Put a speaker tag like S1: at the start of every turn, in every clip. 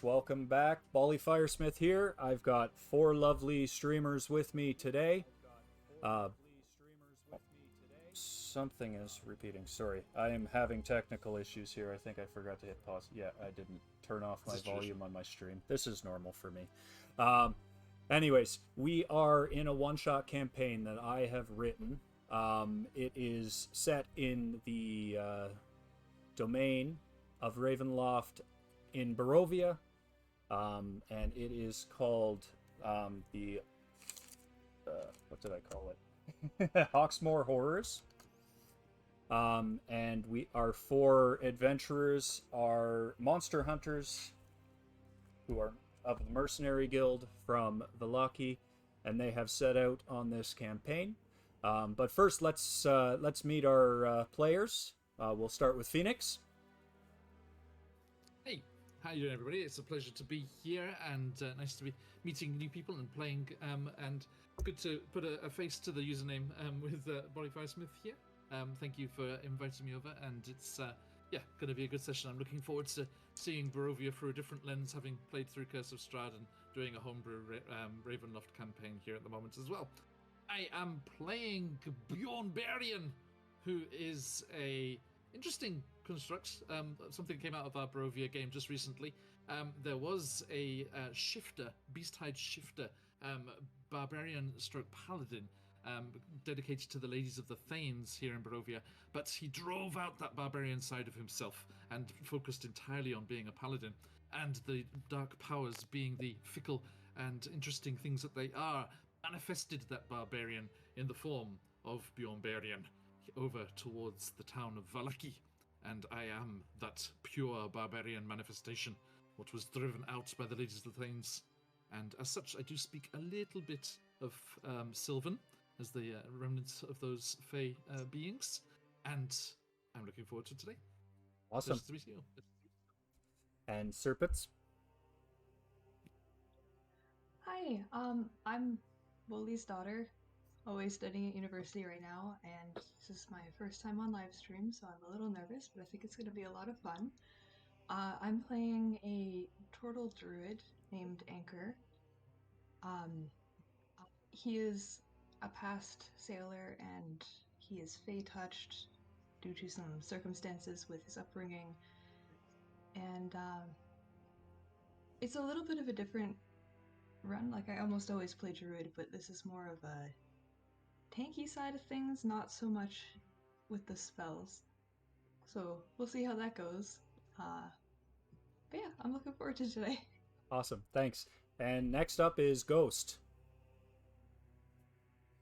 S1: Welcome back. Bolly Firesmith here. I've got four lovely streamers with me today. Uh, Something is repeating. Sorry. I am having technical issues here. I think I forgot to hit pause. Yeah, I didn't turn off my volume on my stream. This is normal for me. Um, Anyways, we are in a one-shot campaign that I have written. It is set in the domain of Ravenloft in Barovia, and it is called the what did I call it? Hawksmoor Horrors. And our four adventurers are monster hunters who are of the Mercenary Guild from Vallaki, and they have set out on this campaign. But first, let's meet our players. We'll start with Phoenix.
S2: Hey, how you doing, everybody? It's a pleasure to be here, and nice to be meeting new people and playing. And good to put a face to the username with Bolly Firesmith here. Thank you for inviting me over, and it's going to be a good session. I'm looking forward to seeing Barovia through a different lens, having played through Curse of Strahd and doing a homebrew Ravenloft campaign here at the moment as well. I am playing Bjorn Berian, who is a interesting construct. Something came out of our Barovia game just recently. There was a shifter, Beasthide shifter, barbarian stroke paladin, dedicated to the ladies of the Thanes here in Barovia, but he drove out that barbarian side of himself and focused entirely on being a paladin, and the dark powers, being the fickle and interesting things that they are, manifested that barbarian in the form of Bjorn Berian over towards the town of Vallaki, and I am that pure barbarian manifestation, what was driven out by the ladies of the Thanes, and as such I do speak a little bit of Sylvan, as the remnants of those fey beings, and I'm looking forward to today.
S1: Awesome.
S2: Pleasure to meet you.
S1: And Serpents.
S3: Hi, I'm Wooly's daughter, always studying at university right now, and this is my first time on live stream, so I'm a little nervous, but I think it's going to be a lot of fun. I'm playing a turtle druid named Anchor. He is a past sailor, and he is fey-touched due to some circumstances with his upbringing, and it's a little bit of a different run. Like, I almost always play druid, but this is more of a tanky side of things, not so much with the spells. So we'll see how that goes. But yeah, I'm looking forward to today.
S1: Awesome, thanks. And next up is Ghost.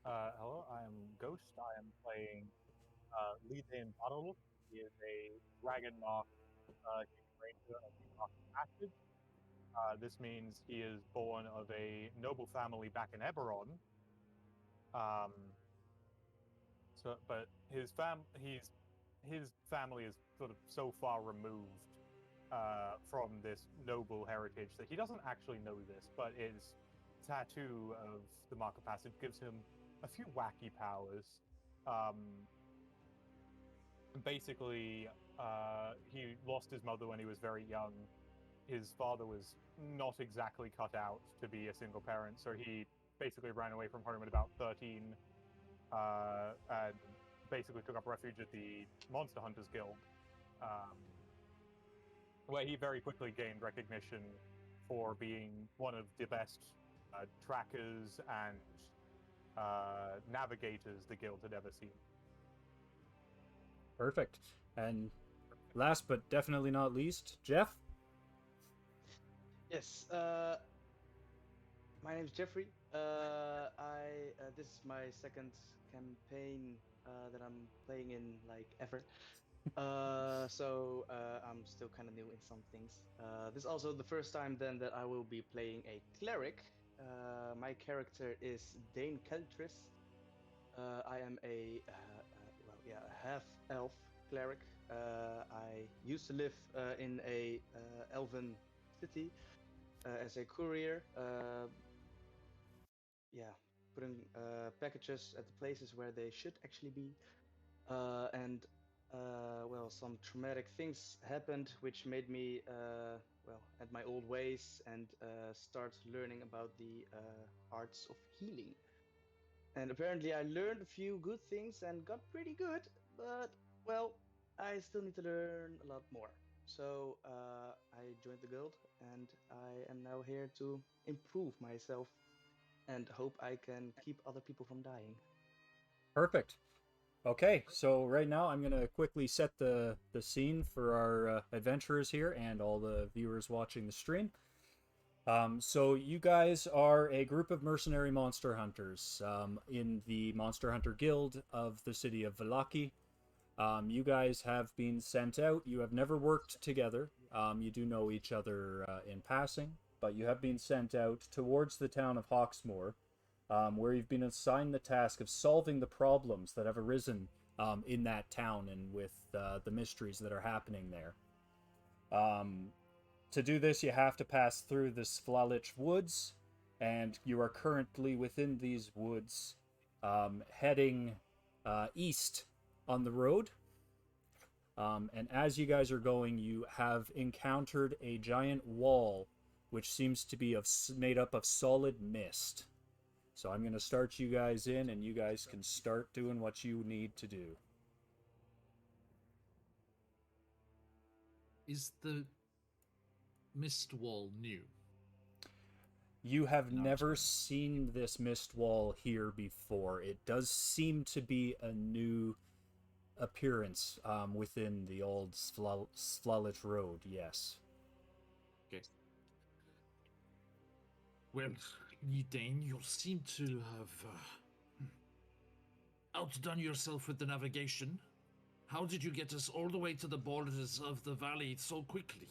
S4: Hello, I am Ghost. I am playing Leadin Battlelook. He is a Dragonmark Ranger of the Mark Passage. This means he is born of a noble family back in Eberron. But his family is sort of so far removed from this noble heritage that he doesn't actually know this, but his tattoo of the Mark of Passage gives him a few wacky powers. Basically, he lost his mother when he was very young. His father was not exactly cut out to be a single parent, so he basically ran away from home at about 13, and basically took up refuge at the Monster Hunters Guild, where he very quickly gained recognition for being one of the best trackers and navigators the guild had ever seen.
S1: Perfect. And last but definitely not least, Jeff.
S5: Yes, my name is Jeffrey. This is my second campaign that I'm playing in like ever. So I'm still kind of new in some things. This is also the first time then that I will be playing a cleric. My character is Dane Keltris. I am a half-elf cleric. I used to live in a elven city as a courier. Putting packages at the places where they should actually be. Some traumatic things happened which made me at my old ways and start learning about the arts of healing. And apparently, I learned a few good things and got pretty good, but well, I still need to learn a lot more. So I joined the guild, and I am now here to improve myself and hope I can keep other people from dying.
S1: Perfect. Okay, so right now I'm gonna quickly set the scene for our adventurers here and all the viewers watching the stream. So you guys are a group of mercenary monster hunters in the Monster Hunter Guild of the city of Vallaki. You guys have been sent out. You have never worked together. You do know each other in passing, but you have been sent out towards the town of Hawksmoor, where you've been assigned the task of solving the problems that have arisen in that town and with the mysteries that are happening there. To do this, you have to pass through the Sflalich woods, and you are currently within these woods, heading east on the road. And as you guys are going, you have encountered a giant wall, which seems to be made up of solid mist. So I'm going to start you guys in, and you guys can start doing what you need to do.
S2: Is the mist wall new?
S1: You have
S2: No,
S1: never
S2: sorry.
S1: seen this mist wall here before. It does seem to be a new appearance within the old Sflalich Road, yes.
S2: Okay. Well, Yidane, you seem to have outdone yourself with the navigation. How did you get us all the way to the borders of the valley so quickly?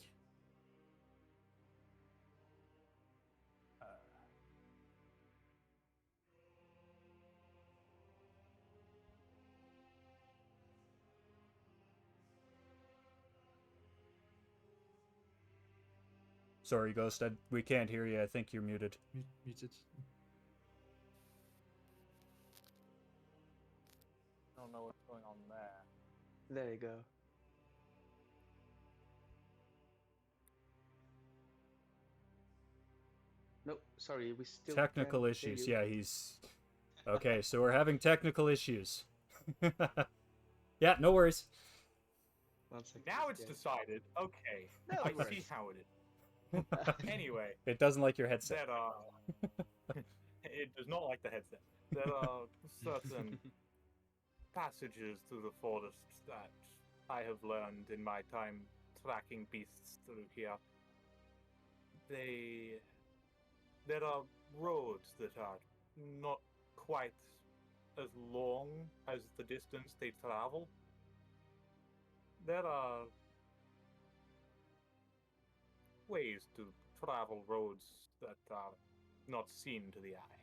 S1: Sorry, Ghost, we can't hear you. I think you're muted.
S2: Muted.
S4: I don't know what's going on there.
S5: There you go. Nope, sorry, we still
S1: Technical
S5: can't hear
S1: issues.
S5: you.
S1: Yeah, he's... Okay, so we're having technical issues. Yeah, no worries.
S5: 1 second.
S4: Now it's
S5: yeah.
S4: decided. Okay,
S5: No
S4: I
S5: worries.
S4: see how it is. Anyway,
S1: It doesn't like your headset.
S4: it does not like the headset. There are certain passages through the forest that I have learned in my time tracking beasts through here. There are roads that are not quite as long as the distance they travel. There are ways to travel roads that are not seen to the eye.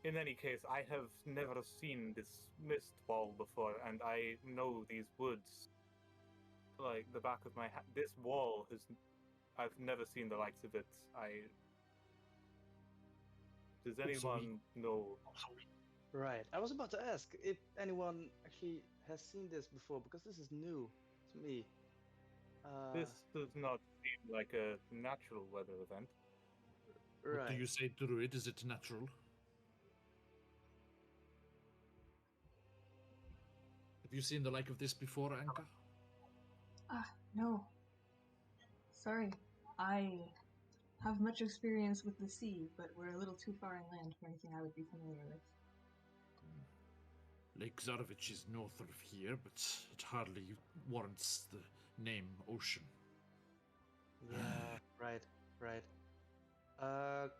S4: In any case, I have never seen this mist wall before, and I know these woods like the back of my hand. This wall I've never seen the likes of it. Does anyone know?
S5: Right, I was about to ask if anyone actually has seen this before, because this is new to me.
S4: This does not seem like a natural weather event.
S5: Right.
S2: What do you say, Druid? Is it natural? Have you seen the like of this before, Anka?
S3: No. Sorry. I have much experience with the sea, but we're a little too far inland for anything I would be familiar with.
S2: Lake Zarvich is north of here, but it hardly warrants the name ocean.
S5: Yeah, right.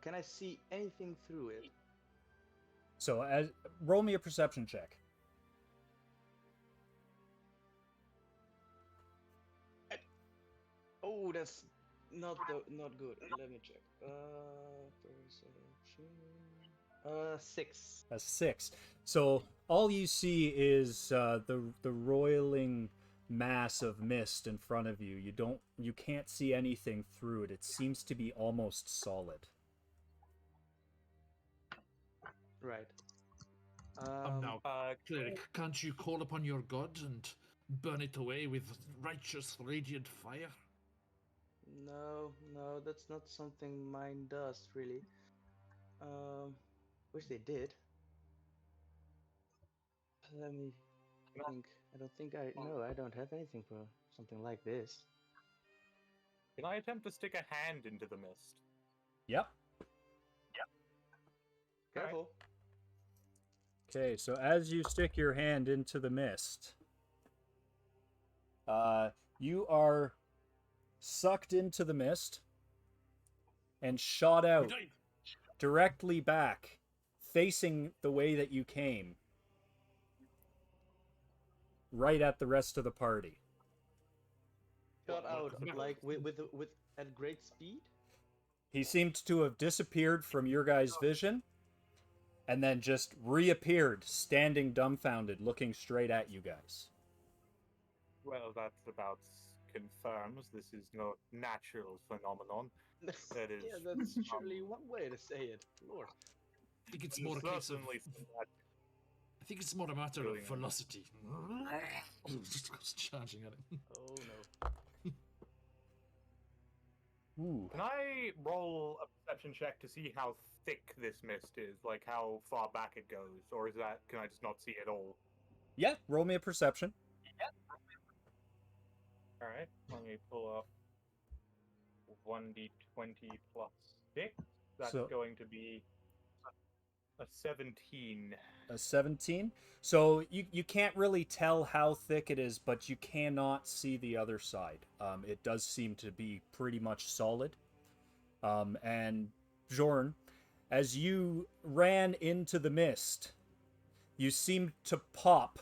S5: Can I see anything through it?
S1: So, roll me a perception check.
S5: Oh, that's not good. Let me check. Perception. 6.
S1: A 6. So all you see is the roiling mass of mist in front of you. You can't see anything through it. It seems to be almost solid.
S5: Right.
S2: Now, cleric, can't you call upon your god and burn it away with righteous, radiant fire?
S5: No, that's not something mine does really. Um, Wish they did. Let me think. I don't think I. No, I don't have anything for something like this.
S4: Can I attempt to stick a hand into the mist?
S1: Yep.
S4: Alright.
S5: Careful.
S1: Okay, so as you stick your hand into the mist, you are sucked into the mist and shot out directly back, facing the way that you came, right at the rest of the party.
S5: Shot out
S2: what-
S5: like with at great speed.
S1: He seemed to have disappeared from your guys' vision and then just reappeared, standing dumbfounded, looking straight at you guys.
S4: Well, that about confirms this is no natural phenomenon. That is
S5: Yeah, that's surely one way to say it. Lord.
S2: I think it's more a case of.
S4: certainly
S2: I think it's more a matter of
S4: Brilliant.
S2: velocity. Just goes charging at it.
S5: Oh no.
S1: Ooh.
S4: Can I roll a perception check to see how thick this mist is, like how far back it goes, or is that can I just not see it all?
S1: Yeah, roll me a perception.
S4: All right, let me pull up 1d20 plus 6. That's
S1: So-
S4: going to be a 17.
S1: A 17. So you can't really tell how thick it is, but you cannot see the other side. It does seem to be pretty much solid. And Bjorn, as you ran into the mist, you seemed to pop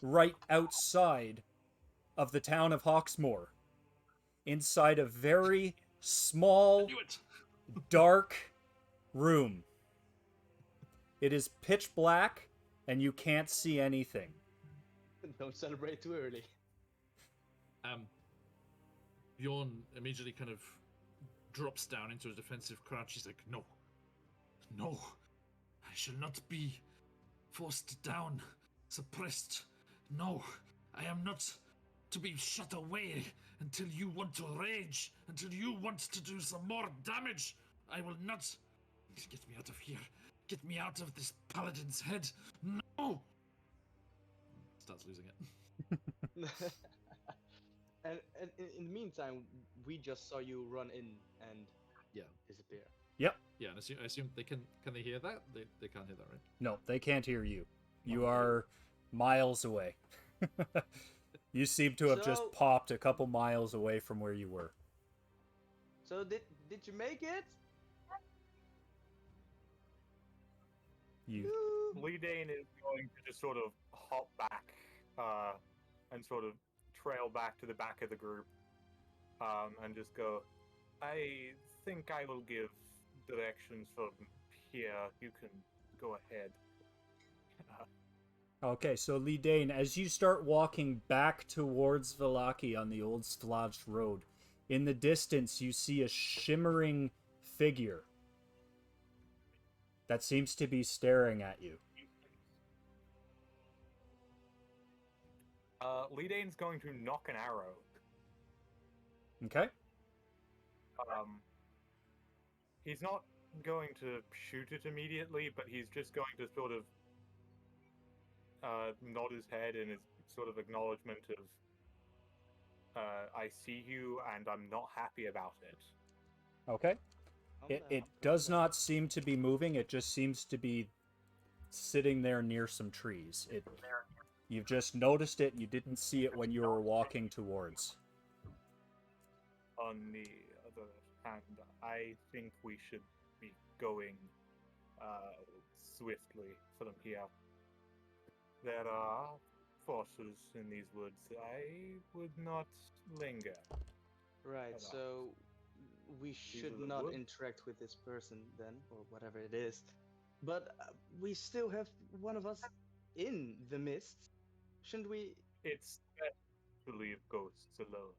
S1: right outside of the town of Hawksmoor, inside a very small,
S2: Do it.
S1: dark room. It is pitch black, and you can't see anything.
S5: Don't celebrate too early.
S2: Bjorn immediately kind of drops down into a defensive crouch. He's like, "No, no, I shall not be forced down, suppressed. No, I am not to be shut away until you want to rage, until you want to do some more damage. I will not. Get me out of here. Get me out of this paladin's head. No!" Starts losing it.
S5: and in the meantime, we just saw you run in and
S2: Yeah.
S5: disappear.
S1: Yep.
S2: Yeah, and I assume they can they hear that? They can't hear that, right?
S1: No, they can't hear you. You are miles away. You seem to have just
S5: So-
S1: popped a couple miles away from where you were.
S5: So did you make it?
S1: You
S5: Woo!
S4: Lee Dane is going to just sort of hop back and sort of trail back to the back of the group and just go, I think I will give directions from here. You can go ahead.
S1: Okay, so Lee Dane, as you start walking back towards Vallaki on the old Stlaj road, in the distance you see a shimmering figure that seems to be staring at you.
S4: Lee Dane's going to knock an arrow.
S1: Okay?
S4: He's not going to shoot it immediately, but he's just going to sort of nod his head in his sort of acknowledgement of I see you and I'm not happy about it.
S1: Okay.
S5: Calm
S1: It
S5: down, calm
S1: does
S5: down.
S1: not seem to be moving, it just seems to be sitting there near some trees. You've just noticed it, you didn't see it when you were walking towards.
S4: On the other hand, I think we should be going swiftly from here. There are forces in these woods. I would not linger.
S5: Right,
S4: Hold on.
S5: so we should
S4: are the
S5: not
S4: wood?
S5: interact with this person then, or whatever it is. But we still have one of us in the mist. Shouldn't we?
S4: It's best to leave ghosts alone,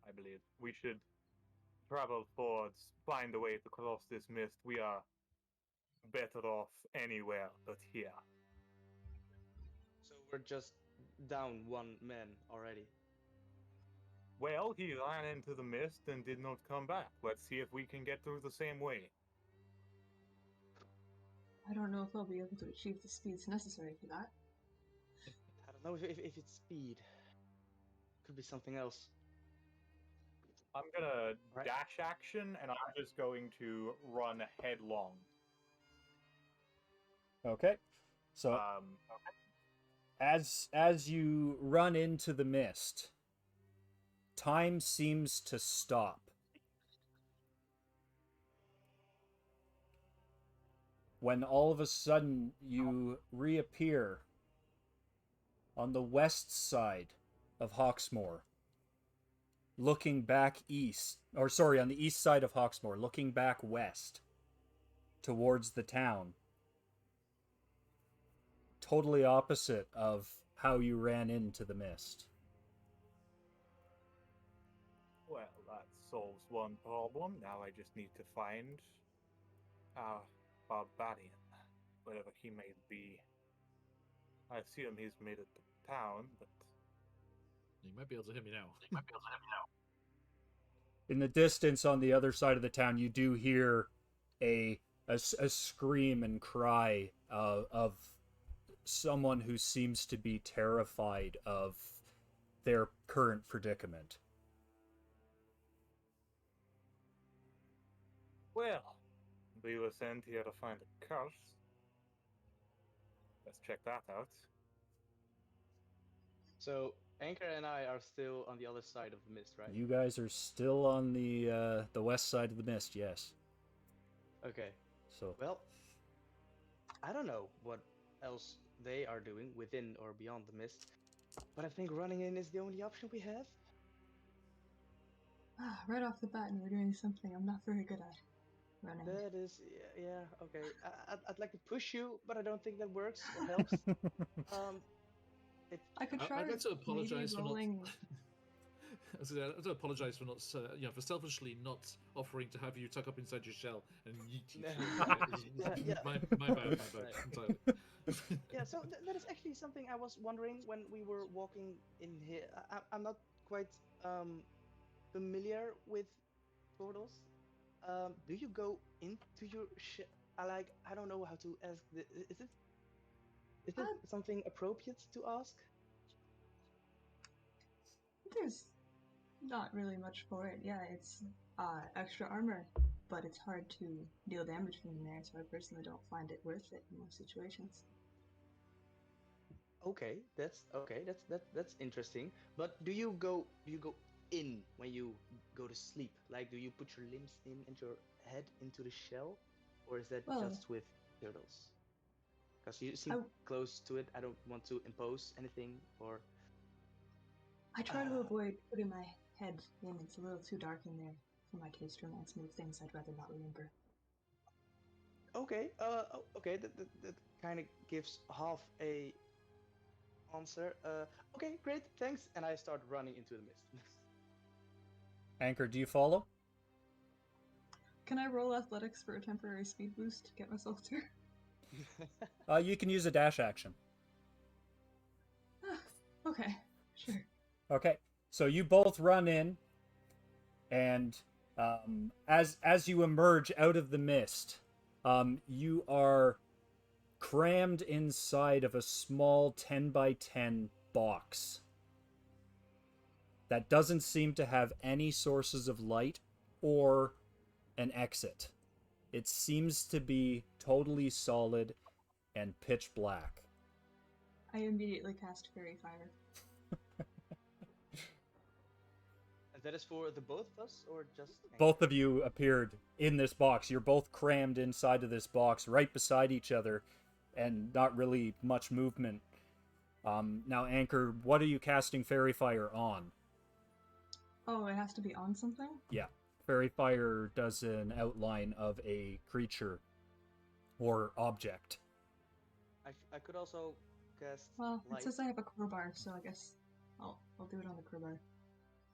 S4: I believe. We should travel forwards, find a way to cross this mist. We are better off anywhere but here.
S5: So we're just down one man already.
S4: Well, he ran into the mist and did not come back. Let's see if we can get through the same way.
S3: I don't know if I'll be able to achieve the speeds necessary for that.
S5: I don't know if it's speed. Could be something else.
S4: I'm gonna
S5: Right.
S4: dash action, and I'm just going to run headlong.
S1: Okay. So as you run into the mist, time seems to stop. When all of a sudden you reappear on the west side of Hawksmoor, looking back east, or sorry, on the east side of Hawksmoor, looking back west towards the town. Totally opposite of how you ran into the mist.
S4: Well, that solves one problem. Now I just need to find our barbarian, whatever he may be. I assume he's made it to town, but
S2: You might be able to hear me now.
S1: In the distance on the other side of the town, you do hear a scream and cry of someone who seems to be terrified of their current predicament.
S4: well, we were sent here to find a curse. Let's check that out.
S5: So Anchor and I are still on the other side of the mist, right?
S1: You guys are still on the west side of the mist, yes.
S5: Okay.
S1: So
S5: Well, I don't know what else they are doing within or beyond the mist, but I think running in is the only option we have.
S3: Right off the bat, and we're doing something I'm not very good at. Running.
S5: That is, yeah, okay. I'd like to push you, but I don't think that works or helps.
S3: I could try
S2: I'd like to
S3: maybe
S2: apologize for not.
S3: rolling.
S2: I have to apologize for not, for selfishly not offering to have you tuck up inside your shell and yeet you.
S5: Yeah.
S2: My bad. Entirely.
S5: Yeah, so that is actually something I was wondering when we were walking in here. I'm not quite familiar with portals. Do you go into your shell? I don't know how to ask. Is it something appropriate to ask?
S3: There's not really much for it. Yeah, it's extra armor, but it's hard to deal damage from in there, so I personally don't find it worth it in most situations.
S5: Okay, that's interesting. But do you go in when you go to sleep? Like, do you put your limbs in and your head into the shell, or is that
S3: Well,
S5: just with turtles? Because you seem close to it. I don't want to impose anything, or
S3: I try to avoid putting my head in. It's a little too dark in there for my taste for some things I'd rather not remember.
S5: okay, okay, that kind of gives half a answer. Okay, great, thanks. And I start running into the mist.
S1: Anchor, do you follow?
S3: Can I roll athletics for a temporary speed boost to get myself through?
S1: You can use a dash action.
S3: Okay, sure.
S1: Okay, so you both run in, and as you emerge out of the mist, you are crammed inside of a small 10 by 10 box that doesn't seem to have any sources of light or an exit. It seems to be totally solid and pitch black.
S3: I immediately cast Fairy Fire.
S5: And that is for the both of us, or just
S1: Both of you appeared in this box. You're both crammed inside of this box right beside each other, and not really much movement. Now, Anchor, what are you casting Fairy Fire on?
S3: Oh, it has to be on something?
S1: Yeah. Fairy Fire does an outline of a creature or object.
S5: I could also cast.
S3: Well,
S5: light.
S3: it says I have a crowbar, so I guess I'll do it on the crowbar.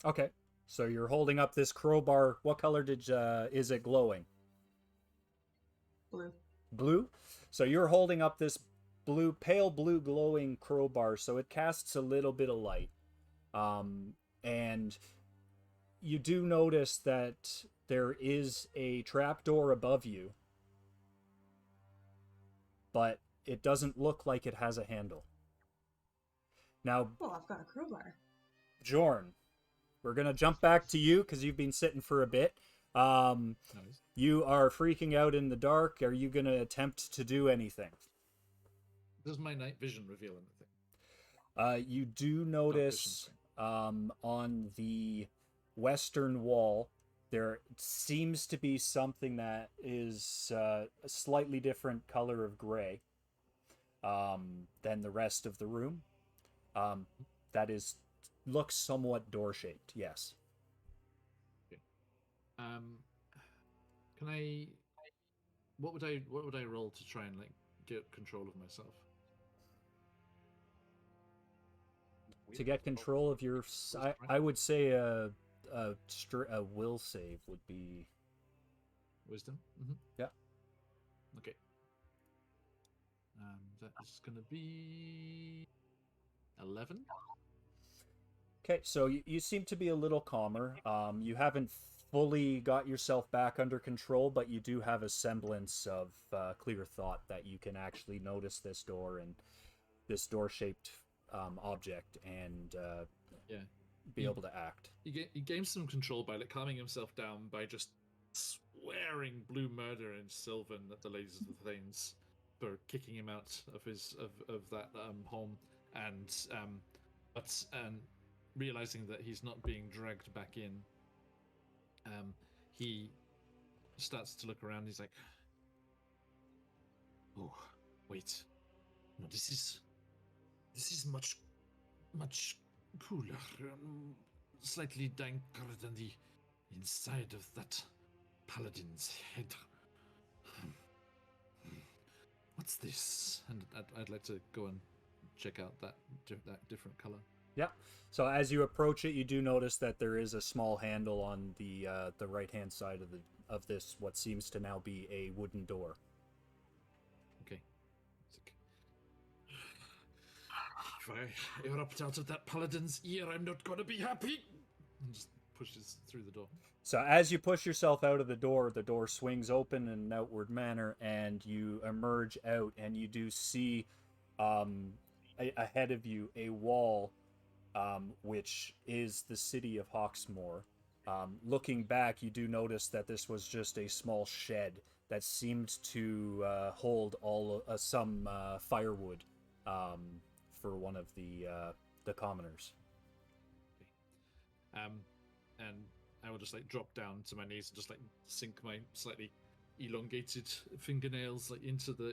S1: Okay. So you're holding up this crowbar. What color is it glowing?
S3: Blue.
S1: Blue? So you're holding up this pale blue glowing crowbar, so it casts a little bit of light. And you do notice that there is a trapdoor above you, but it doesn't look like it has a handle. Now,
S3: Well, I've got a crowbar.
S1: Jorn, we're gonna jump back to you because you've been sitting for a bit.
S2: Nice.
S1: You are freaking out in the dark. Are you gonna attempt to do anything?
S2: Does my night vision reveal anything?
S1: You do notice on the western wall there seems to be something that is a slightly different color of gray than the rest of the room. That looks somewhat door shaped. Yes.
S2: Can I? What would I roll to try and like get control of myself?
S1: To get control of your, I would say a will save would be
S2: Wisdom. Mm-hmm.
S1: Yeah.
S2: Okay. That is going to be 11.
S1: Okay, so you seem to be a little calmer. You haven't fully got yourself back under control, but you do have a semblance of clear thought that you can actually notice this door and this door-shaped object and be able to act.
S2: He gains some control by like calming himself down by just swearing blue murder and Sylvan at the Ladies of the Thanes for kicking him out of his of that home, and realizing that he's not being dragged back in, he starts to look around. He's like, "Oh, wait, no, this is much cooler, slightly danker than the inside of that paladin's head. What's this?" And I'd like to go and check out that different color.
S1: Yeah. So as you approach it, you do notice that there is a small handle on the right-hand side of this what seems to now be a wooden door.
S2: Okay. If I erupt out of that paladin's ear, I'm not gonna be happy. And just pushes through the door.
S1: So as you push yourself out of the door swings open in an outward manner, and you emerge out, and you do see ahead of you a wall, which is the city of Hawksmoor. Looking back, you do notice that this was just a small shed that seemed to hold some firewood for one of the commoners.
S2: And I will just like drop down to my knees and just like sink my slightly elongated fingernails like into the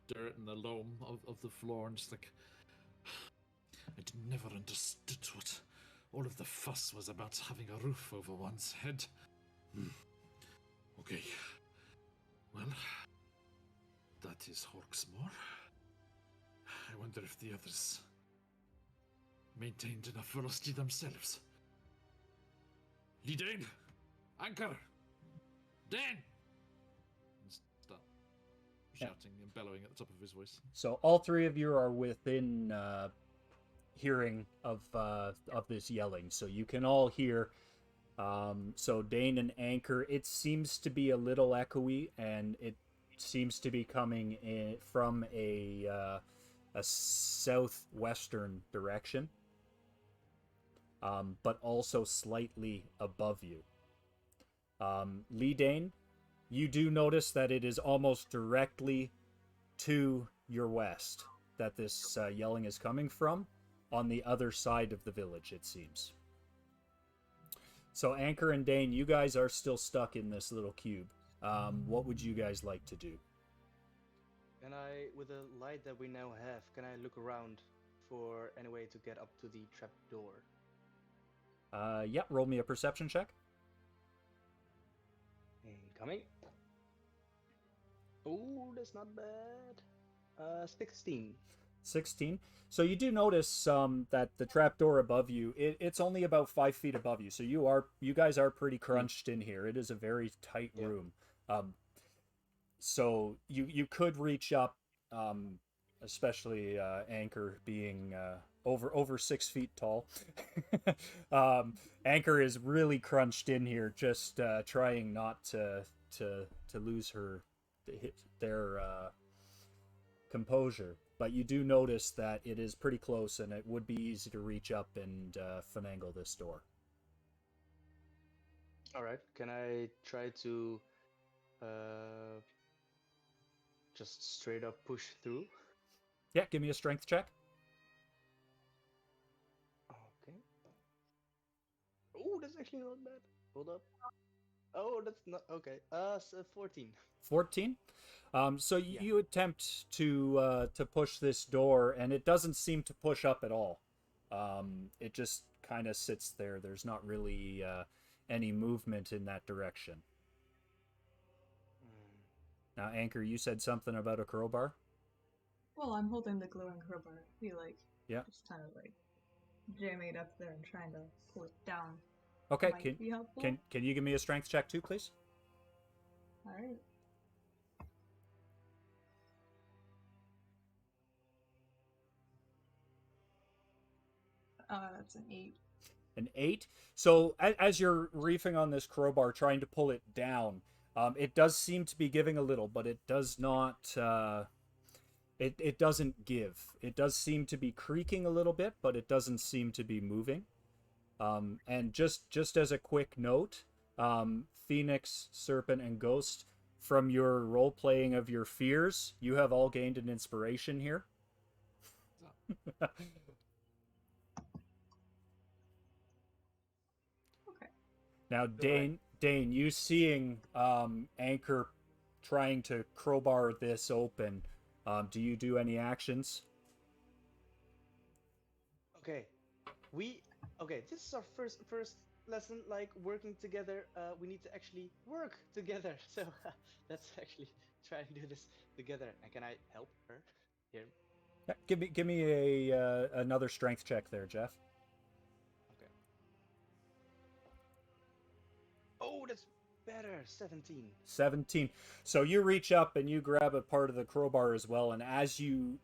S2: dirt and the loam of the floor, and just like, I never understood what all of the fuss was about having a roof over one's head. Okay. Well, that is Hawksmoor. I wonder if the others maintained enough ferocity themselves. Dane! Anchor! Dan! And start shouting and bellowing at the top of his voice.
S1: So all three of you are within hearing of this yelling, so you can all hear. So Dane and Anchor, it seems to be a little echoey, and it seems to be coming from a southwestern direction, but also slightly above you. Lee Dane, you do notice that it is almost directly to your west that this yelling is coming from, on the other side of the village, it seems. So Anchor and Dane, you guys are still stuck in this little cube. What would you guys like to do?
S5: Can I, with the light that we now have, can I look around for any way to get up to the trap door?
S1: Yeah, roll me a perception check.
S5: Incoming. Oh, that's not bad. 16.
S1: 16. So you do notice that the trapdoor above you, it's only about 5 feet above you. So you guys are pretty crunched in here. It is a very tight room. So you could reach up, especially Anchor being over 6 feet tall. Anchor is really crunched in here, just trying not to lose their composure. But you do notice that it is pretty close, and it would be easy to reach up and finagle this door.
S5: All right. Can I try to just straight up push through?
S1: Yeah, give me a strength check.
S5: Okay. Oh, that's actually not bad. Hold up. Oh, that's not okay. So 14.
S1: 14. So
S5: Yeah.
S1: you attempt to push this door, and it doesn't seem to push up at all. It just kind of sits there. There's not really any movement in that direction. Now, Anchor, you said something about a crowbar?
S3: Well, I'm holding the glowing crowbar. I feel like
S1: Yeah.
S3: just kind of like jamming it up there and trying to pull it down
S1: Okay,
S3: might be helpful.
S1: can you give me a strength check too, please?
S3: All right. That's an 8.
S1: An 8. So as you're reefing on this crowbar, trying to pull it down, it does seem to be giving a little, but it does not. It doesn't give. It does seem to be creaking a little bit, but it doesn't seem to be moving. And just as a quick note, Phoenix, Serpent, and Ghost, from your role playing of your fears, you have all gained an inspiration here.
S3: Okay.
S1: Now, Dane, you seeing Anchor trying to crowbar this open, do you do any actions?
S5: Okay. This is our first lesson, like working together. We need to actually work together. So let's actually try and do this together. And can I help her here?
S1: Yeah, give me a another strength check there, Jeff.
S5: Okay. Oh, that's better. 17.
S1: 17. So you reach up and you grab a part of the crowbar as well, and as you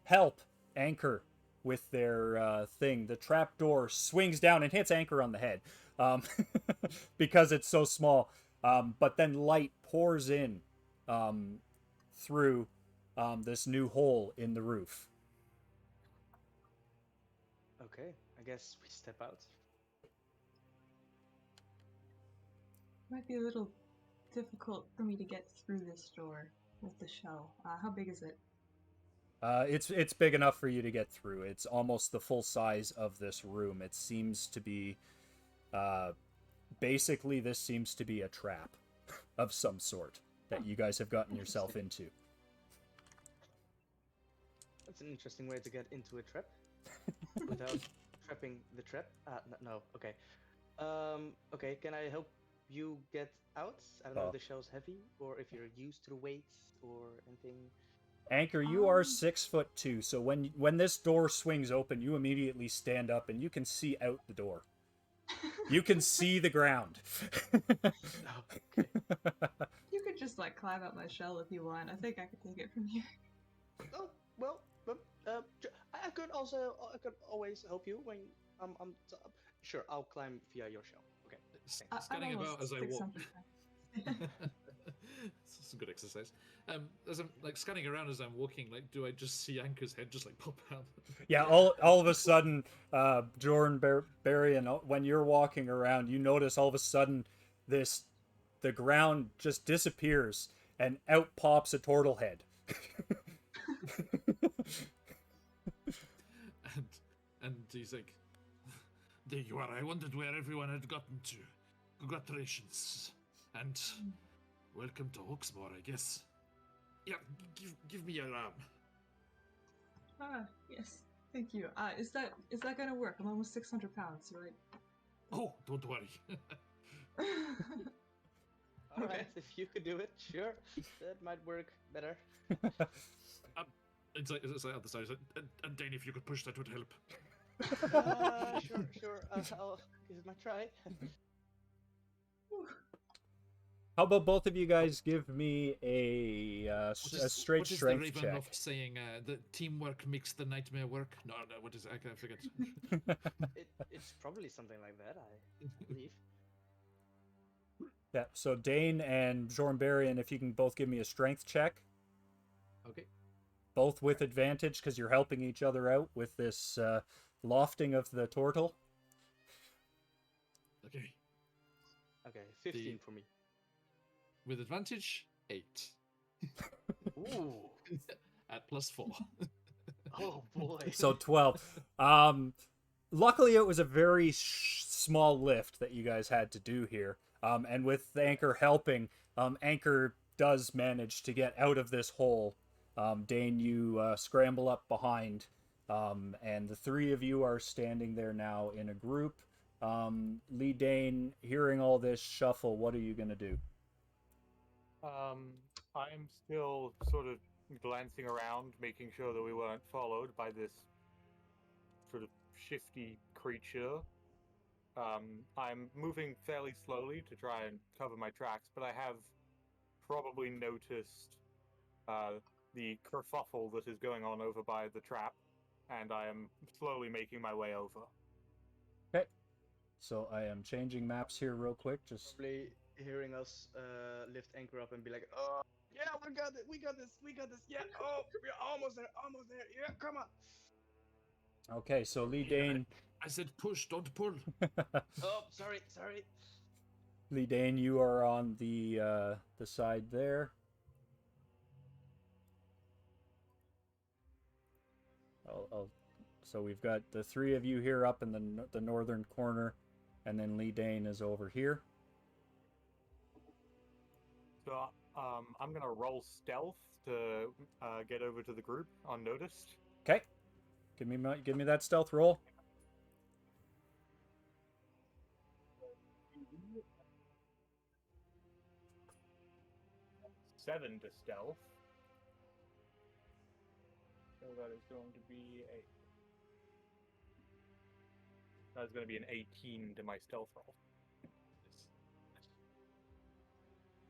S1: help Anchor with their thing, the trap door swings down and hits Anchor on the head, because it's so small. But then light pours in through this new hole in the roof.
S5: Okay, I guess we step out.
S3: Might be a little difficult for me to get through this door with the shell. How big is it?
S1: It's big enough for you to get through. It's almost the full size of this room. It seems to be, basically, this seems to be a trap of some sort that you guys have gotten yourself into.
S5: That's an interesting way to get into a trap without trapping the trap. No. Okay. Okay. Can I help you get out? I don't know if the shell's heavy or if you're used to the weights or anything.
S1: Anchor, you are 6'2", so when this door swings open, you immediately stand up and you can see out the door. You can see the ground.
S5: Okay.
S3: You could just like climb up my shell if you want. I think I could take it from here.
S5: Oh well, I could always help you when I'm sure I'll climb via your shell. Okay.
S2: Scanning about as I walk.
S3: 600
S2: It's a good exercise. As I'm like scanning around as I'm walking, like, do I just see Anchor's head just like pop out?
S1: Yeah, all of a sudden, Jordan, Barry, and when you're walking around, you notice all of a sudden the ground just disappears and out pops a turtle head.
S2: and he's like, there you are. I wondered where everyone had gotten to. Congratulations. And welcome to Hawksmoor, I guess. Yeah, give me your arm.
S3: Yes. Thank you. Is that gonna work? I'm almost 600 pounds, right?
S2: Oh, don't worry.
S5: All
S3: Okay.
S5: right, if you could do it, sure, that might work better.
S2: It's like on the side. And Dane, if you could push, that would help.
S5: Sure. I'll give it my try.
S1: How about both of you guys give me a straight
S2: what is
S1: strength
S2: the
S1: check?
S2: Ravenloft saying? The teamwork makes the nightmare work. No, what is it? I forget.
S5: It's probably something like that, I believe.
S1: Yeah. So Dane and Jornbarian, if you can both give me a strength check,
S2: Okay.
S1: both with advantage because you're helping each other out with this lofting of the turtle.
S2: Okay.
S5: Okay, 15 for me.
S2: With advantage, 8.
S5: Ooh.
S2: At +4.
S5: Oh boy.
S1: So 12. Luckily, it was a very small lift that you guys had to do here. And with Anchor helping, Anchor does manage to get out of this hole. Dane, you scramble up behind, and the three of you are standing there now in a group. Lee Dane, hearing all this shuffle, what are you going to do?
S4: I'm still sort of glancing around, making sure that we weren't followed by this sort of shifty creature. I'm moving fairly slowly to try and cover my tracks, but I have probably noticed the kerfuffle that is going on over by the trap, and I am slowly making my way over.
S1: Okay. So I am changing maps here real quick. Just
S5: Probably hearing us lift Anchor up and be like, oh, yeah, we got it, we got this, yeah, oh, we're almost there, yeah, come on.
S1: okay. So Lee Dane.
S2: I said push, don't pull.
S5: Oh, sorry.
S1: Lee Dane, you are on the side there. So we've got the three of you here up in the northern corner, and then Lee Dane is over here.
S4: So I'm gonna roll stealth to get over to the group unnoticed.
S1: Okay. Give me that stealth roll.
S4: 7 to stealth. So that is going to be that's going to be an 18 to my stealth roll.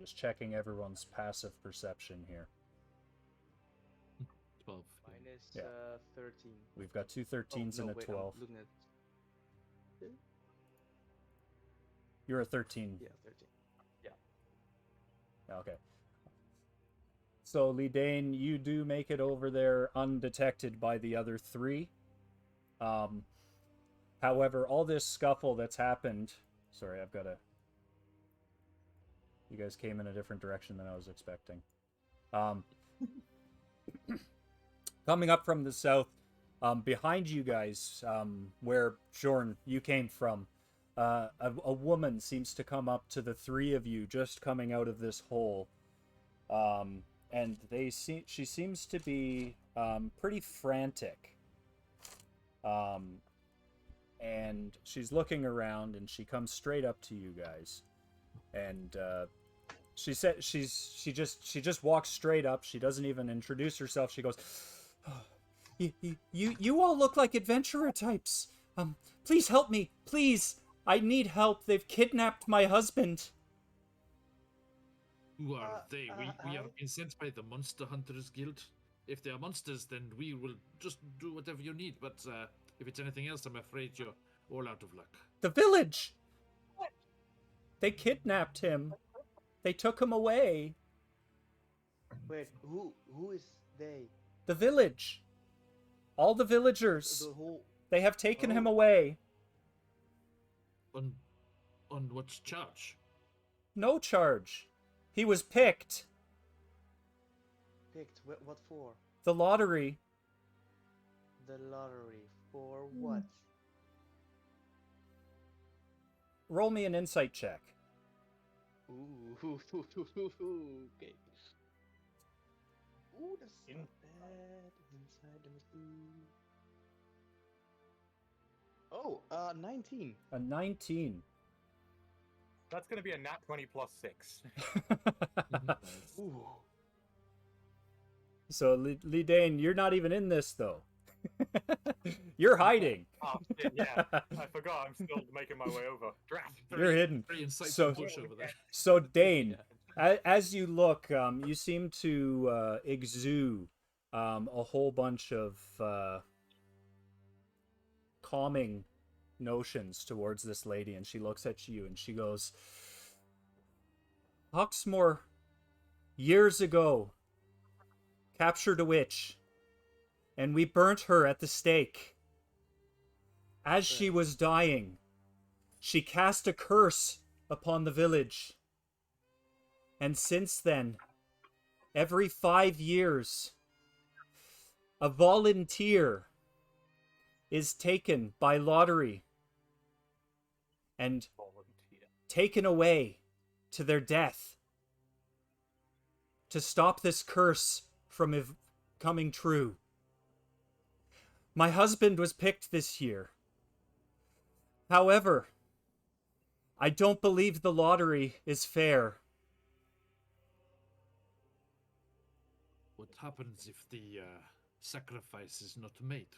S1: Just checking everyone's passive perception here.
S2: 12.
S5: Minus
S1: Yeah.
S5: 13.
S1: We've got two 13s and a
S5: wait,
S1: 12.
S5: I'm looking at...
S1: You're a 13.
S5: Yeah, 13.
S1: Okay. So, Lee Dane, you do make it over there undetected by the other three. However, all this scuffle that's happened... Sorry, I've got to... You guys came in a different direction than I was expecting. Coming up from the south, behind you guys, where, Jorn, you came from, a woman seems to come up to the three of you just coming out of this hole. And she seems to be pretty frantic. And she's looking around, and she comes straight up to you guys. And she said she just walks straight up. She doesn't even introduce herself. She goes, oh, you all look like adventurer types. Please help me, please. I need help. They've kidnapped my husband.
S2: Who are they? We
S5: I-
S2: have been sent by the Monster Hunters Guild. If they are monsters, then we will just do whatever you need. But if it's anything else, I'm afraid you're all out of luck.
S1: The village. They kidnapped him. They took him away.
S5: Wait, who is they?
S1: The village. All the villagers.
S5: The whole...
S1: They have taken him
S5: Oh.
S1: away.
S2: On what charge?
S1: No charge. He was picked.
S5: Picked, what for?
S1: The lottery.
S5: The lottery, for what?
S1: Roll me an insight check.
S5: Ooh, okay. Ooh, that's not bad. Inside, let me see. Oh, 19.
S1: A 19.
S4: That's going to be a nat 20 plus 6.
S5: Ooh.
S1: So, Lee Dane, you're not even in this, though. You're hiding.
S4: Oh, yeah, I forgot. I'm still making my way over. Draft.
S1: You're hidden.
S2: Very insightful
S1: So-
S2: push over there.
S1: So, Dane, As you look, you seem to exude a whole bunch of calming notions towards this lady, and she looks at you and she goes, Hawksmoor, years ago, captured a witch, and we burnt her at the stake. As she was dying, she cast a curse upon the village. And since then, every 5 years, a volunteer is taken by lottery and taken away to their death to stop this curse from coming true. My husband was picked this year. However, I don't believe the lottery is fair.
S2: What happens if the sacrifice is not made?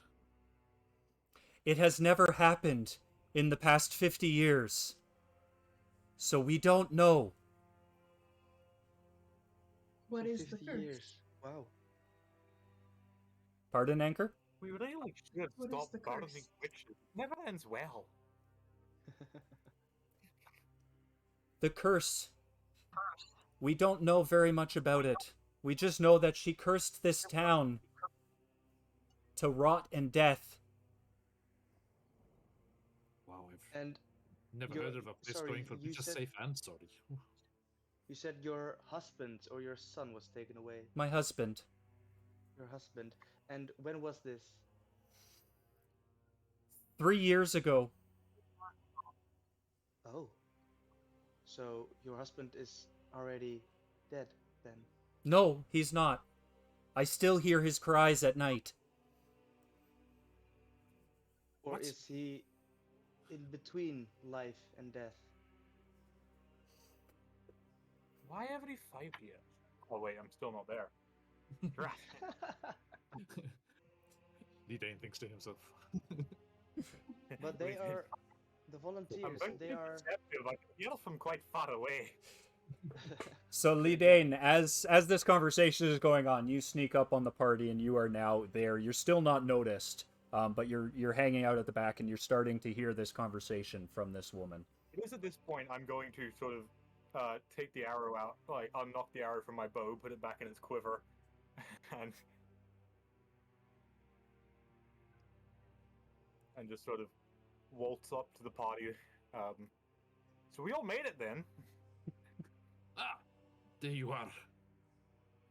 S1: It has never happened in the past 50 years. So we don't know.
S3: What is the
S5: 50
S3: curse?
S5: years. Wow.
S1: Pardon, Anchor?
S4: We really should
S3: What is
S4: stop
S3: the
S4: burning
S3: curse?
S4: witches. Never ends well.
S1: The curse. We don't know very much about it. We just know that she cursed this town to rot and death.
S2: Wow, I've
S5: And
S2: never
S5: you're-
S2: heard of a place
S5: sorry,
S2: going from
S5: you
S2: just
S5: said-
S2: safe and sorry.
S5: you said your husband or your son was taken away.
S1: My husband.
S5: Your husband. And when was this?
S1: 3 years ago.
S5: Oh. So your husband is already dead then?
S1: No, he's not. I still hear his cries at night.
S5: Or
S2: What?
S5: is he in between life and death?
S4: Why every 5 years? Oh wait, I'm still not there. Right.
S2: Dane thinks to himself.
S5: But they
S4: Wait,
S5: are the
S4: I'm
S5: volunteers.
S4: going to
S5: They
S4: be
S5: are.
S4: perceptive. I can hear from quite far away.
S1: So, Lidane, as this conversation is going on, you sneak up on the party and you are now there. You're still not noticed, but you're hanging out at the back and you're starting to hear this conversation from this woman.
S4: It is at this point I'm going to sort of take the arrow out, like unlock the arrow from my bow, put it back in its quiver, and just sort of waltz up to the party. So we all made it then.
S2: Ah, there you are.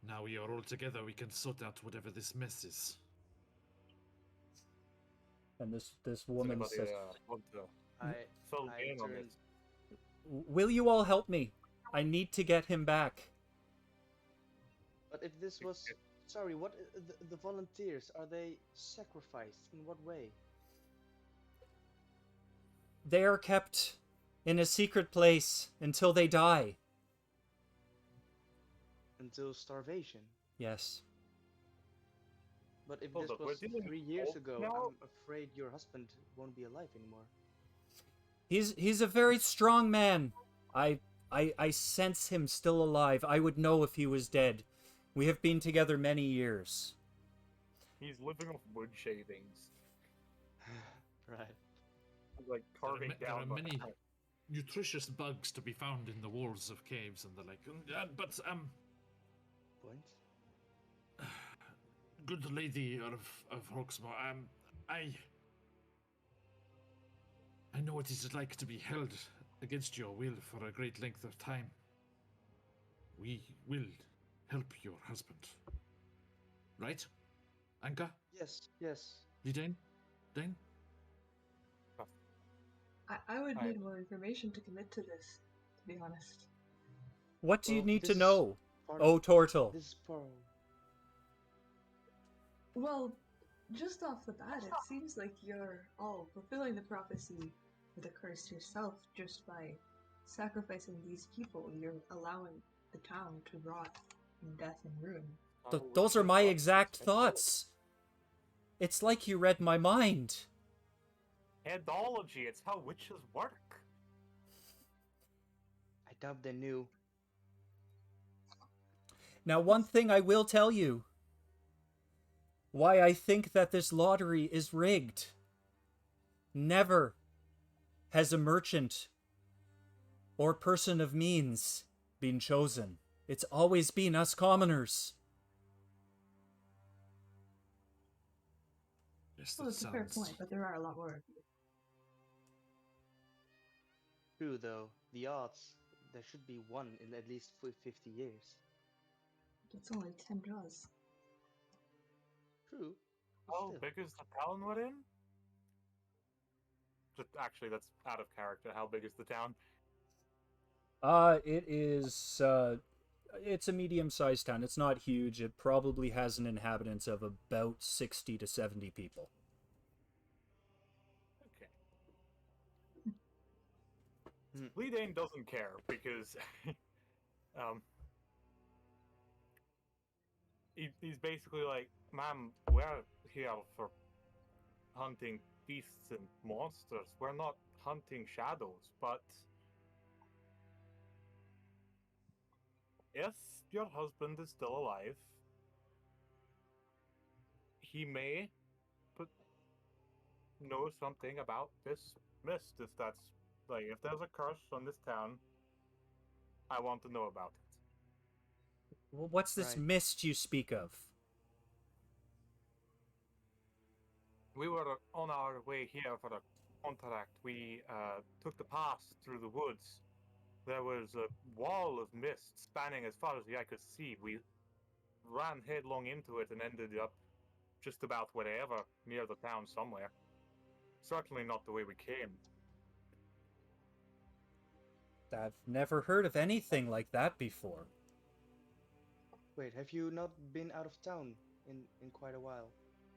S2: Now we are all together. We can sort out whatever this mess is.
S1: And this woman
S4: Anybody,
S1: says,
S4: want to
S5: I
S4: fill
S5: I
S4: me in on
S5: turn-
S4: this?
S1: "Will you all help me? I need to get him back."
S5: But if this was. Sorry, what. The volunteers, are they sacrificed? In what way?
S1: They are kept in a secret place until they die.
S5: Until starvation?
S1: Yes.
S5: But if
S4: Hold
S5: this
S4: up, we're
S5: was
S4: dealing
S5: 3
S4: with
S5: years
S4: wolves
S5: ago,
S4: now?
S5: I'm afraid your husband won't be alive anymore.
S1: He's a very strong man. I sense him still alive. I would know if he was dead. We have been together many years.
S4: He's living off wood shavings.
S5: Right.
S4: He's like carving
S2: there are
S4: down.
S2: many nutritious bugs to be found in the walls of caves and the like. But
S5: Point?
S2: good lady of Hawksmoor, I know what it is like to be held against your will for a great length of time. We will help your husband. Right? Anka?
S5: Yes, yes.
S2: Dane? Dane?
S3: I would
S4: I-
S3: need more information to commit to this, to be honest.
S1: What do you
S5: Well,
S1: need to
S5: this is
S1: know?
S5: Part
S1: Oh, Tortle.
S5: This is part.
S3: Well, just off the bat, it seems like you're all fulfilling the prophecy for the curse yourself just by sacrificing these people. You're allowing the town to rot in death and ruin.
S1: Those are my exact thoughts. It's like you read my mind.
S4: Headology, it's how witches work.
S5: I doubt they knew.
S1: Now, one thing I will tell you. Why I think that this lottery is rigged. Never has a merchant or person of means been chosen. It's always been us commoners.
S2: Yes,
S3: Well,
S2: that
S3: it's a fair
S2: sounds.
S3: point, but there are a lot more of you.
S5: True though, the odds, there should be one in at least 50 years.
S3: It's only 10 draws.
S5: True. but
S4: How
S5: still.
S4: big is the town we're in? Just actually, that's out of character. How big is the town?
S1: It is, it's a medium-sized town. It's not huge. It probably has an inhabitants of about 60 to 70 people.
S4: Okay.
S5: Hmm.
S4: Leadane doesn't care because he's basically like, "Ma'am, we're here for hunting beasts and monsters. We're not hunting shadows, but if your husband is still alive, he may know something about this mist. If that's like, if there's a curse on this town, I want to know about it."
S1: Well, what's this
S5: Right.
S1: mist you speak of?
S4: We were on our way here for a contract. We took the pass through the woods. There was a wall of mist spanning as far as the eye could see. We ran headlong into it and ended up just about wherever, near the town somewhere. Certainly not the way we came.
S1: I've never heard of anything like that before.
S5: Wait, have you not been out of town in quite a while?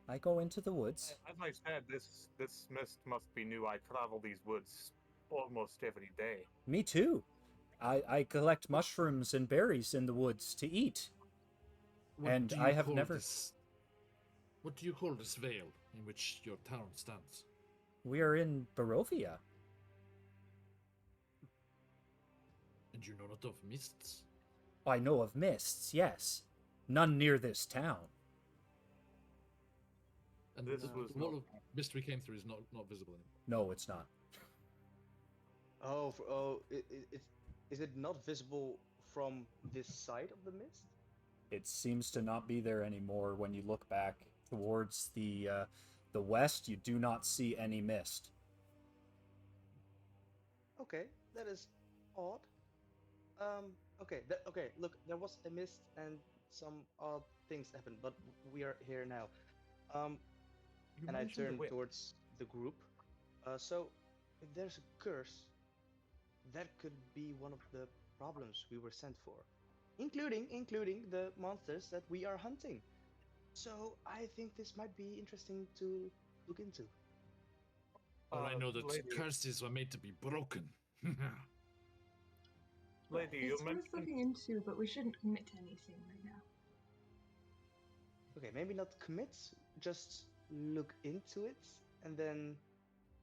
S1: I go into the woods.
S4: As I said, this mist must be new. I travel these woods almost every day.
S1: Me too. I collect mushrooms and berries in the woods to eat.
S2: What
S1: And
S2: do
S1: I
S2: you
S1: have
S2: call
S1: never-
S2: This, what do you call this vale in which your town stands?
S1: We are in Barovia.
S2: And you know not of mists?
S1: I know of mists, yes. None near this town.
S2: And
S4: This
S2: the
S4: was
S2: wall
S4: not-
S2: of mist we came through is not visible anymore.
S1: No, it's not.
S5: Is it not visible from this side of the mist?
S1: It seems to not be there anymore. When you look back towards the west, you do not see any mist.
S5: Okay, that is odd. Okay, look, there was a mist and some odd things happened, but we are here now.
S4: You
S5: And I
S4: mentioned the
S5: turn
S4: witch.
S5: towards the group. So, if there's a curse, that could be one of the problems we were sent for, including the monsters that we are hunting. So I think this might be interesting to look into.
S2: Well, I know that
S4: Lady,
S2: curses are made to be broken.
S4: lady, you
S3: It's worth
S4: mentioned
S3: looking into, but we shouldn't commit to anything right now.
S5: Okay, maybe not commit, just look into it and then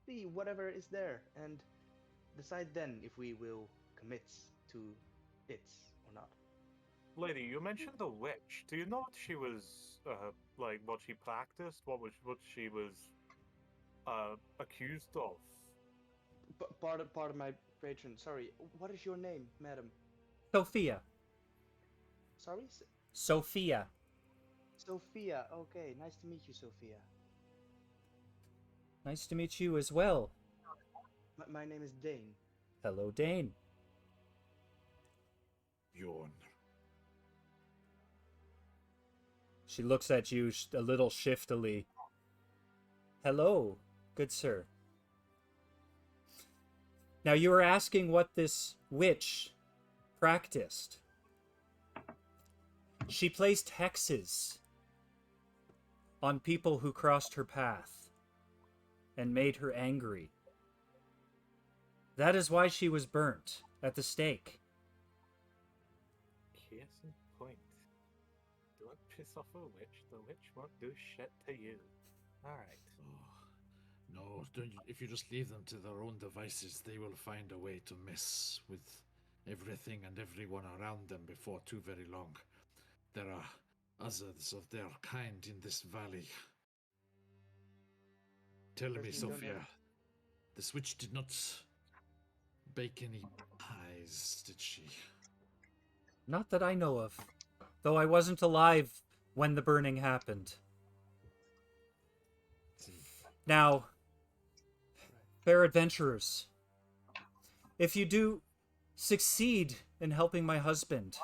S5: see whatever is there and decide then if we will commit to it or not.
S4: Lady, you mentioned the witch. Do you know what she was, like, what she practiced? What she was, accused of?
S5: Part of my patron. Sorry, what is your name, madam?
S1: Sophia.
S5: Sorry,
S1: Sophia.
S5: Sophia. Okay, nice to meet you, Sophia.
S1: Nice to meet you as well.
S5: My name is Dane.
S1: Hello, Dane.
S2: Bjorn.
S1: She looks at you a little shiftily. Hello, good sir. Now you were asking what this witch practiced. She placed hexes on people who crossed her path and made her angry. That is why she was burnt at the stake.
S4: Case in point. Don't piss off a witch. The witch won't do shit to you. Alright.
S2: Oh, no, don't you, if you just leave them to their own devices, they will find a way to mess with everything and everyone around them before too very long. there are others of their kind in this valley. Tell
S5: But
S2: me,
S5: you don't
S2: Sophia,
S5: have-
S2: the witch did not bake any pies, did she?
S1: Not that I know of, though I wasn't alive when the burning happened. Now, fair adventurers, if you do succeed in helping my husband,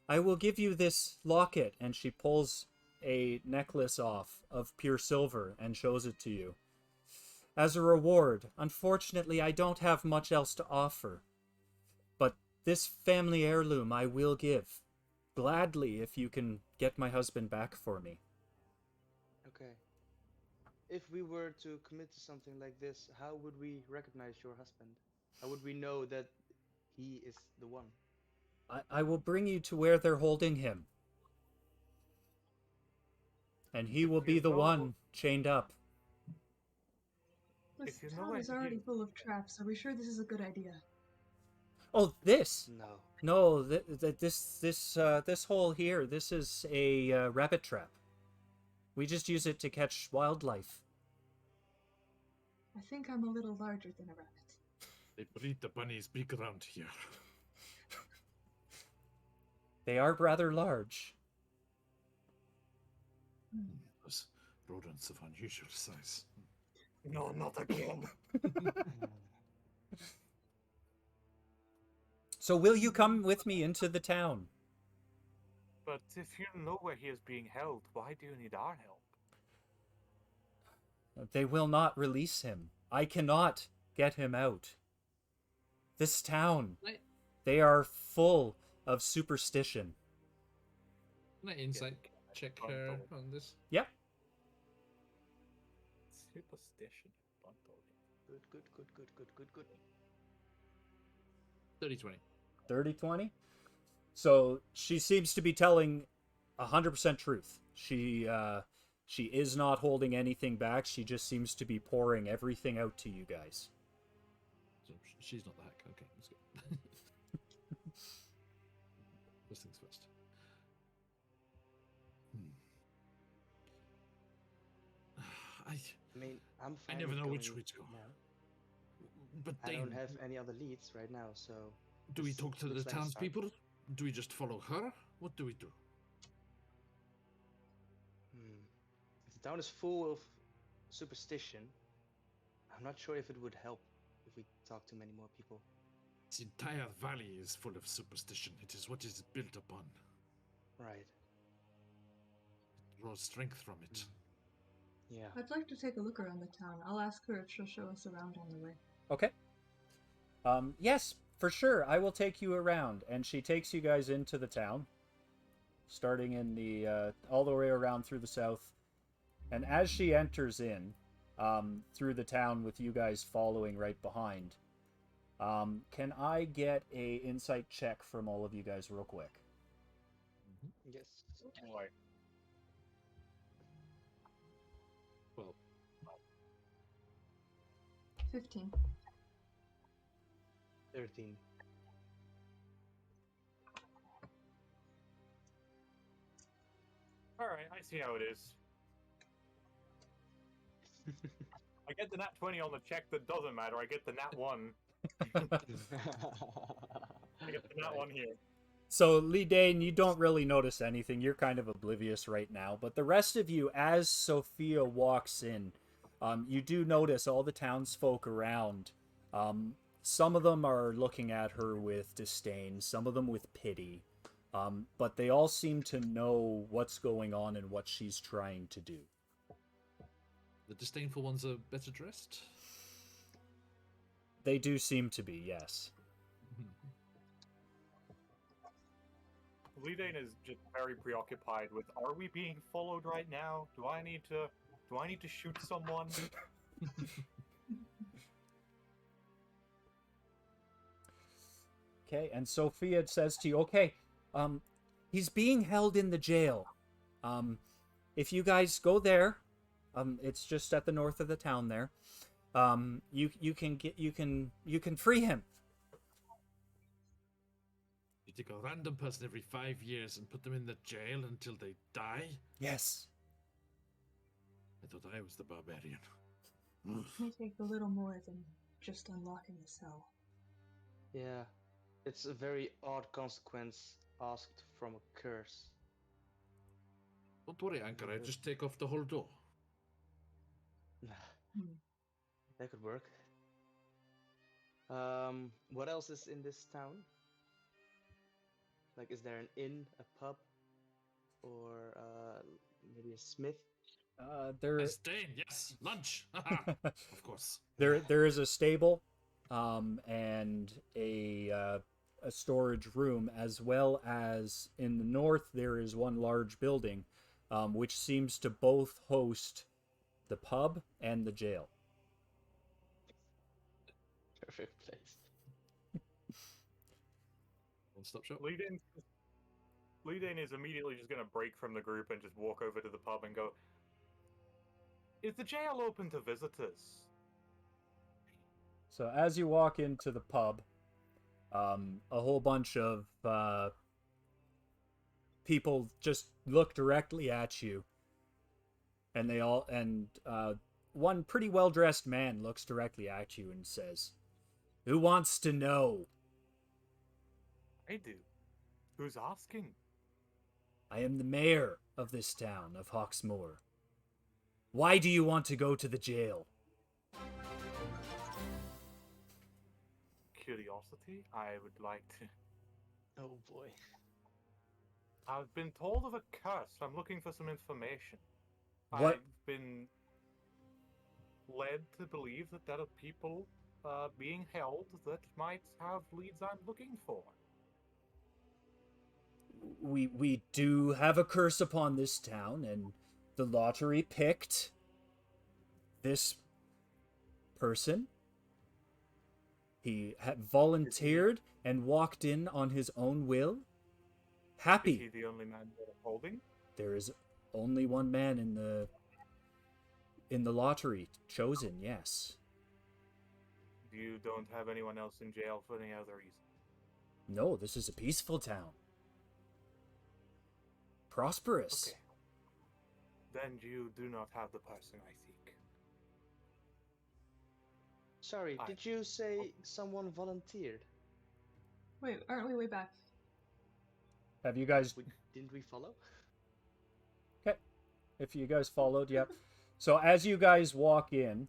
S1: I will give you this locket. And she pulls a necklace off of pure silver and shows it to you. As a reward, unfortunately, I don't have much else to offer. But this family heirloom I will give. Gladly, if you can get my husband back for me.
S5: Okay. If we were to commit to something like this, how would we recognize your husband? How would we know that he is the one?
S1: I will bring you to where they're holding him. And he will be the one chained up.
S3: This
S4: If you know
S3: town
S4: where
S3: is
S4: he
S3: already
S4: is-
S3: full of traps. Are we sure this is a good idea?
S1: Oh, this?
S5: No.
S1: No, this hole here, this is a rabbit trap. We just use it to catch wildlife.
S3: I think I'm a little larger than a rabbit.
S2: They breed the bunnies big around here.
S1: They are rather large.
S2: Those rodents of unusual size.
S4: No, not again.
S1: So will you come with me into the town?
S4: But if you know where he is being held, why do you need our help?
S1: They will not release him. I cannot get him out. This town,
S2: Right.
S1: they are full of superstition.
S2: Can I insight check her on this?
S1: Yep.
S4: Superstition.
S5: Good, good, good, good, good, good, good.
S2: 30-20.
S1: 30-20. So she seems to be telling 100% truth. She is not holding anything back. She just seems to be pouring everything out to you guys.
S2: So she's not the hack. Okay, that's good. First things first.
S5: I mean, I'm
S2: I
S5: fine
S2: never
S5: with
S2: know which
S5: going
S2: way to go.
S5: now.
S2: But
S5: I don't
S2: Dane,
S5: have any other leads right now, so.
S2: do we
S5: this
S2: talk to the
S5: looks like a start.
S2: townspeople? Do we just follow her? What do we do?
S5: If the town is full of superstition, I'm not sure if it would help if we talk to many more people.
S2: This entire valley is full of superstition. It is what is built upon.
S5: Right.
S2: It draws strength from it.
S5: Yeah.
S3: I'd like to take a look around the town. I'll ask her if she'll show us around on the way.
S1: Okay. Yes, for sure. I will take you around. And she takes you guys into the town, starting in the all the way around through the south. And as she enters in through the town with you guys following right behind, can I get a insight check from all of you guys real quick?
S5: Yes.
S4: Why?
S2: Well,
S3: 15.
S5: 13.
S4: Alright, I see how it is. I get the nat 20 on the check that doesn't matter. I get the nat 1. I get the nat 1 here.
S1: So, Lee Dane, you don't really notice anything. You're kind of oblivious right now. But the rest of you, as Sophia walks in, you do notice all the townsfolk around. Some of them are looking at her with disdain, some of them with pity. But they all seem to know what's going on and what she's trying to do.
S2: the disdainful ones are better dressed.
S1: They do seem to be, yes.
S4: Lidane is just very preoccupied with, are we being followed right now? Do I need to shoot someone?
S1: Okay, and Sophia says to you, okay, he's being held in the jail. If you guys go there, it's just at the north of the town there. You can free him.
S2: Did take a random person every 5 years and put them in the jail until they die?
S1: Yes.
S2: I thought I was the barbarian.
S3: It may take a little more than just unlocking the cell.
S5: Yeah, it's a very odd consequence asked from a curse.
S2: Don't worry, Anchor. I just take off the whole door.
S5: That could work. What else is in this town? Like, is there an inn, a pub, or maybe a smith?
S1: There,
S2: Stain, yes, lunch. Of course.
S1: there is a stable, and a storage room, as well as in the north there is one large building, which seems to both host the pub and the jail.
S5: Perfect place.
S2: One-stop shop.
S4: Leadin is immediately just going to break from the group and just walk over to the pub and go, "Is the jail open to visitors?"
S1: So as you walk into the pub, a whole bunch of people just look directly at you, and one pretty well-dressed man looks directly at you and says, "Who wants to know?"
S4: I do. Who's asking?
S1: "I am the mayor of this town of Hawksmoor. Why do you want to go to the jail?"
S4: Curiosity? I would like to.
S5: Oh boy.
S4: I've been told of a curse. I'm looking for some information.
S1: What?
S4: I've been led to believe that there are people being held that might have leads I'm looking for.
S1: We do have a curse upon this town, and the lottery picked this person. He had volunteered and walked in on his own will.
S4: Is
S1: Happy.
S4: he the only man that are holding?
S1: There is only one man in the lottery chosen, yes.
S4: You don't have anyone else in jail for any other reason?
S1: No, this is a peaceful town. Prosperous.
S4: Okay. Then you do not have the person I seek.
S5: Sorry, did you say someone volunteered?
S3: Wait, aren't we way back?
S1: Have you guys...
S5: Didn't we follow?
S1: Okay. If you guys followed, yep. So as you guys walk in,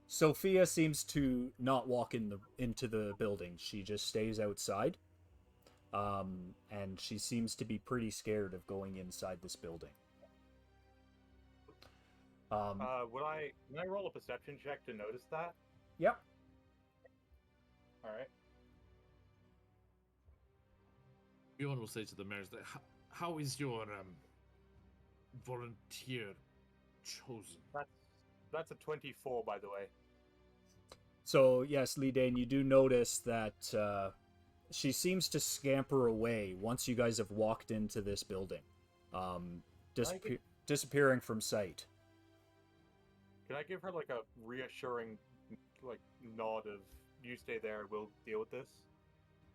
S1: Sophia seems to not walk into the building. She just stays outside. And she seems to be pretty scared of going inside this building.
S4: Can I roll a perception check to notice that?
S1: Yep.
S4: Alright.
S2: Bjorn will say to the mayor, how is your volunteer chosen?
S4: That's a 24, by the way.
S1: So, yes, Lee Dane, you do notice that she seems to scamper away once you guys have walked into this building. Disappearing from sight.
S4: Can I give her like a reassuring nod of you stay there, we'll deal with this?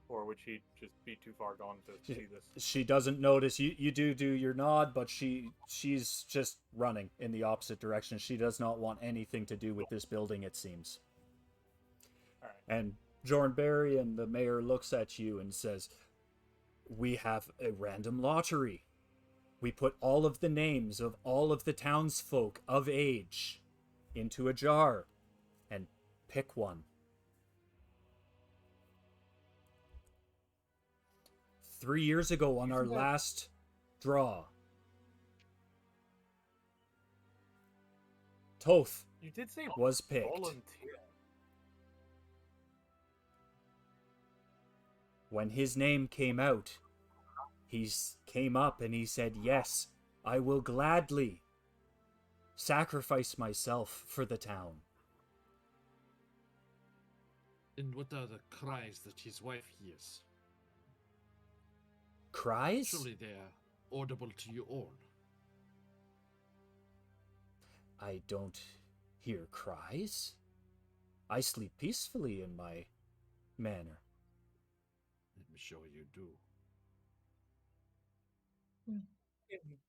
S4: Or would she just be too far gone to see this?
S1: She doesn't notice. You do your nod, but she's just running in the opposite direction. She does not want anything to do with this building, it seems.
S4: All right.
S1: And Jornberry and the mayor looks at you and says, "We have a random lottery. We put all of the names of all of the townsfolk of age into a jar and pick one. 3 years ago on our last draw, Toth
S4: You did say
S1: was picked.
S4: volunteer.
S1: When his name came out, he came up and he said, "Yes, I will gladly sacrifice myself for the town."
S2: And what are the cries that his wife hears?
S1: Cries?
S2: Surely they are audible to you all.
S1: I don't hear cries. I sleep peacefully in my manor.
S6: sure you do.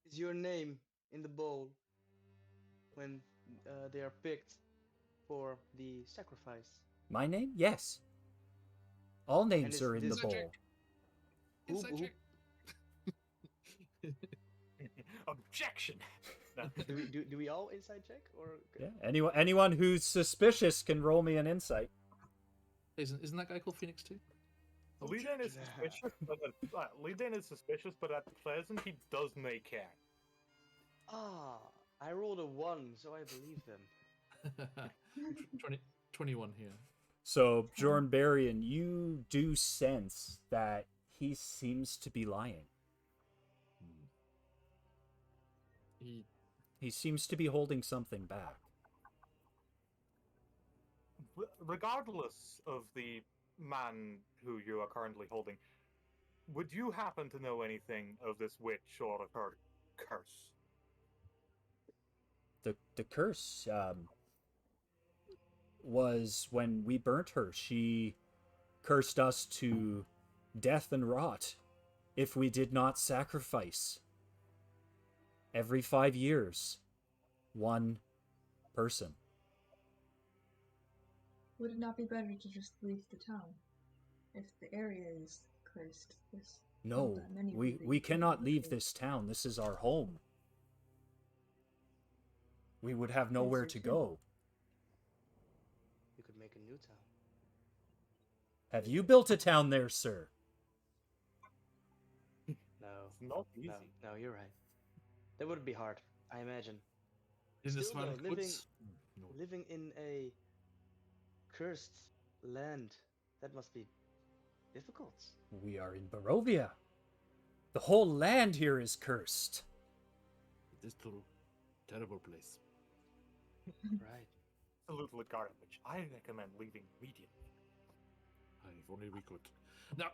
S5: Is your name in the bowl when they are picked for the sacrifice?
S1: My name? Yes. All names
S5: is
S1: are in the
S5: this-
S1: bowl.
S2: Inside
S5: Who-
S2: check.
S4: Objection. No.
S5: do we all inside check or?
S1: Yeah. Anyone who's suspicious can roll me an insight.
S2: Isn't that guy called Phoenix too?
S4: Lead-in is suspicious, but at present he does make care.
S5: Ah, I rolled a 1, so I believe him.
S2: 21 here.
S1: So, Jorn Barian, you do sense that he seems to be lying. He seems to be holding something back.
S4: Regardless of the man who you are currently holding, would you happen to know anything of this witch or of her curse?
S1: The curse was when we burnt her. She cursed us to death and rot if we did not sacrifice. Every 5 years, one person.
S3: Would it not be better to just leave the town? If the area is cursed, there's
S1: No,
S3: not that many
S1: we
S3: really
S1: cannot
S3: good
S1: leave
S3: ways.
S1: this town. This is our home. We would have nowhere
S3: Yes,
S1: to
S3: you could.
S1: go.
S5: You could make a new town.
S1: Have you built a town there, sir?
S5: No,
S4: It's not easy.
S5: no, you're right. That would be hard, I imagine.
S2: In the
S5: Still, though,
S2: Smiling Woods? No.
S5: Living in a cursed land, that must be difficult.
S1: We are in Barovia. The whole land here is cursed.
S6: It is true. Terrible place.
S5: Right.
S4: Absolute garbage. I recommend leaving immediately.
S6: If only we could.
S2: Now,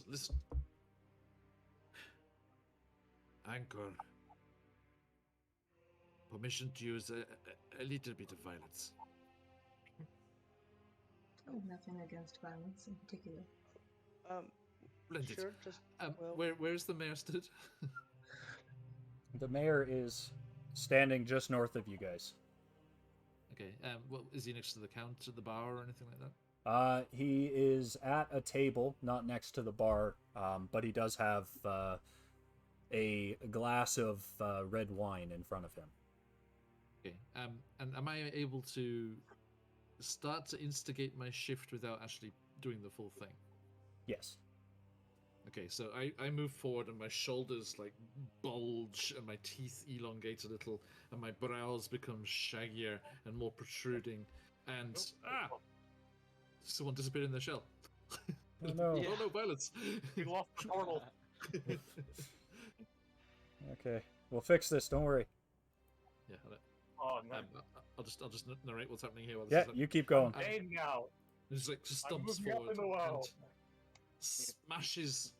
S2: listen.
S6: Anchor. Permission to use a little bit of violence.
S3: I have nothing against violence in particular.
S6: Splendid.
S5: Sure, just well,
S2: Where's the mayor stood?
S1: The mayor is standing just north of you guys.
S2: Okay. Well, is he next to the counter, the bar, or anything like that?
S1: He is at a table, not next to the bar, but he does have a glass of red wine in front of him.
S2: Okay. And am I able to start to instigate my shift without actually doing the full thing?
S1: Yes.
S2: Okay, so I move forward and my shoulders like bulge and my teeth elongate a little and my brows become shaggier and more protruding and someone disappeared in their shell.
S1: Oh, no.
S5: Yeah.
S2: Oh no, violence!
S4: We lost the portal.
S1: Okay, we'll fix this. Don't worry.
S2: Yeah,
S4: Oh no.
S2: I'll just narrate what's happening here. While this
S1: Yeah,
S2: is happening.
S1: you keep going.
S4: Hey now.
S2: Just like just
S4: I'm
S2: stomps
S4: moving up
S2: forward
S4: in the
S2: and
S4: world.
S2: smashes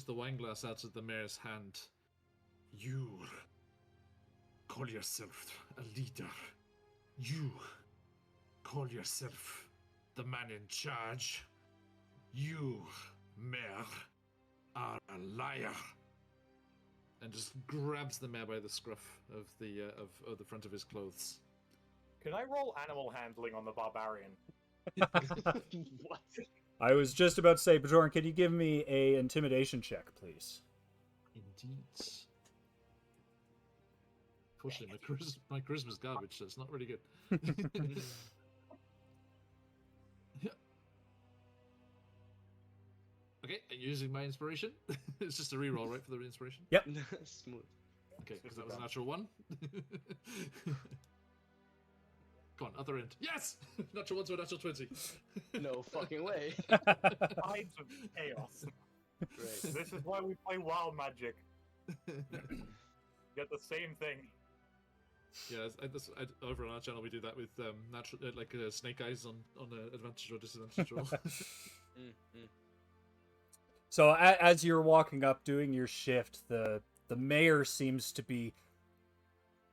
S2: the wine glass out of the mayor's hand.
S6: You call yourself a leader. You call yourself the man in charge. You, Mayor, are a liar.
S2: And just grabs the mayor by the scruff of the of the front of his clothes.
S4: Can I roll animal handling on the barbarian?
S5: what?
S1: I was just about to say, Bajoran, can you give me a intimidation check, please?
S2: Indeed. Fortunately, my charisma's garbage, so it's not really good. Okay, using my inspiration. It's just a reroll, right, for the inspiration?
S1: Yep.
S5: Smooth.
S2: Okay, because that was a natural one. Come on, other end. Yes! Natural 1 to a natural 20.
S5: No fucking way.
S4: Tides of chaos.
S5: Great.
S4: This is why we play wild magic. Get the same thing.
S2: Yeah, over on our channel we do that with natural, snake eyes on advantage or disadvantage roll.
S1: So as you're walking up doing your shift, the mayor seems to be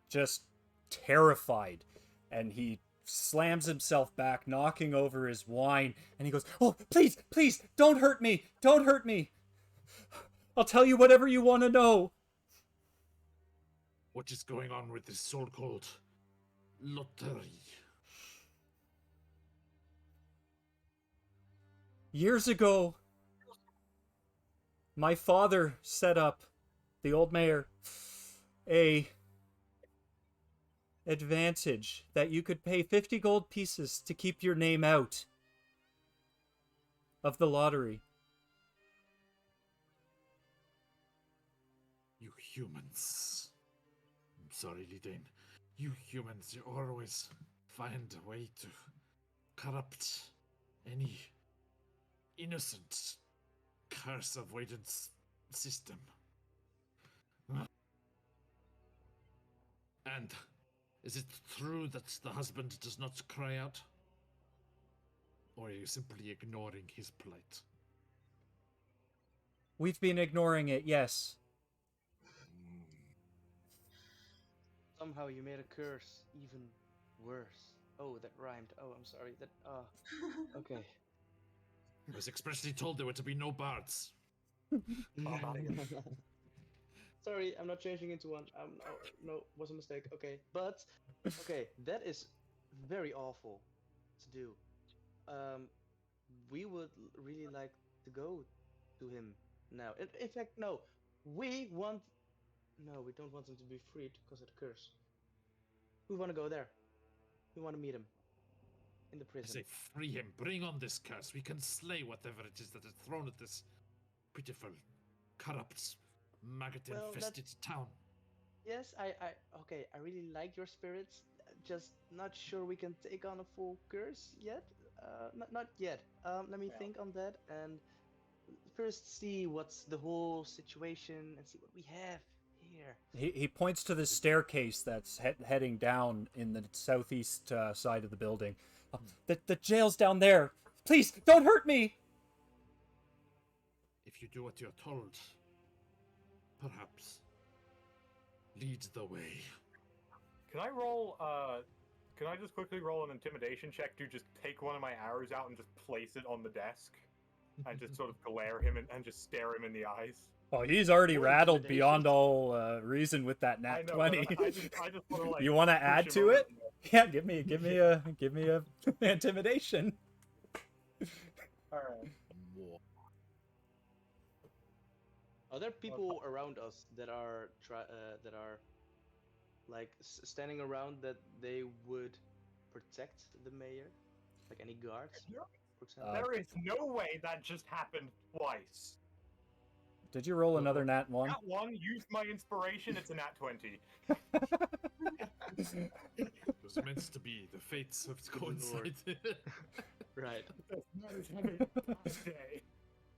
S1: just terrified, and he slams himself back, knocking over his wine, and he goes, "Oh, please, please, don't hurt me! Don't hurt me! I'll tell you whatever you want to know."
S6: What is going on with this so-called lottery?
S1: Years ago, my father set up, the old mayor, a advantage that you could pay 50 gold pieces to keep your name out of the lottery.
S6: You humans. I'm sorry, Lidane. You humans, you always find a way to corrupt any innocent curse avoidance system. And is it true that the husband does not cry out? Or are you simply ignoring his plight?
S1: We've been ignoring it, yes.
S5: Somehow you made a curse even worse. Oh, that rhymed. Oh, I'm sorry. That okay.
S6: I was expressly told there were to be no bards.
S5: Sorry, I'm not changing into one. No, was a mistake. Okay, but okay, that is very awful to do. We would really like to go to him now. In fact, no, we want. No, we don't want him to be freed because of the curse. We want to go there. We want to meet him in the
S6: I
S5: prison.
S6: say free him, bring on this curse. We can slay whatever it is that is thrown at this pitiful, corrupt, maggot-infested town.
S5: Yes, okay, I really like your spirits. Just not sure we can take on a full curse yet. Not yet. Let me think on that and first see what's the whole situation and see what we have here.
S1: He points to the staircase that's heading down in the southeast side of the building. The jail's down there. Please, don't hurt me!
S6: If you do what you're told, perhaps lead the way.
S4: Can I roll, can I just quickly roll an intimidation check to just take one of my arrows out and just place it on the desk? And just sort of glare him and just stare him in the eyes?
S1: Oh, he's already
S5: Or
S1: rattled
S5: intimidation.
S1: beyond all reason with that
S4: I
S1: nat
S4: know,
S1: 20.
S4: but I just want to, like...
S1: You want to
S4: push
S1: add
S4: him
S1: to
S4: over
S1: it? Yeah, give me a intimidation.
S4: Alright.
S5: Are there people around us that are like standing around that they would protect the mayor? Like any guards, for example?
S4: There is no way that just happened twice.
S1: Did you roll another nat 1?
S4: Nat 1, used my inspiration, it's a nat 20.
S6: It was meant to be. The fates have coincided.
S5: Right.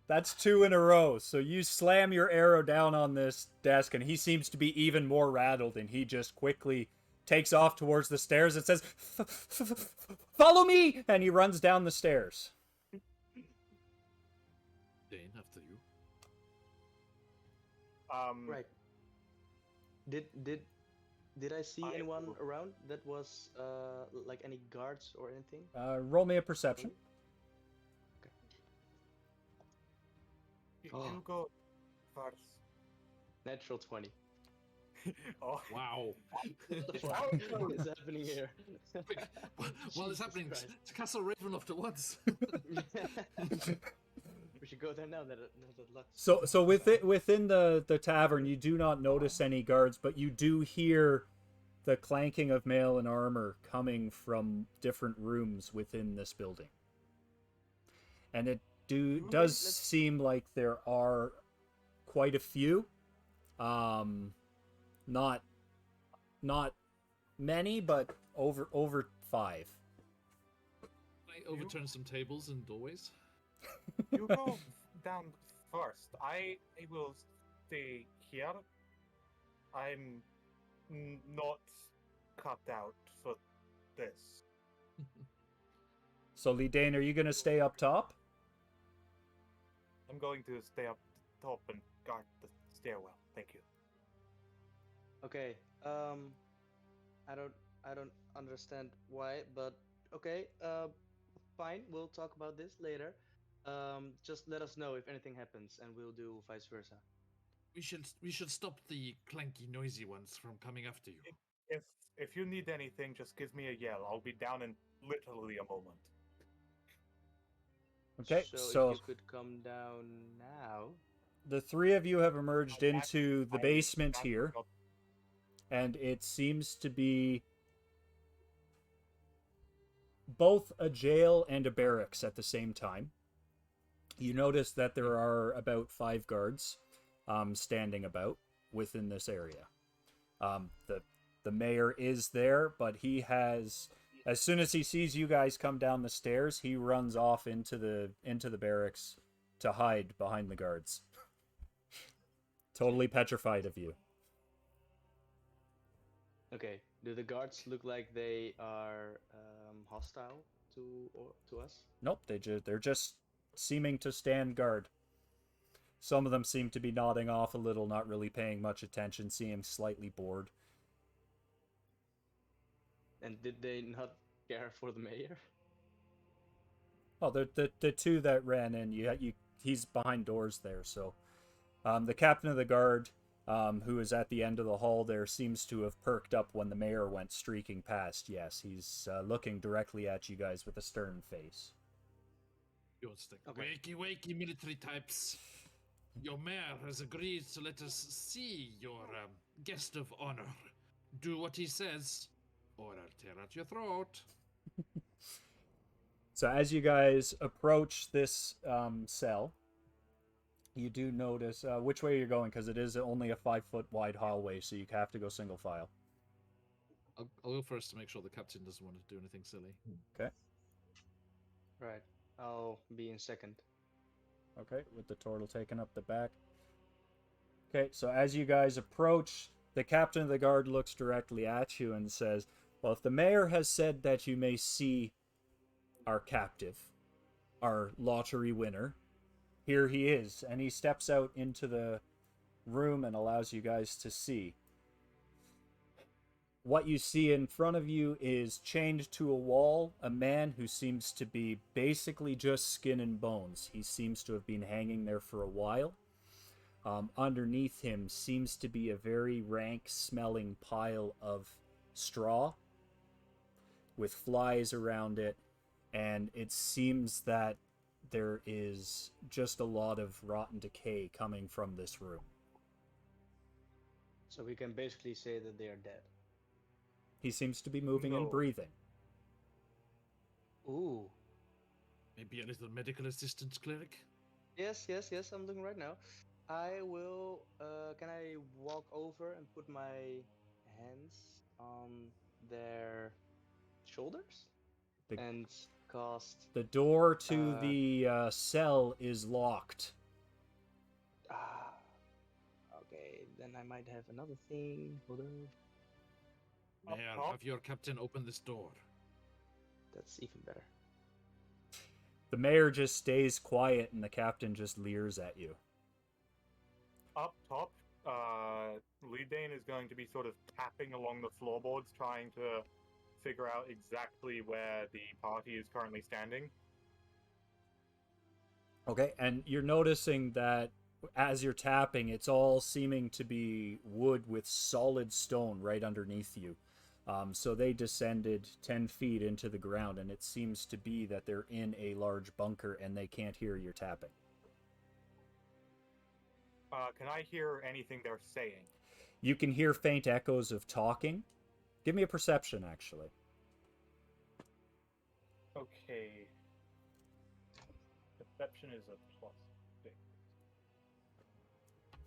S1: That's 2 in a row. So you slam your arrow down on this desk, and he seems to be even more rattled, and he just quickly takes off towards the stairs and says, "Follow me!" And he runs down the stairs.
S6: Dane, after you.
S5: Right. Did I see anyone around that was like any guards or anything?
S1: Roll me a perception.
S4: You go first.
S5: Natural 20.
S4: Oh.
S6: Wow.
S5: What is happening here?
S6: Well, it's
S5: Jesus
S6: happening
S5: Christ.
S6: to Castle Ravenloft at once.
S5: We should go there now. That luck.
S1: So within the tavern, you do not notice any guards, but you do hear the clanking of mail and armor coming from different rooms within this building. And it does seem like there are quite a few. Not many, but over 5.
S2: I overturn some tables and doorways.
S4: You go down first. I will stay here. I'm not cut out for this.
S1: So, Lidane, are you going to stay up top?
S4: I'm going to stay up top and guard the stairwell. Thank you.
S5: Okay. I don't. understand why, but okay. Fine. We'll talk about this later. Just let us know if anything happens, and we'll do vice versa.
S6: We should stop the clanky, noisy ones from coming after you.
S4: If if you need anything, just give me a yell. I'll be down in literally a moment.
S1: Okay,
S5: So
S1: so
S5: if you could come down now.
S1: the three of you have emerged into the
S4: I'm
S1: basement
S4: backing
S1: here,
S4: up.
S1: and it seems to be both a jail and a barracks at the same time. You notice that there are about 5 guards standing about within this area. The mayor is there, but he has, as soon as he sees you guys come down the stairs, he runs off into the barracks to hide behind the guards. Totally petrified of you.
S5: Okay. Do the guards look like they are hostile to us?
S1: Nope, they're just seeming to stand guard. Some of them seem to be nodding off a little, not really paying much attention, seem slightly bored.
S5: And did they not care for the mayor?
S1: Oh, the two that ran in, he's behind doors there. So, the captain of the guard, who is at the end of the hall there, seems to have perked up when the mayor went streaking past. Yes, he's looking directly at you guys with a stern face.
S6: You want to think,
S5: Okay.
S6: wakey military types. Your mayor has agreed to let us see your guest of honor. Do what he says, or I'll tear out your throat.
S1: So as you guys approach this cell, you do notice which way you're going, because it is only a 5-foot wide hallway, so you have to go single file.
S2: I'll go first to make sure the captain doesn't want to do anything silly.
S1: Okay.
S5: Right. I'll be in second.
S1: Okay, with the turtle taking up the back. Okay, so as you guys approach, the captain of the guard looks directly at you and says, well, if the mayor has said that you may see our captive, our lottery winner, here he is. And he steps out into the room and allows you guys to see. What you see in front of you is chained to a wall, a man who seems to be basically just skin and bones. He seems to have been hanging there for a while. Underneath him seems to be a very rank-smelling pile of straw with flies around it, and it seems that there is just a lot of rotten decay coming from this room.
S5: So we can basically say that they are dead.
S1: He seems to be moving
S4: No.
S1: and breathing.
S5: Ooh.
S6: Maybe a little medical assistance, cleric?
S5: Yes, I'm looking right now. I will, can I walk over and put my hands on their shoulders?
S1: The-
S5: And cast...
S1: The door to
S5: Uh,
S1: the cell is locked.
S5: Ah, okay, then I might have another thing. Hold on.
S4: Up
S6: Mayor,
S4: top?
S6: have your captain open this door.
S5: That's even better.
S1: The mayor just stays quiet and the captain just leers at you.
S4: Up top, Leadane is going to be sort of tapping along the floorboards, trying to figure out exactly where the party is currently standing.
S1: Okay, and you're noticing that as you're tapping, it's all seeming to be wood with solid stone right underneath you. So they descended 10 feet into the ground, and it seems to be that they're in a large bunker and they can't hear your tapping.
S4: Can I hear anything they're saying?
S1: You can hear faint echoes of talking. Give me a perception, actually.
S4: Okay. Perception is a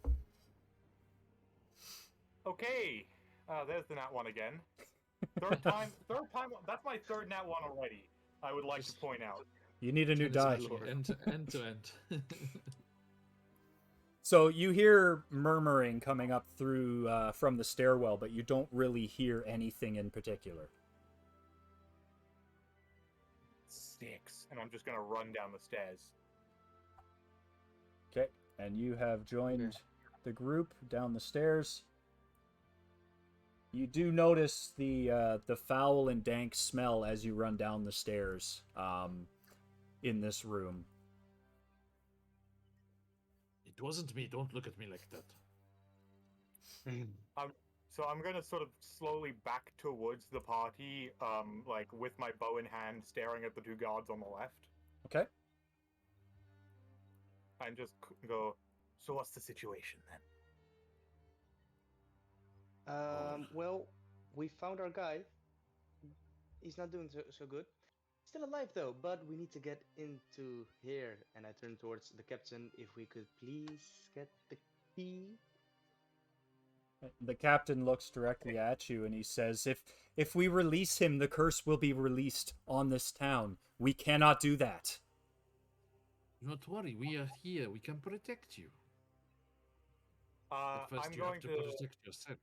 S4: +6. Okay. There's the nat one again. Third time. That's my third nat one already. I would like to point out.
S1: You need a new die.
S2: End to end.
S1: So you hear murmuring coming up through from the stairwell, but you don't really hear anything in particular.
S4: 6, and I'm just gonna run down the stairs.
S1: Okay, and you have joined the group down the stairs. You do notice the foul and dank smell as you run down the stairs in this room.
S6: It wasn't me. Don't look at me like that.
S4: So I'm gonna sort of slowly back towards the party, like with my bow in hand, staring at the two guards on the left,
S1: Okay.
S4: and just go. So what's the situation then?
S5: Well, we found our guy. He's not doing so good. Still alive though, but we need to get into here. And I turn towards the captain. If we could please get the key.
S1: The captain looks directly at you and he says, if we release him, the curse will be released on this town. We cannot do that.
S6: Do not worry. We are here. We can protect you. But first,
S4: I'm
S6: you
S4: going
S6: have to
S4: to.
S6: protect yourself.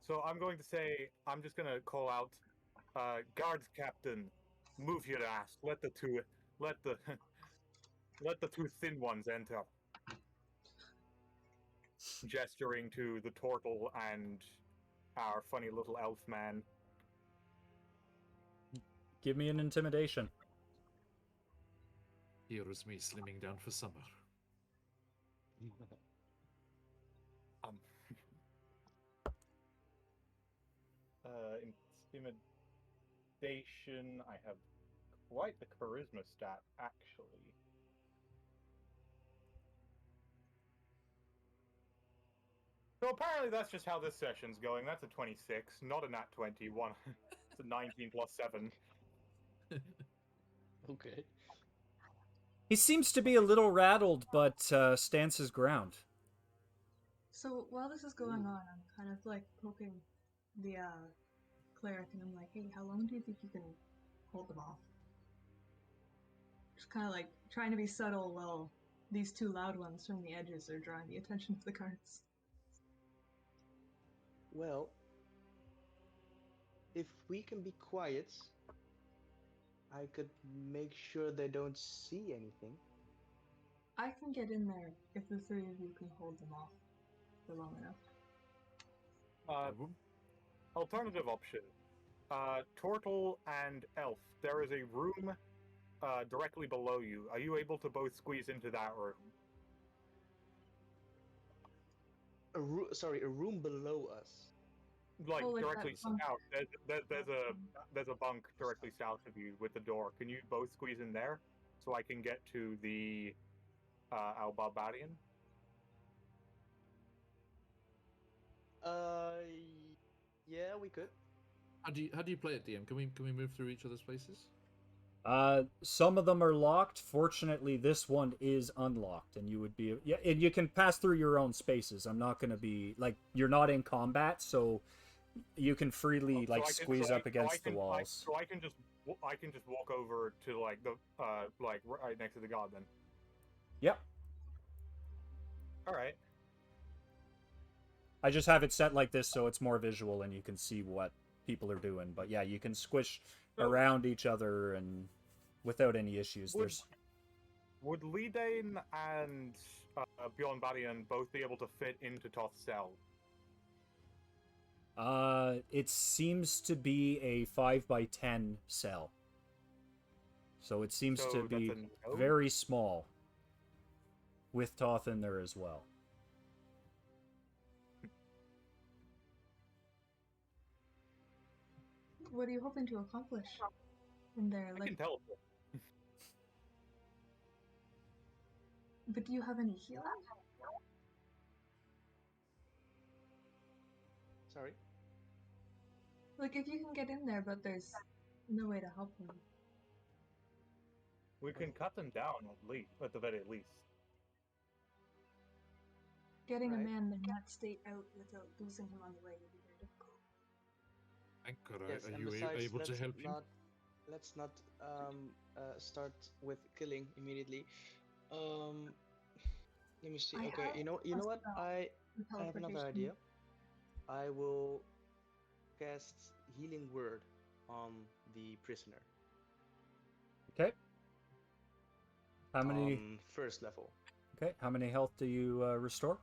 S4: So I'm going to say, I'm just gonna call out, guards captain, move your ass. Let the two thin ones enter. Gesturing to the turtle and our funny little elf man.
S1: Give me an intimidation.
S6: Here is me slimming down for summer.
S4: Intimidation. I have quite the charisma stat, actually. So apparently that's just how this session's going. That's a 26, not a nat 21. It's a 19 plus 7.
S5: Okay.
S1: He seems to be a little rattled, but stands his ground.
S3: So while this is going on, I'm kind of like poking the cleric, and I'm like, hey, how long do you think you can hold them off? Just kind of like trying to be subtle while these two loud ones from the edges are drawing the attention of the guards.
S5: Well, if we can be quiet, I could make sure they don't see anything.
S3: I can get in there if the three of you can hold them off for long enough.
S4: Alternative option. Turtle and elf. There is a room directly below you. Are you able to both squeeze into that room?
S5: A room below us.
S4: Like,
S3: Oh, like
S4: directly
S3: that bunk.
S4: south. There's a bunk directly south of you with the door. Can you both squeeze in there so I can get to the Al Barbarian?
S5: Yeah, we could.
S6: How do you play it, DM? Can we move through each other's places?
S1: Some of them are locked. Fortunately, this one is unlocked, and you would be and you can pass through your own spaces. I'm not going to be like, you're not in combat, so you can freely squeeze up against the walls.
S4: I can just walk over to like the right next to the god then.
S1: Yep.
S4: All right.
S1: I just have it set like this so it's more visual and you can see what people are doing. But yeah, you can squish around each other and without any issues.
S4: Would Lidane and Bjorn Badian both be able to fit into Toth's cell?
S1: It seems to be a 5x10 cell. So it seems to be very small. With Toth in there as well.
S3: What are you hoping to accomplish in there?
S4: I can teleport.
S3: But do you have any healing?
S5: Sorry?
S3: Like, if you can get in there, but there's no way to help them.
S4: We can cut them down at the very least.
S3: Getting a man in that state out without losing him on the way would be very difficult.
S6: Anchor,
S5: Yes,
S6: are
S5: and
S6: you
S5: besides,
S6: able to help him?
S5: Let's not start with killing immediately. Let me see. Okay, you know what? I have another idea. I will cast Healing Word on the prisoner.
S1: Okay. How many?
S5: First level.
S1: Okay. How many health do you restore?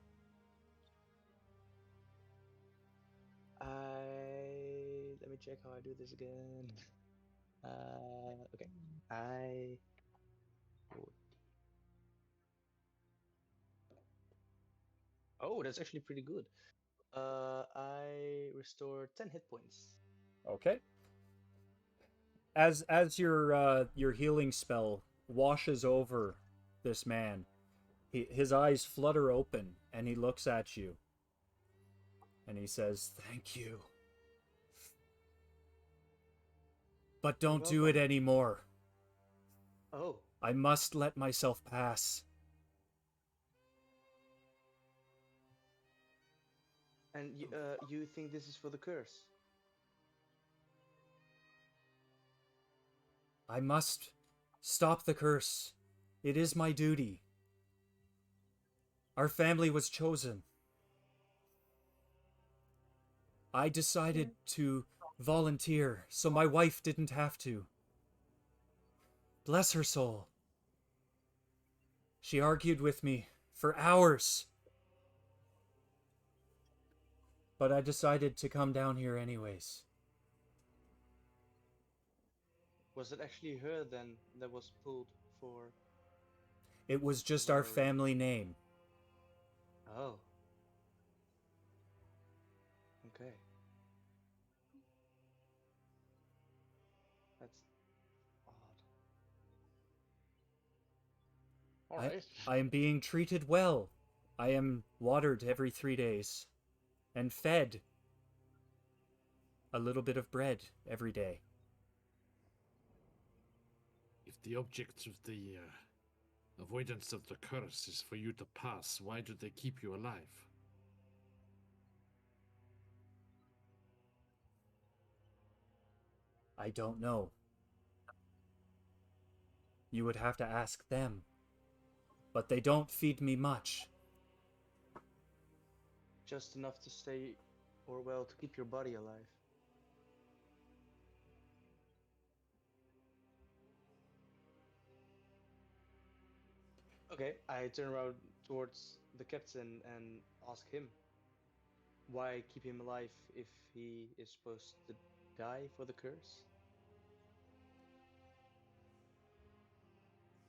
S5: me check how I do this again. Okay. I. Oh, that's actually pretty good. I restore 10 hit points.
S1: Okay. As your healing spell washes over this man, his eyes flutter open and he looks at you and he says, "Thank you. But don't do it
S5: welcome.
S1: anymore.
S5: Oh,
S1: I must let myself pass."
S5: and you think this is for the curse?
S1: I must stop the curse. It is my duty. Our family was chosen. I decided to volunteer so my wife didn't have to. Bless her soul. She argued with me for hours. But I decided to come down here anyways.
S5: Was it actually her then that was pulled for?
S1: It was just our
S5: Barovia?
S1: family name.
S5: Oh. Okay. That's odd. Alright.
S1: I am being treated well. I am watered every 3 days and fed a little bit of bread every day.
S6: If the object of the avoidance of the curse is for you to pass, why do they keep you alive?
S1: I don't know. You would have to ask them. But they don't feed me much.
S5: Just enough to stay, or well, to keep your body alive. Okay, I turn around towards the captain and ask him, why keep him alive if he is supposed to die for the curse?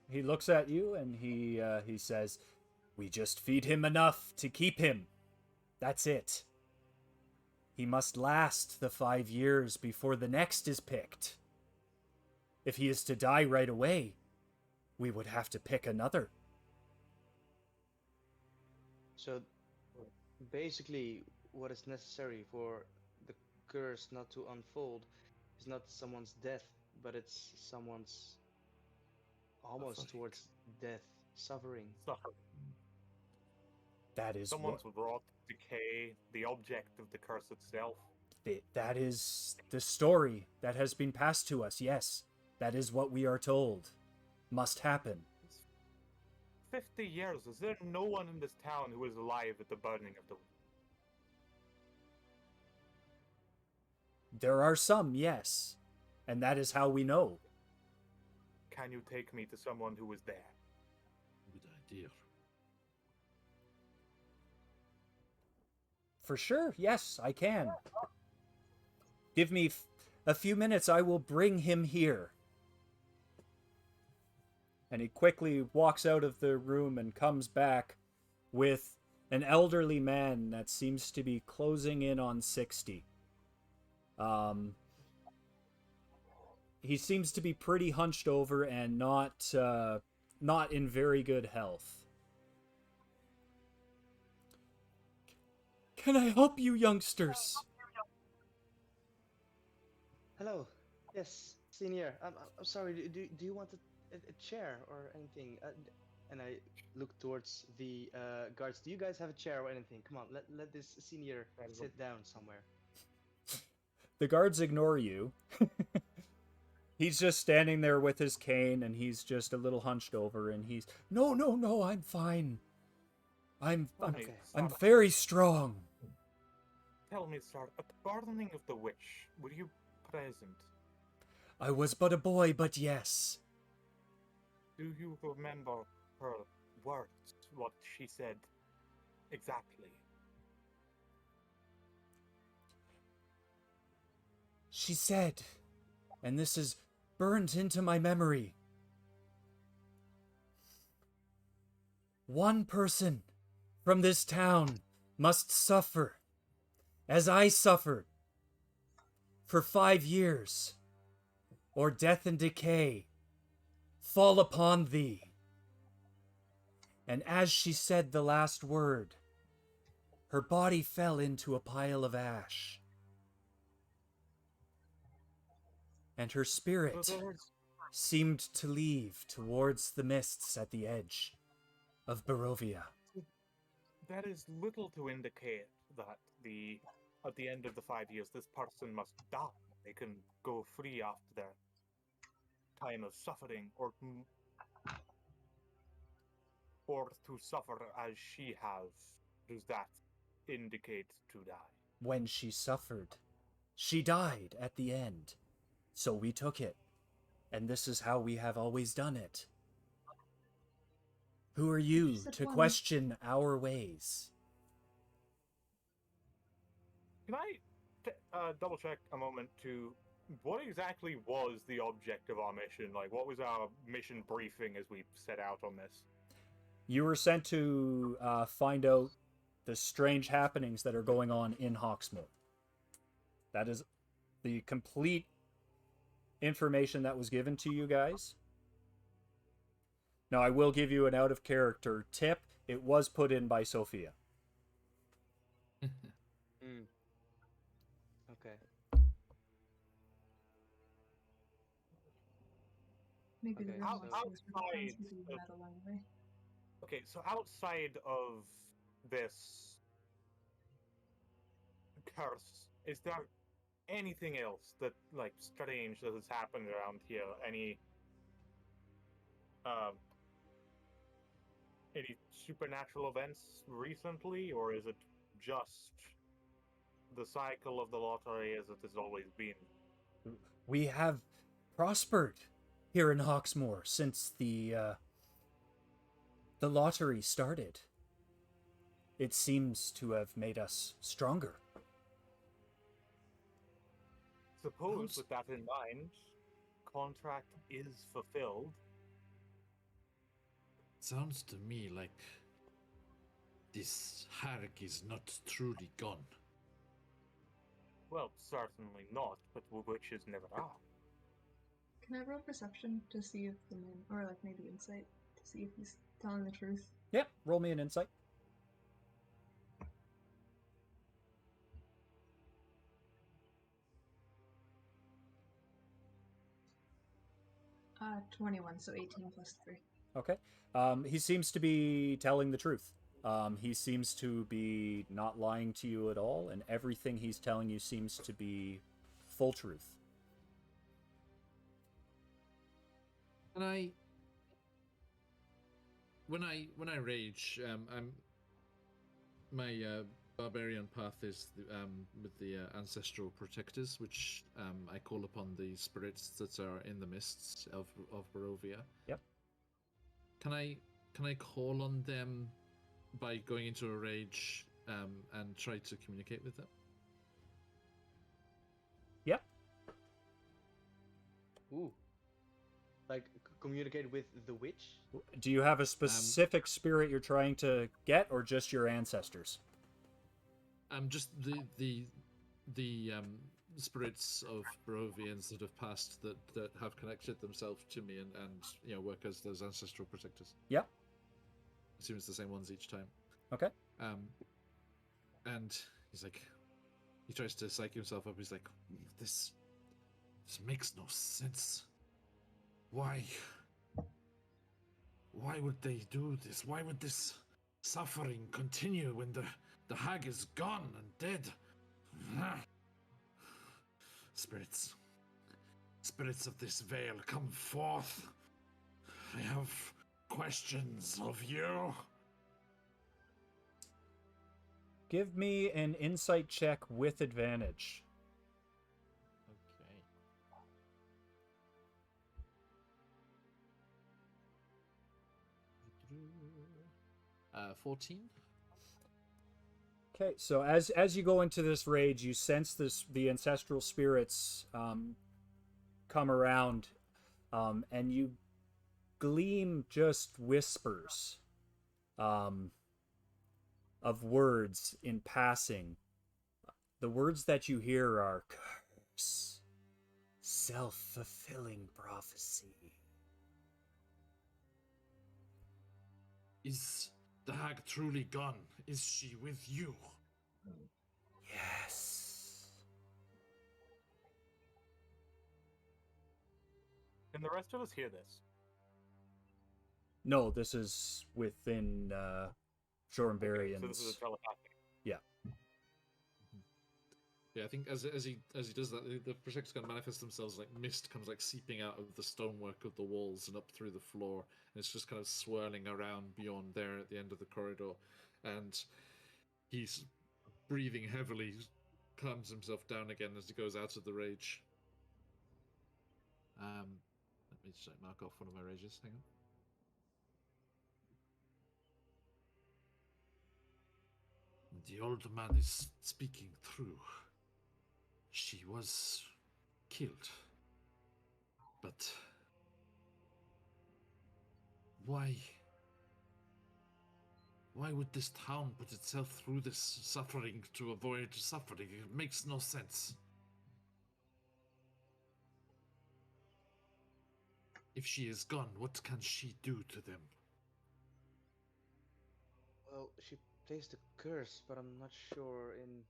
S1: He looks at you and he says, "We just feed him enough to keep him. That's it. He must last the 5 years before the next is picked. If he is to die right away, we would have to pick another."
S5: So, basically, what is necessary for the curse not to unfold is not someone's death, but it's someone's almost
S6: Suffering.
S5: towards death, suffering.
S4: Suffer.
S1: That is
S4: Someone's rot, decay, the object of the curse itself.
S1: that is the story that has been passed to us. Yes, that is what we are told must happen.
S4: 50 years. Is there no one in this town who was alive at the burning of the...
S1: There are some, yes, and that is how we know.
S4: Can you take me to someone who was there?
S6: Good idea.
S1: For sure, yes, I can. Give me a few minutes, I will bring him here. And he quickly walks out of the room and comes back with an elderly man that seems to be closing in on 60. He seems to be pretty hunched over and not in very good health. "Can I help you, youngsters?"
S5: Hello. Yes, senior. I'm sorry. Do you want a chair or anything? And I look towards the guards. Do you guys have a chair or anything? Come on, let this senior sit down somewhere.
S1: The guards ignore you. He's just standing there with his cane and he's just a little hunched over and he's, No, I'm fine. I'm very strong."
S4: Tell me, sir, at the burning of the witch, were you present?
S1: "I was but a boy, but yes."
S4: Do you remember her words, what she said exactly?
S1: She said, and this is burned into my memory, one person from this town must suffer, as I suffered, for 5 years, or death and decay fall upon thee. And as she said the last word, her body fell into a pile of ash. And her spirit seemed to leave towards the mists at the edge of Barovia.
S4: That is little to indicate that at the end of the 5 years, this person must die. They can go free after their time of suffering, or to suffer as she has. Does that indicate to die?
S1: When she suffered, she died at the end. So we took it, and this is how we have always done it. Who are you to question our ways?
S4: Can I double check a moment to what exactly was the object of our mission? Like, what was our mission briefing as we set out on this?
S1: You were sent to find out the strange happenings that are going on in Hawksmoor. That is the complete information that was given to you guys. Now, I will give you an out-of-character tip. It was put in by Sophia.
S5: Okay.
S3: Maybe the
S5: Okay,
S3: real
S5: so-
S3: monsters were the friends we met along the way.
S4: Okay, so outside of this curse, is there anything else that, like, strange that has happened around here? Any supernatural events recently, or is it just the cycle of the lottery as it has always been?
S1: We have prospered here in Hawksmoor since the lottery started. It seems to have made us stronger.
S4: Suppose with that in mind, contract is fulfilled.
S6: Sounds to me like this hag is not truly gone.
S4: Well, certainly not, but witches never are.
S3: Can I roll perception to see if the man, or like maybe insight, to see if he's telling the truth?
S1: Yep, roll me an insight.
S3: 21, so 18 plus 3.
S1: Okay. He seems to be telling the truth. He seems to be not lying to you at all, and everything he's telling you seems to be full truth.
S6: And when I rage, my barbarian path is with the ancestral protectors, which I call upon the spirits that are in the mists of Barovia.
S1: Yep.
S6: Can I call on them by going into a rage and try to communicate with them?
S1: Yep.
S5: Ooh. Like, communicate with the witch?
S1: Do you have a specific spirit you're trying to get, or just your ancestors?
S6: Just the spirits of Barovians that have passed that have connected themselves to me and work as those ancestral protectors.
S1: Yep.
S6: I assume it's the same ones each time.
S1: Okay.
S6: And he's like, he tries to psych himself up. He's like, this makes no sense. Why would they do this? Why would this suffering continue when the hag is gone and dead? Spirits of this vale, come forth. I have questions of you.
S1: Give me an insight check with advantage.
S6: Okay. 14.
S1: Okay, so as you go into this rage, you sense the ancestral spirits come around, and you gleam just whispers of words in passing. The words that you hear are curse, self-fulfilling prophecy.
S6: Is the hag truly gone? Is she with you?
S1: Yes.
S4: Can the rest of us hear this?
S1: No, this is within Shorenbarian's.
S4: So this is a telepathic.
S1: Yeah.
S2: Yeah, I think as he does that, the projectors kind of manifest themselves like mist comes like seeping out of the stonework of the walls and up through the floor, and it's just kind of swirling around beyond there at the end of the corridor, and he's breathing heavily, calms himself down again as he goes out of the rage. Let me just mark off one of my rages. Hang on. The old man is speaking true. She was killed. But why would this town put itself through this suffering to avoid suffering? It makes no sense. If she is gone, what can she do to them?
S5: Well, she placed a curse, but I'm not sure in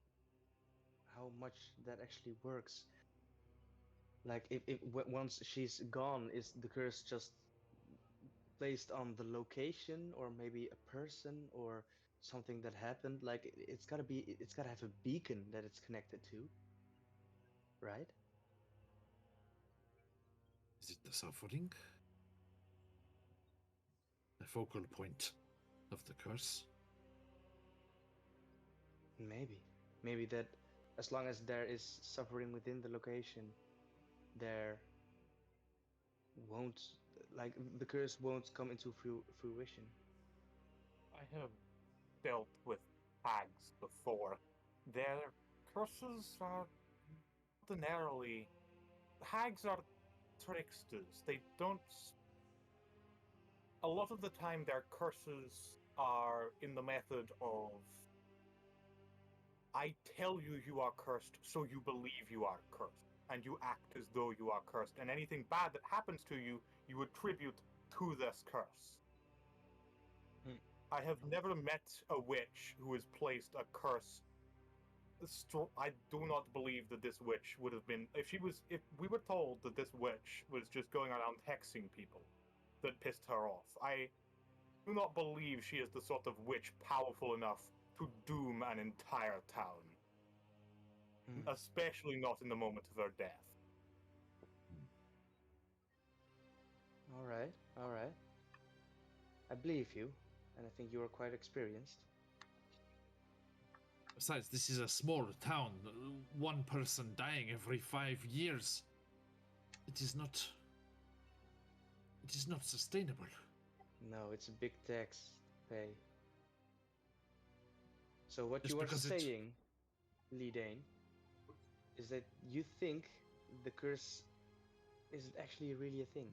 S5: how much that actually works. Like, once she's gone, is the curse just placed on the location, or maybe a person, or something that happened? Like, it's gotta have a beacon that it's connected to, right?
S6: Is it the suffering? The focal point of the curse?
S5: Maybe that as long as there is suffering within the location, there won't, like, the curse won't come into fruition.
S4: I have dealt with hags before. Their curses are ordinarily... Hags are tricksters. They don't... A lot of the time their curses are in the method of... I tell you you are cursed, so you believe you are cursed. And you act as though you are cursed. And anything bad that happens to you, you attribute to this curse. I have never met a witch who has placed a curse. I do not believe that this witch would have been... If we were told that this witch was just going around hexing people that pissed her off, I do not believe she is the sort of witch powerful enough to doom an entire town. Especially not in the moment of her death.
S5: Alright. I believe you, and I think you are quite experienced.
S6: Besides, this is a small town. One person dying every 5 years. It is not sustainable.
S5: No, it's a big tax to pay. So what
S6: Just
S5: you are
S6: because it-
S5: saying, Lidane, is that you think the curse isn't actually really a thing?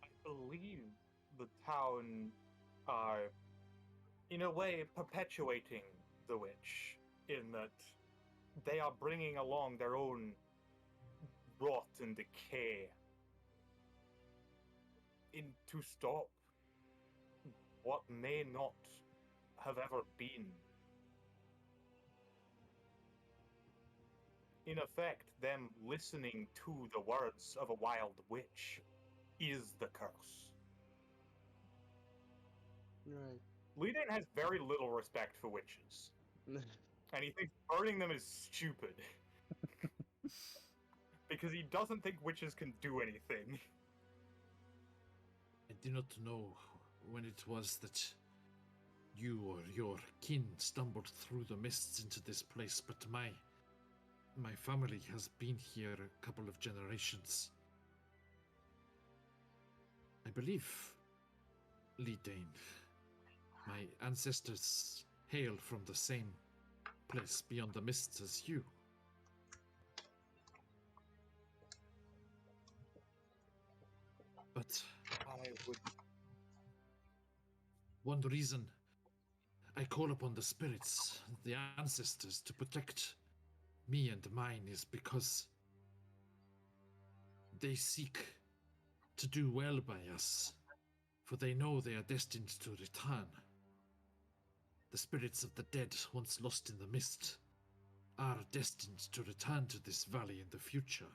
S4: I believe the town are, in a way, perpetuating the witch, in that they are bringing along their own rot and decay to stop what may not have ever been. In effect, them listening to the words of a wild witch is the curse.
S5: Right.
S4: Leadin has very little respect for witches, and he thinks burning them is stupid. Because he doesn't think witches can do anything.
S6: I do not know when it was that you or your kin stumbled through the mists into this place, but my family has been here a couple of generations. I believe, Lidane, my ancestors hail from the same place beyond the mists as you. But
S4: I would.
S6: one reason I call upon the spirits, the ancestors, to protect me and mine is because they seek to do well by us, for they know they are destined to return. The spirits of the dead, once lost in the mist, are destined to return to this valley in the future.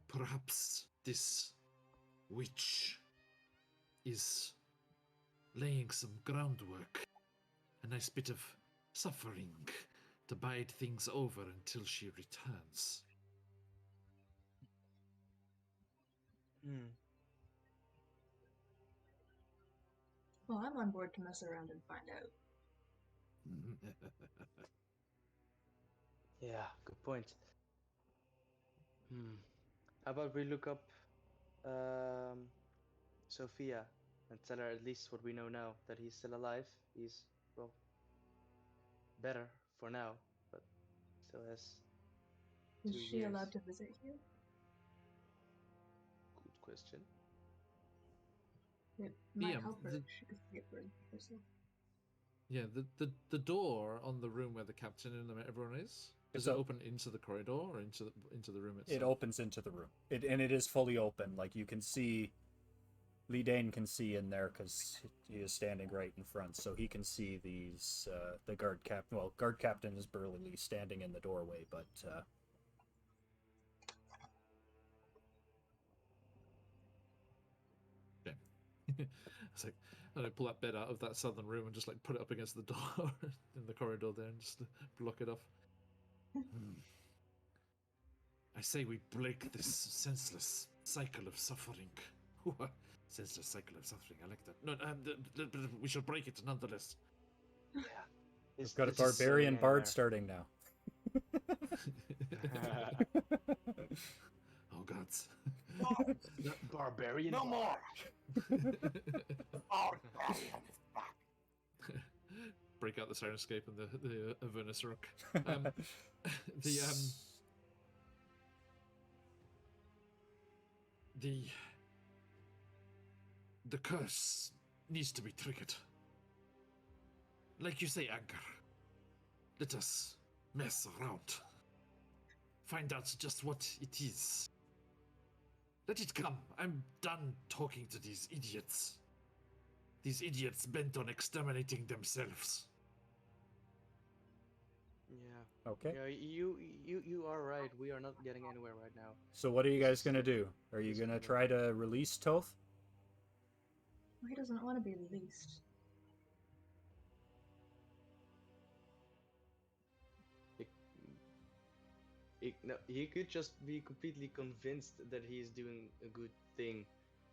S6: Perhaps this witch is laying some groundwork, a nice bit of suffering to bide things over until she returns.
S5: Hmm.
S3: Well, I'm on board to mess around and find out.
S5: Yeah, good point. Hmm. How about we look up Sophia and tell her at least what we know now, that he's still alive. He's, well, better for now, but still has
S3: Is
S5: 2
S3: she
S5: years.
S3: allowed to visit here?
S5: Good question.
S3: It might
S6: Yeah,
S3: help her
S6: the-
S3: if she could see it for herself.
S6: Yeah, the door on the room where the captain and everyone is. Does
S1: It's
S6: it
S1: a-
S6: open into the corridor or into the room itself?
S1: It opens into the room. And it is fully open. Like, you can see... Lee Dane can see in there because he is standing right in front, so he can see these, the guard captain. Well, guard captain is burlily standing in the doorway, but,
S6: It's like, and I pull that bed out of that southern room and just like put it up against the door in the corridor there and just block it off. I say we break this senseless cycle of suffering. Senseless cycle of suffering. I like that. No, we shall break it nonetheless.
S5: Yeah.
S1: we've got a
S5: This is
S1: barbarian
S5: going
S1: bard
S5: anywhere.
S1: starting now.
S6: Oh gods.
S5: Barbarian.
S4: No more. Oh,
S6: Break out the Sirenscape and the Avernus Rook. The the curse needs to be triggered. Like you say, Anchor. Let us mess around. Find out just what it is. Let it come. I'm done talking to these idiots. These idiots bent on exterminating themselves.
S5: Yeah.
S1: Okay.
S5: Yeah, you are right. We are not getting anywhere right now.
S1: So what are you
S5: This
S1: guys
S5: is
S1: gonna
S5: good.
S1: do? Are you
S5: This
S1: gonna
S5: one,
S1: try to release Toth?
S3: Well, he doesn't want to be released.
S5: No, he could just be completely convinced that he is doing a good thing,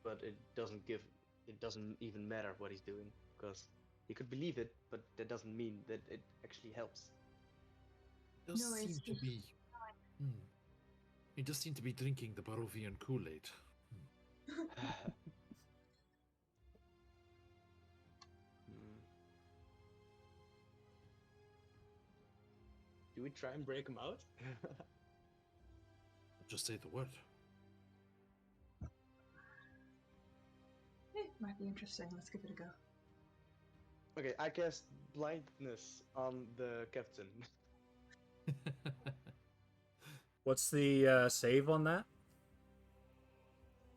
S5: but it doesn't even matter what he's doing, because he could believe it, but that doesn't mean that it actually helps.
S6: It does
S3: No, it's
S6: seem to
S3: just-
S6: be. It does seem to be drinking the Barovian Kool-Aid.
S5: Do we try and break him out?
S6: Just say the word.
S3: Might be interesting. Let's give it a go.
S5: Okay, I cast blindness on the captain.
S1: What's the save on that?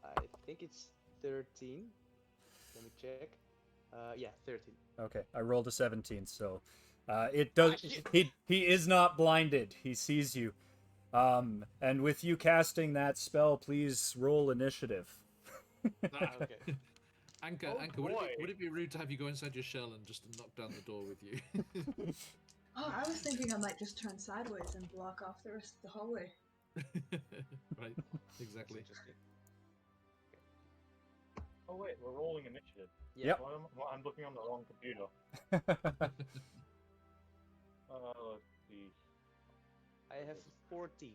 S5: I think it's 13. Let me check. Yeah, 13.
S1: Okay, I rolled a 17, so it does. He is not blinded. He sees you. And with you casting that spell, please roll initiative.
S5: Okay.
S6: Anchor,
S4: Oh,
S6: Anchor,
S4: boy.
S6: would it be rude to have you go inside your shell and just knock down the door with you?
S3: Oh, I was thinking I might just turn sideways and block off the rest of the hallway.
S6: Right,
S5: That's
S6: exactly.
S5: interesting.
S4: Oh wait, we're rolling initiative.
S5: Yeah.
S1: Yep.
S4: I'm looking on the wrong computer. Let's see.
S5: I have 14.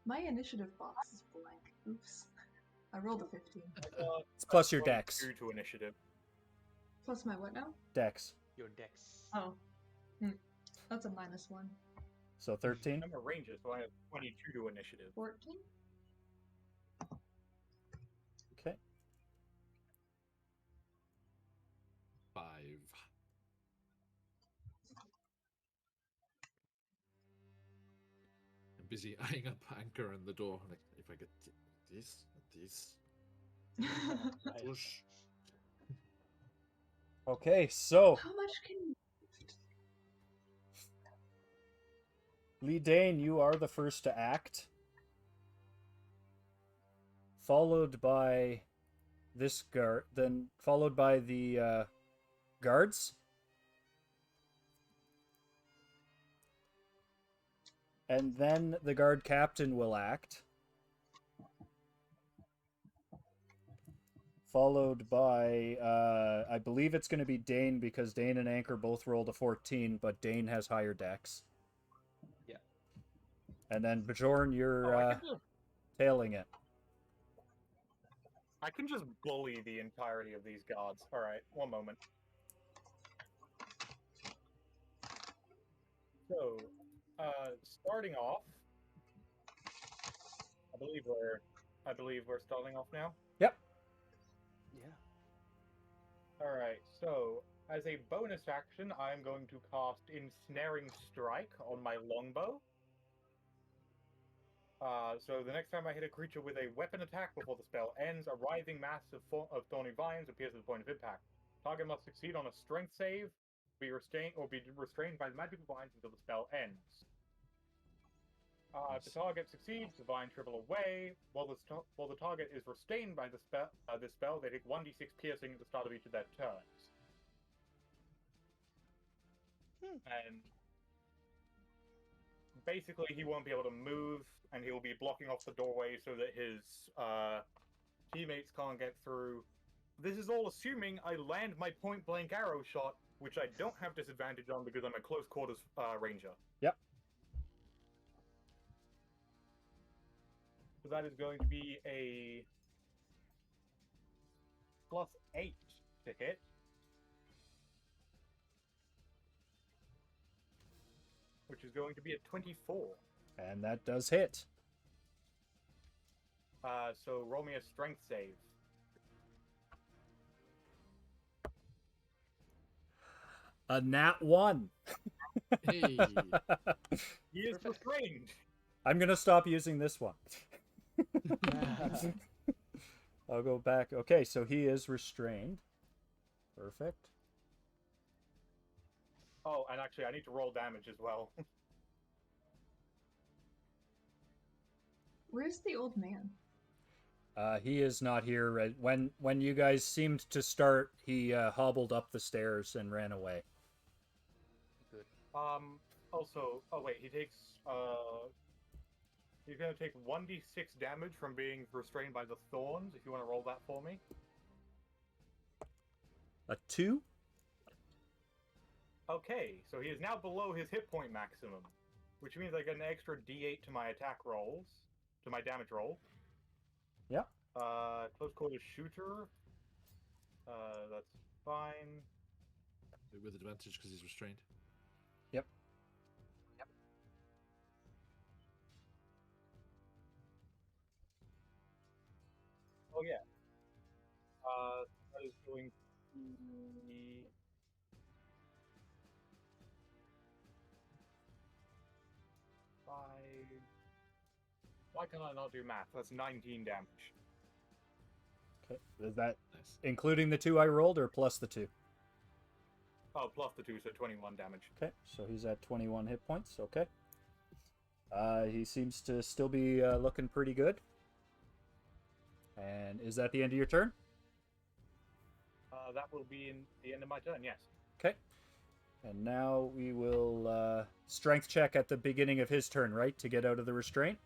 S3: My initiative box is blank. Oops. I rolled a 15.
S1: It's plus your
S4: Rolling
S1: dex.
S4: 2 to initiative.
S3: Plus my what now?
S1: Dex.
S5: Your dex.
S3: Oh. That's a -1.
S1: So 13.
S4: I'm a ranger, so I have 22 to initiative.
S3: 14?
S1: Okay.
S6: 5. I'm busy eyeing up Anchor in the door. Like, if I get this, push.
S1: Okay, so
S3: How much can you...
S1: Lee Dane, you are the first to act. Followed by this guard, then followed by the guards. And then the guard captain will act. Followed by, I believe it's going to be Dane, because Dane and Anchor both rolled a 14, but Dane has higher dex.
S5: Yeah.
S1: And then Bjorn, you're tailing it.
S4: I can just bully the entirety of these guards. Alright, one moment. So, starting off, I believe we're starting off now.
S1: Yep.
S5: Yeah.
S4: Alright, so as a bonus action, I'm going to cast Ensnaring Strike on my longbow. So the next time I hit a creature with a weapon attack before the spell ends, a writhing mass of thorny vines appears at the point of impact. Target must succeed on a strength save, be restrained by the magical vines until the spell ends. If the target succeeds, the vines shrivel away. While the target is restrained by this spell, they take 1d6 piercing at the start of each of their turns. And basically, he won't be able to move, and he'll be blocking off the doorway so that his teammates can't get through. This is all assuming I land my point-blank arrow shot, which I don't have disadvantage on because I'm a close quarters ranger.
S1: Yep.
S4: So that is going to be a +8 to hit. Which is going to be a 24.
S1: And that does hit.
S4: So roll me a strength save.
S1: A nat 1.
S6: Hey.
S4: He is restrained.
S1: I'm going to stop using this one. I'll go back. Okay, so he is restrained. Perfect.
S4: Oh, and actually, I need to roll damage as well.
S3: Where's the old man?
S1: He is not here. When you guys seemed to start, he hobbled up the stairs and ran away.
S5: Good.
S4: Also, oh wait, he takes, he's gonna take 1d6 damage from being restrained by the thorns, if you want to roll that for me.
S1: A 2?
S4: Okay, so he is now below his hit point maximum, which means I get an extra d8 to my attack rolls, to my damage roll.
S1: Yep.
S4: Close quarters shooter. That's fine.
S6: With advantage because he's restrained.
S1: Yep.
S4: Oh yeah. That is going to be... Why can I not do math? That's 19 damage.
S1: Okay. Is that
S6: Nice.
S1: including the 2 I rolled or plus the 2?
S4: Oh, plus the 2, so 21 damage.
S1: Okay, so he's at 21 hit points. Okay. He seems to still be looking pretty good. And is that the end of your turn?
S4: That will be in the end of my turn, yes.
S1: Okay. And now we will strength check at the beginning of his turn, right? To get out of the restraint?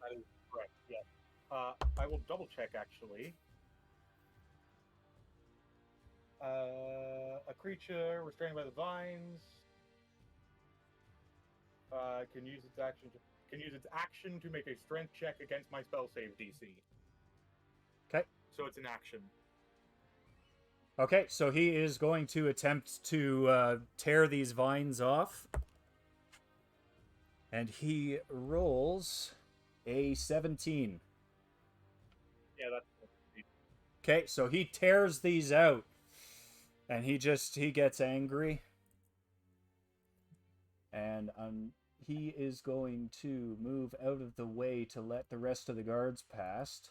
S4: That is correct, yes. I will double check, actually. A creature restrained by the vines can use its action to make a strength check against my spell save DC.
S1: Okay.
S4: So it's an action.
S1: Okay, so he is going to attempt to tear these vines off. And he rolls a 17.
S4: Yeah, that's.
S1: Okay, so he tears these out. And he gets angry. And he is going to move out of the way to let the rest of the guards past,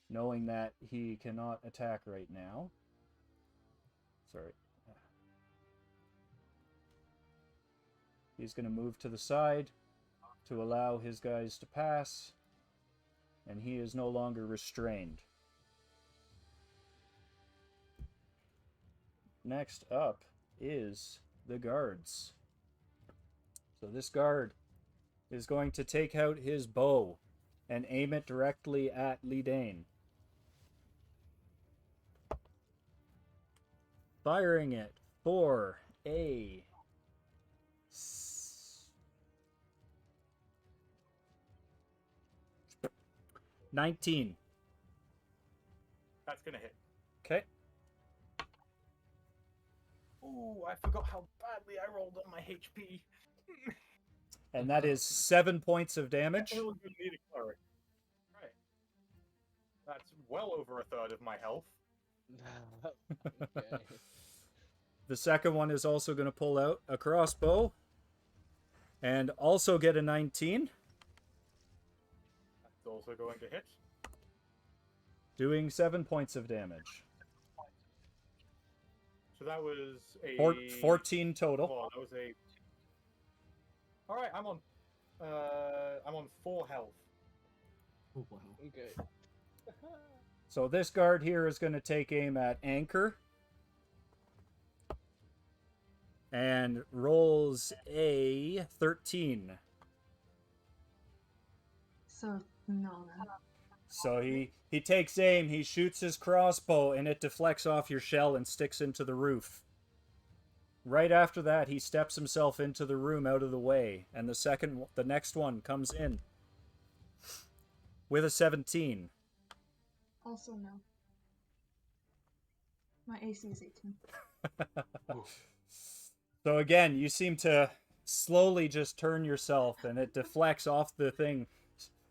S1: knowing that he cannot attack right now. Sorry. He's going to move to the side to allow his guys to pass, and he is no longer restrained. Next up is the guards. So this guard is going to take out his bow and aim it directly at Lidane. Firing it for a 19.
S4: That's gonna hit.
S1: Okay.
S4: Ooh, I forgot how badly I rolled on my HP.
S1: And that is 7 points of damage.
S4: Right. That's well over a third of my health.
S5: Okay.
S1: The second one is also going to pull out a crossbow and also get a 19,
S4: That's also going to hit.
S1: doing 7 points of damage.
S4: So that was a
S1: 14 total.
S4: Oh, that was a. All right, I'm on 4 health.
S6: Oh, wow.
S5: Okay.
S1: So this guard here is going to take aim at Anchor and rolls a 13.
S3: So, no, then.
S1: So he takes aim, he shoots his crossbow, and it deflects off your shell and sticks into the roof. Right after that, he steps himself into the room out of the way, and the next one comes in with a 17.
S3: Also, no. My AC is 18.
S1: So again, you seem to slowly just turn yourself, and it deflects off the thing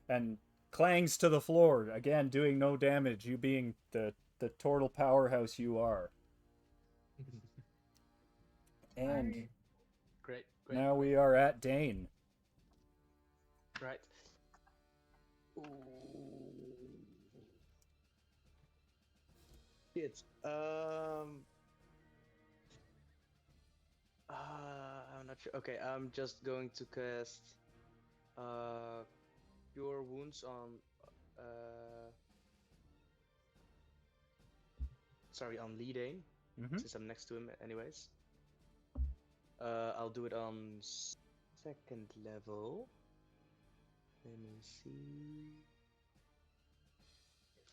S1: and clangs to the floor, again doing no damage, you being the turtle powerhouse you are. And
S5: Great.
S1: now we are at Dane.
S5: Right. Ooh. Shit. I'm not sure. Okay, I'm just going to cast Cure Wounds on on Lidane, since I'm next to him anyways. I'll do it on second level. Let me see.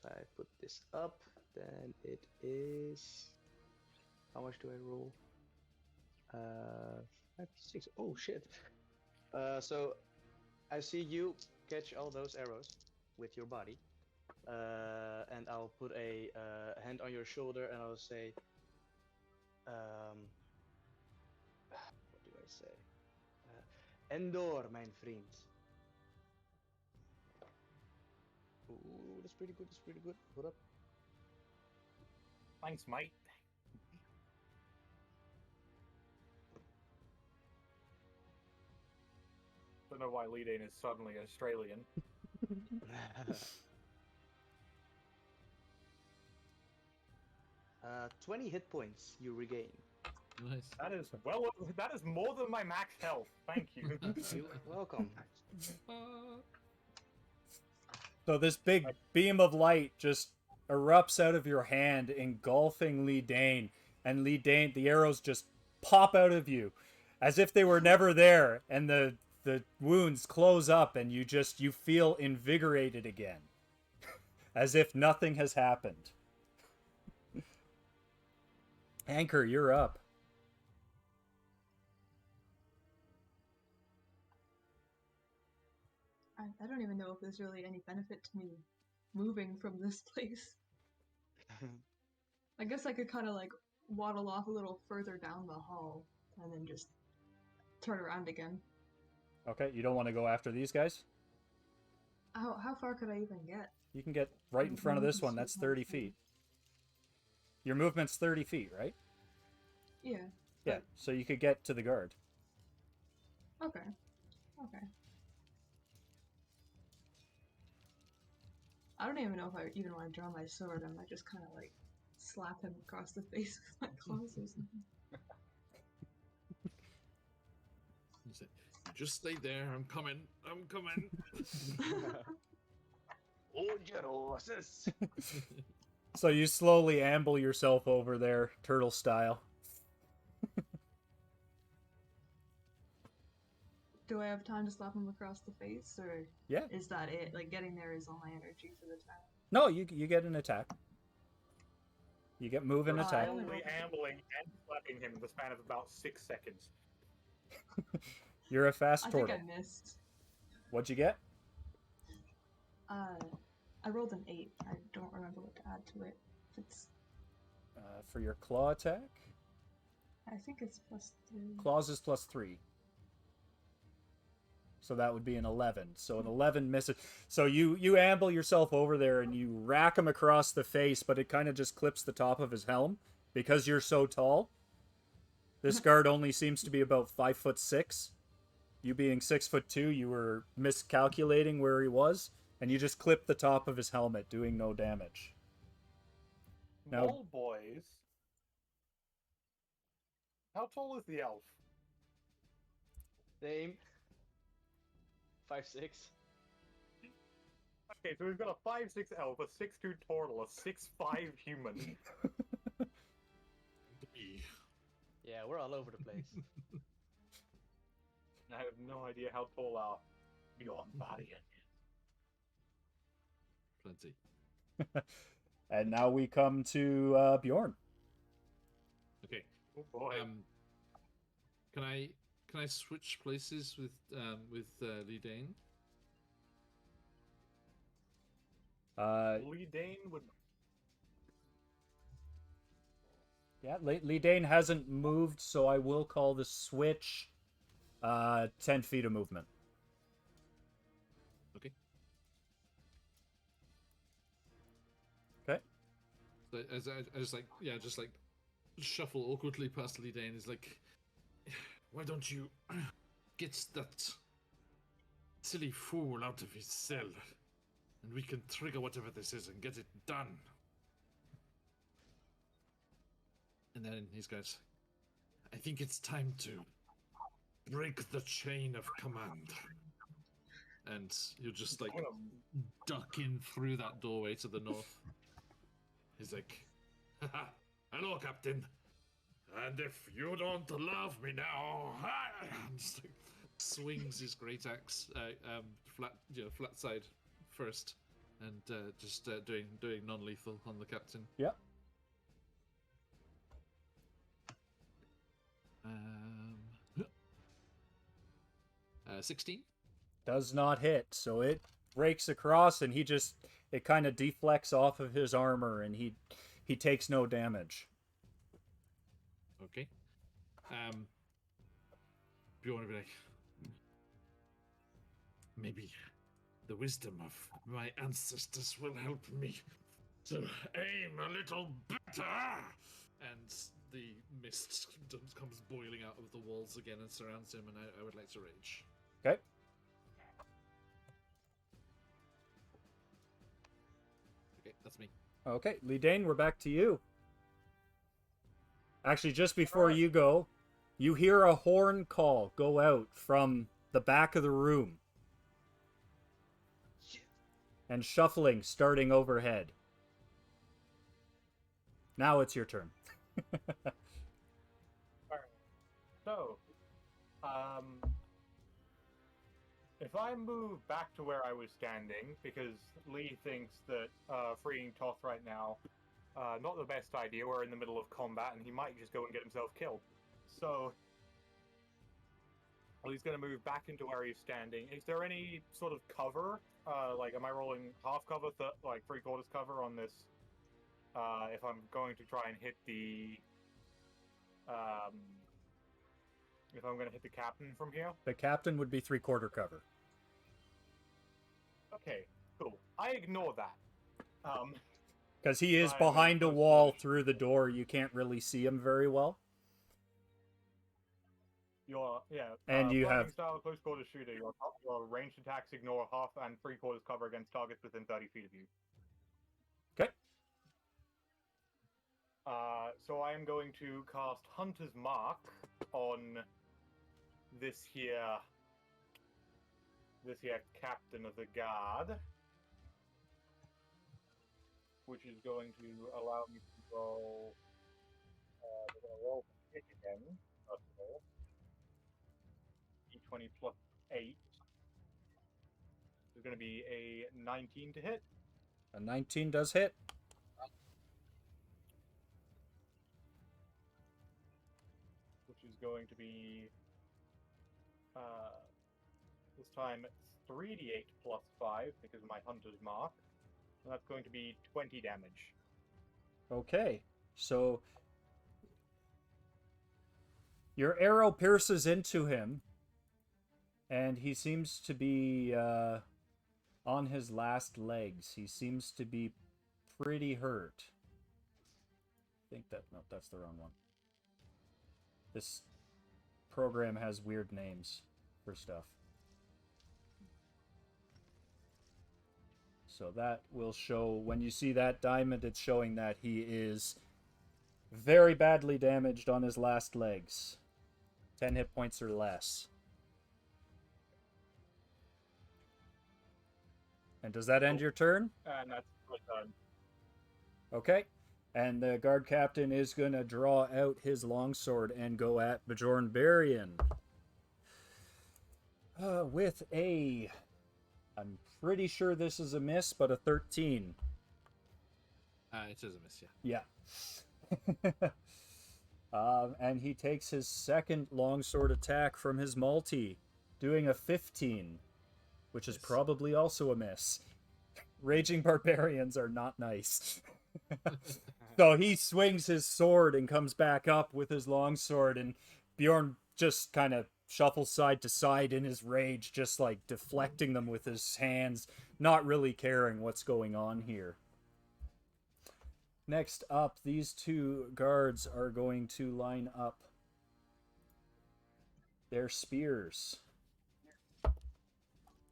S5: If I put this up, then it is. How much do I roll? 5, 6. Oh shit. So I see you catch all those arrows with your body, and I'll put a hand on your shoulder, and I'll say, what do I say? Endor, mein vriend. Ooh, that's pretty good. That's pretty good. Hold up.
S4: Thanks, mate. Don't know why Lidane is suddenly Australian.
S5: 20 hit points you regain.
S6: Nice.
S4: That is more than my max health. Thank you.
S5: You're welcome.
S1: So this big beam of light just erupts out of your hand, engulfing Lidane, and Lidane, the arrows just pop out of you as if they were never there, and the wounds close up, and you feel invigorated again, as if nothing has happened. Anchor, you're up.
S3: I don't even know if there's really any benefit to me moving from this place. I guess I could kind of like waddle off a little further down the hall and then just turn around again.
S1: Okay, you don't want to go after these guys?
S3: How far could I even get?
S1: You can get right in front of this one. That's 30 feet. Your movement's 30 feet, right?
S3: Yeah.
S1: Yeah, so you could get to the guard.
S3: Okay. Okay. I don't even know if I even want to draw my sword. I might just kind of like slap him across the face with my claws or something.
S6: He said, just stay there. I'm coming. I'm coming.
S5: Hold your horses.
S1: So you slowly amble yourself over there, turtle style.
S3: Do I have time to slap him across the face, or
S1: Yeah.
S3: is that it? Like getting there is all my energy for the time.
S1: No, you get an attack. You get move and
S4: You're
S1: attack.
S4: slowly ambling and slapping him in the span of about 6 seconds.
S1: You're a fast
S3: I think
S1: turtle.
S3: I missed.
S1: What'd you get?
S3: I rolled an 8. I don't remember what to add to it. It's
S1: For your claw attack?
S3: I think it's +3.
S1: Claws is +3. So that would be an 11. So an 11 misses. So you amble yourself over there and you rack him across the face, but it kind of just clips the top of his helm because you're so tall. This guard only seems to be about 5'6". You being 6'2", you were miscalculating where he was, and you just clipped the top of his helmet, doing no damage. Now-
S4: Mole boys. How tall is the elf?
S5: Name. 5'6".
S4: Okay, so we've got a 5'6" elf, a 6'2" turtle, a 6'5" human.
S6: Me.
S5: Yeah, we're all over the place.
S4: I have no idea how tall our beyond body is.
S6: Plenty.
S1: And now we come to Bjorn.
S6: Okay.
S4: Oh boy.
S6: Can I switch places with Lee Dane?
S4: Lee Dane would.
S1: Yeah, Lee Dane hasn't moved, so I will call the switch 10 feet of movement.
S6: Okay.
S1: Okay.
S6: So as I just like shuffle awkwardly past Lee Dane. He's like, why don't you get that silly fool out of his cell, and we can trigger whatever this is and get it done. And then he goes, I think it's time to break the chain of command. And he'll just like duck in through that doorway to the north. He's like, haha, hello, Captain. And if you don't love me now, and just like swings his great axe flat side first, and just doing non-lethal on the captain.
S1: Yep.
S6: 16.
S1: Does not hit, so it breaks across, and it kind of deflects off of his armor, and he takes no damage.
S6: Okay. Bjorn will be like, maybe the wisdom of my ancestors will help me to aim a little better. And the mist comes boiling out of the walls again and surrounds him, and I would like to rage.
S1: Okay.
S6: Okay, that's me.
S1: Okay, Lee Dane, we're back to you. Actually, just before you go, you hear a horn call go out from the back of the room. And shuffling starting overhead. Now it's your turn.
S4: So, if I move back to where I was standing, because Lee thinks that freeing Toth right now, not the best idea. We're in the middle of combat, and he might just go and get himself killed. So, Lee's going to move back into where he's standing. Is there any sort of cover? Like, am I rolling half cover, like 3/4 cover on this if I'm going to try and hit the if I'm going to hit the captain from here.
S1: The captain would be 3/4 cover.
S4: Okay, cool. I ignore that.
S1: Because he is
S4: I'm
S1: behind a
S4: close
S1: wall
S4: quarters.
S1: through the door. You can't really see him very well. And you
S4: flying
S1: have...
S4: style close quarters shooter. Your ranged attacks ignore half and 3/4 cover against targets within 30 feet of you.
S1: Okay.
S4: So I am going to cast Hunter's Mark on this here captain of the guard, which is going to allow me to roll. We're going to roll for hit again. First of all, d20 plus 8. There's going to be a 19 to hit.
S1: A 19 does hit.
S4: Which is going to be this time 3d8 plus 5 because of my Hunter's Mark. And that's going to be 20 damage.
S1: Okay. So your arrow pierces into him, and he seems to be on his last legs. He seems to be pretty hurt. I think that... No, that's the wrong one. This program has weird names for stuff. So that will show, when you see that diamond, it's showing that he is very badly damaged on his last legs. 10 hit points or less. And does that end your turn?
S4: And that's my turn.
S1: Okay. And the guard captain is going to draw out his longsword and go at Bjorn Barian. With a... I'm pretty sure this is a miss, but a 13.
S6: It is a miss, yeah.
S1: Yeah. And he takes his second longsword attack from his multi, doing a 15, which is probably also a miss. Raging barbarians are not nice. So he swings his sword and comes back up with his longsword, and Bjorn just kind of shuffles side to side in his rage, just like deflecting them with his hands, not really caring what's going on here. Next up, these two guards are going to line up their spears.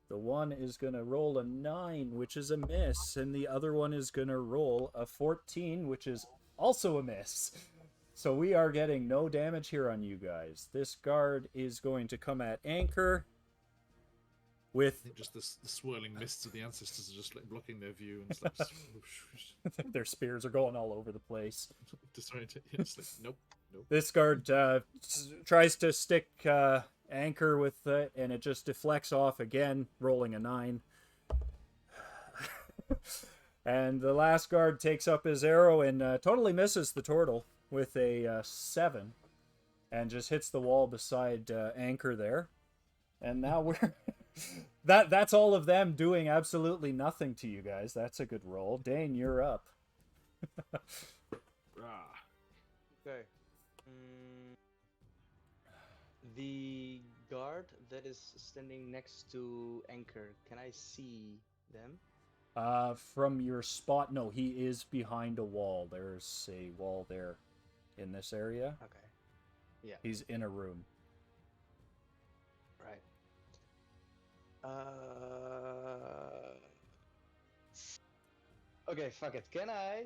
S1: The one is going to roll a 9, which is a miss, and the other one is going to roll a 14, which is also a miss. So we are getting no damage here on you guys. This guard is going to come at Anchor with...
S6: I think just the swirling mists of the ancestors are just like blocking their view, and it's like
S1: their spears are going all over the place.
S6: disoriented. It's like, nope.
S1: This guard tries to stick Anchor with it, and it just deflects off again, rolling a 9. And the last guard takes up his arrow and totally misses the turtle with a 7, and just hits the wall beside Anchor there. And now we're... That's all of them doing absolutely nothing to you guys. That's a good roll. Dane, you're up.
S5: Okay. The guard that is standing next to Anchor, can I see them?
S1: From your spot, no, he is behind a wall. There's a wall there in this area.
S5: Okay. Yeah.
S1: He's in a room.
S5: Right. Okay, fuck it. Can I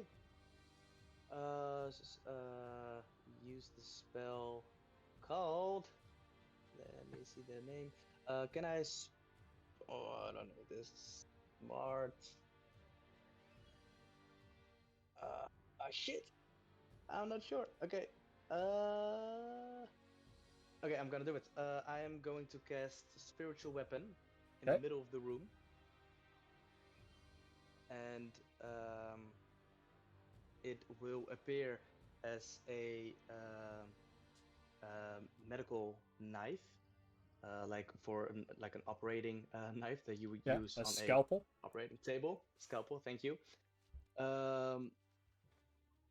S5: use the spell called... Let me see the name. Can I... Oh, I don't know this. Smart... shit! I'm not sure. Okay. Okay, I'm gonna do it. I am going to cast Spiritual Weapon in the middle of the room. And it will appear as a medical knife, like an operating knife that you would use
S1: a
S5: on
S1: scalpel.
S5: a operating table. Scalpel, thank you.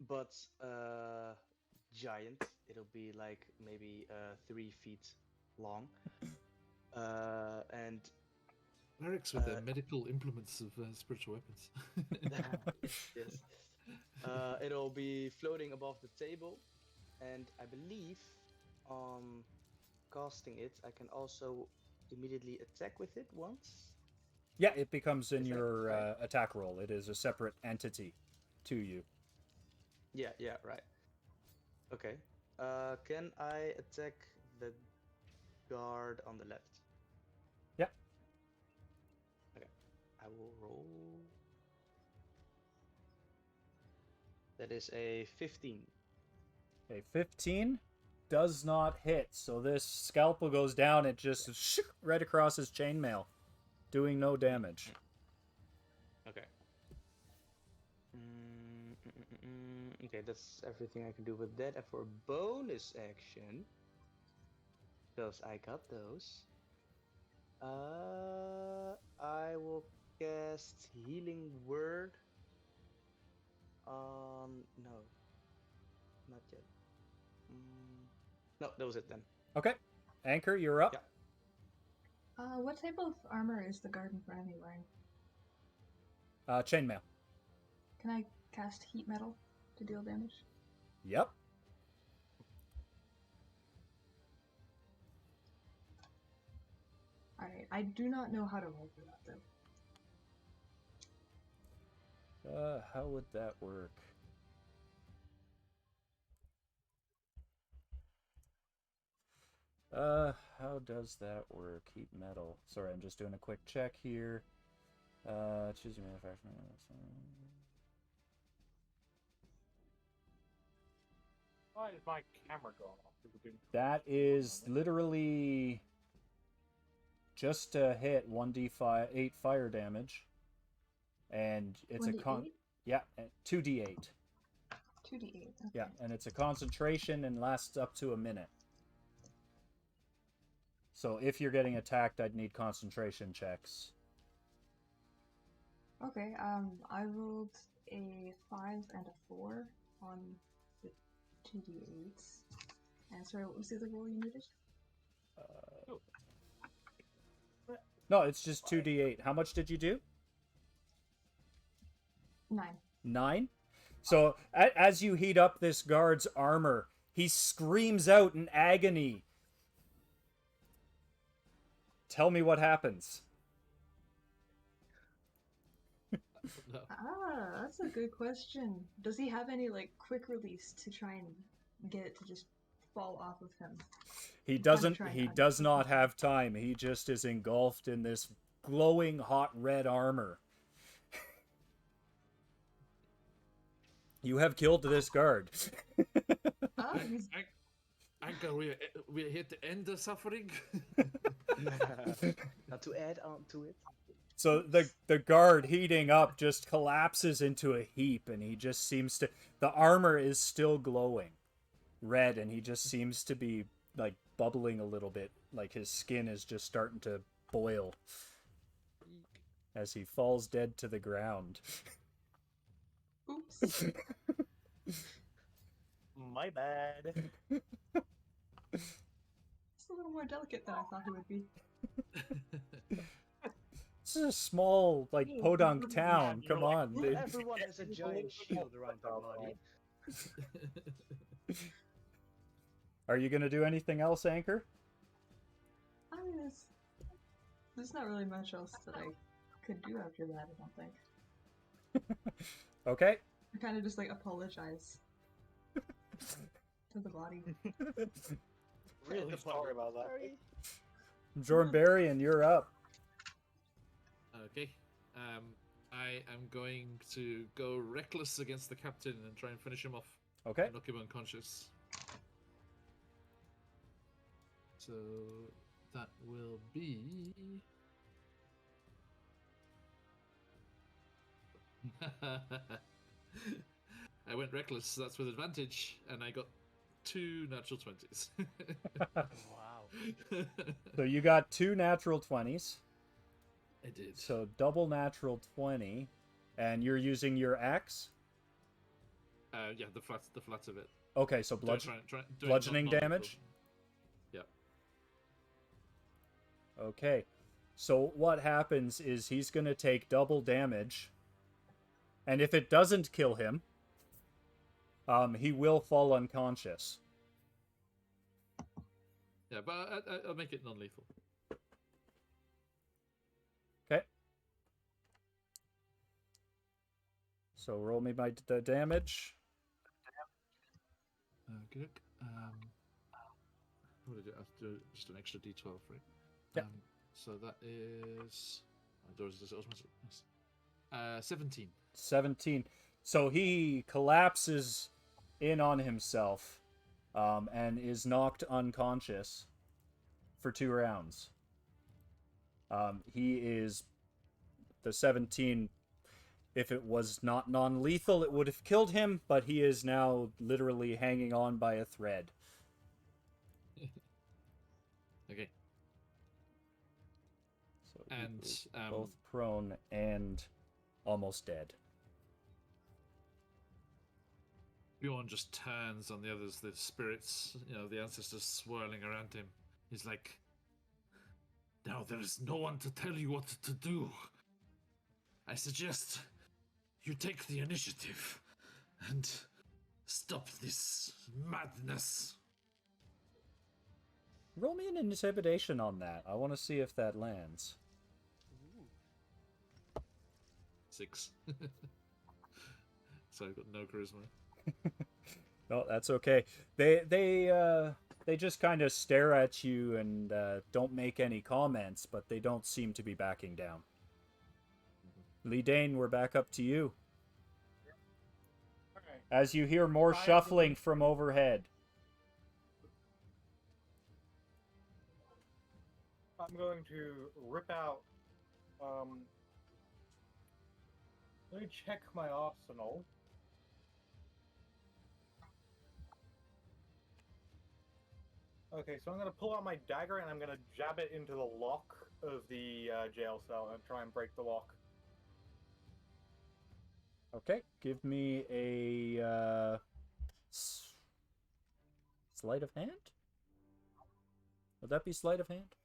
S5: but giant. It'll be like maybe 3 feet long. And
S6: Clerics with their
S5: Uh,
S6: medical implements of spiritual weapons.
S5: yes, it'll be floating above the table, and I believe on casting it, I can also immediately attack with it once.
S1: Yeah, it becomes in
S5: Is that
S1: your
S5: right?
S1: attack roll. It is a separate entity to you.
S5: Yeah, right. Okay. Can I attack the guard on the left?
S1: Yeah.
S5: Okay. I will roll. That is a 15.
S1: A 15 does not hit, so this scalpel goes down. It just right across his chainmail, doing no damage.
S5: Okay. Okay, that's everything I can do with that. And for bonus action, because I got those, I will cast Healing Word on. No, not yet. No, that was it then.
S1: Okay, Anchor, you're up.
S5: Yeah.
S3: What type of armor is the guard in front of me wearing?
S1: Chainmail.
S3: Can I cast heat metal to deal damage?
S1: Yep.
S3: Alright, I do not know how to roll for that though.
S1: How would that work? How does that work? Heat metal. Sorry, I'm just doing a quick check here. Choose your manufacturing.
S4: Why is my camera going off?
S1: That is literally just a hit 1d8 fire damage, and it's a 2d8.
S3: 2d8. Okay.
S1: Yeah, and it's a concentration and lasts up to a minute. So if you're getting attacked, I'd need concentration checks.
S3: Okay, I rolled a 5 and a 4 on the 2d8s. And sorry, what was the other roll you needed?
S1: No, it's just 2d8. How much did you do?
S3: 9.
S1: 9? So as you heat up this guard's armor, he screams out in agony. Tell me what happens.
S6: No.
S3: That's a good question. Does he have any, like, quick release to try and get it to just fall off of him?
S1: He does not have time. He just is engulfed in this glowing hot red armor. You have killed this guard.
S3: He's...
S6: Anchor, we're here to end the suffering.
S5: Not to add on to it.
S1: So the guard heating up just collapses into a heap, and he just seems to... The armor is still glowing red, and he just seems to be, like, bubbling a little bit. Like his skin is just starting to boil as he falls dead to the ground.
S3: Oops.
S4: My bad.
S3: It's a little more delicate than I thought he would be.
S1: This is a small, like, podunk town. Come on,
S5: Not
S1: dude.
S5: everyone has a giant shield around their body.
S1: Are you gonna do anything else, Anchor?
S3: I mean, there's not really much else that I could do after that, I don't think.
S1: Okay.
S3: I kind of just, like, apologize to the body.
S4: Really sorry about that.
S1: Jornbarian, you're up.
S6: Okay. I am going to go reckless against the captain and try and finish him off.
S1: Okay.
S6: And knock him unconscious. So that will be. I went reckless, so that's with advantage, and I got 2 natural 20s.
S5: Wow.
S1: So you got 2 natural 20s.
S6: I did.
S1: So double natural 20. And you're using your axe?
S2: Yeah, the flat of it.
S1: Okay, so
S2: Do it
S1: bludgeoning
S2: non-lethal.
S1: damage?
S2: Yeah.
S1: Okay. So what happens is he's going to take double damage. And if it doesn't kill him, he will fall unconscious.
S2: Yeah, but I'll make it non-lethal.
S1: Okay. So roll me the damage.
S2: Good. What did I have to do? Just an extra d12, right?
S1: Yeah.
S2: So that is. Does it automatic? Yes. 17.
S1: 17. So he collapses in on himself and is knocked unconscious for 2 rounds. He is the 17. If it was not non-lethal, it would have killed him, but he is now literally hanging on by a thread.
S2: Okay.
S1: So he
S2: And
S1: is both prone and almost dead.
S2: Bjorn just turns on the others, the spirits, the ancestors swirling around him. He's like, now there is no one to tell you what to do. I suggest you take the initiative and stop this madness.
S1: Roll me an intimidation on that. I want to see if that lands.
S2: 6. So I've got no charisma.
S1: No, that's okay. They just kind of stare at you and don't make any comments, but they don't seem to be backing down. Lee Dane, we're back up to you.
S4: Alright.
S1: As you hear more shuffling from overhead.
S4: I'm going to rip out. Let me check my arsenal. Okay, so I'm going to pull out my dagger and I'm going to jab it into the lock of the jail cell and try and break the lock.
S1: Okay, give me a sleight of hand. Would that be sleight of hand?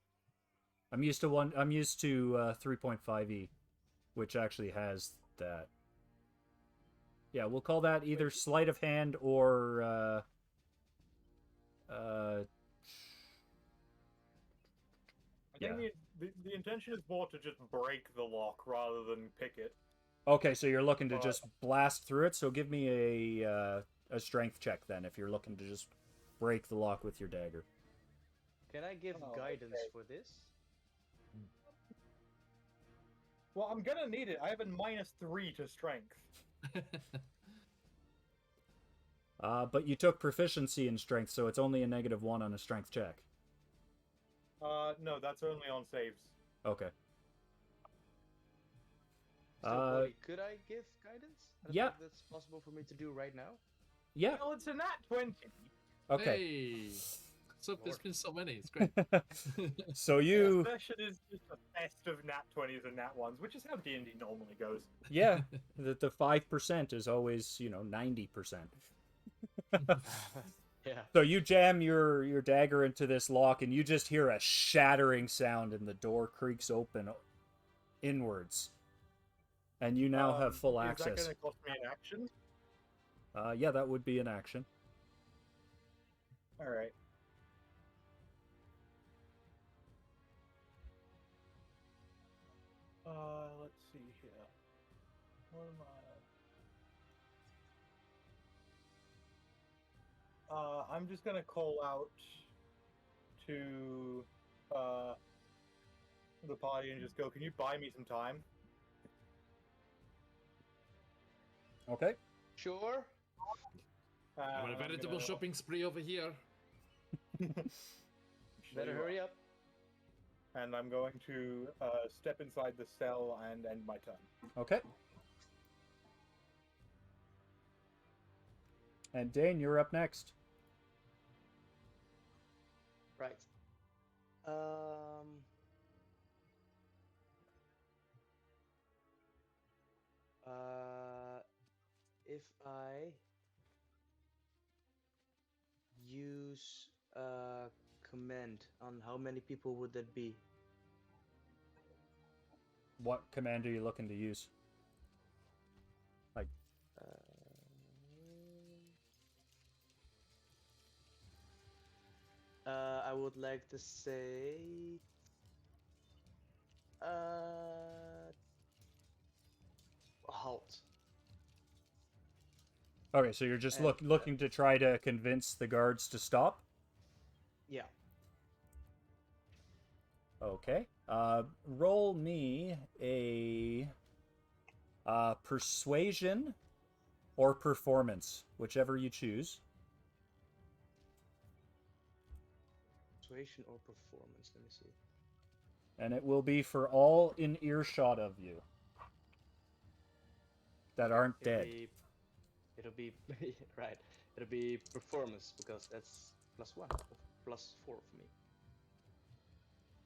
S1: I'm used to 3.5e, which actually has that. Yeah, we'll call that either sleight of hand or
S4: I think the intention is more to just break the lock rather than pick it.
S1: Okay, so you're looking to just blast through it. So give me a strength check then, if you're looking to just break the lock with your dagger.
S5: Can I give guidance for this?
S4: Well, I'm gonna need it. I have a -3 to strength.
S1: But you took proficiency in strength, so it's only a -1 on a strength check.
S4: No, that's only on saves.
S1: Okay.
S5: So, Buddy, could I give guidance? I don't
S1: Yeah.
S5: think that's possible for me to do right now.
S1: Yeah.
S4: Well, it's a nat 20.
S1: Okay.
S2: Hey! So there's been so many. It's great.
S1: So you...
S4: Session is just a fest of nat 20s and nat 1s, which is how D&D normally goes.
S1: Yeah, the 5% is always, 90%.
S5: Yeah.
S1: So you jam your dagger into this lock, and you just hear a shattering sound, and the door creaks open inwards. And you now have full access.
S4: Is that going to cost me an action?
S1: Yeah, that would be an action.
S4: All right. Let's see here. What am I? I'm just gonna call out to the party and just go, can you buy me some time?
S1: Okay.
S5: Sure.
S2: I'm on a veritable shopping spree over here.
S5: Better hurry up.
S4: And I'm going to step inside the cell and end my turn.
S1: Okay. And Dane, you're up next.
S5: Right. If I recommend? On how many people would that be?
S1: What command are you looking to use? Like,
S5: I would like to say, halt.
S1: okay, so you're just
S5: And,
S1: looking to try to convince the guards to stop?
S5: Yeah.
S1: Okay. Roll me a persuasion or performance, whichever you choose.
S5: Persuasion or performance? Let me see.
S1: And it will be for all in earshot of you that aren't dead.
S5: It'll be right. It'll be performance because that's +1 or +4 for me.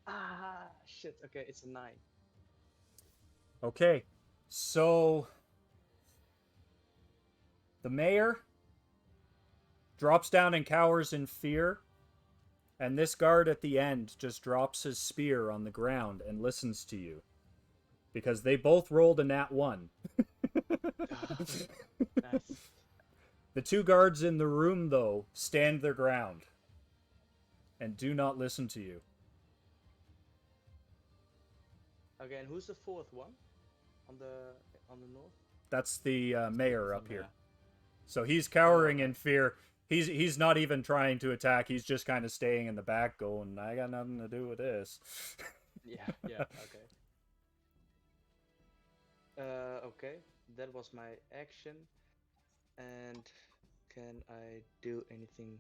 S5: Ah, shit. Okay, it's a 9.
S1: Okay, so the mayor drops down and cowers in fear, and this guard at the end just drops his spear on the ground and listens to you. Because they both rolled a nat 1.
S5: Nice.
S1: The two guards in the room, though, stand their ground and do not listen to you.
S5: Okay, and who's the fourth one on the north?
S1: That's the mayor up here.
S4: Yeah.
S1: So he's cowering in fear. He's not even trying to attack. He's just kind of staying in the back going, I got nothing to do with this.
S5: Yeah, okay. Okay, that was my action. And can I do anything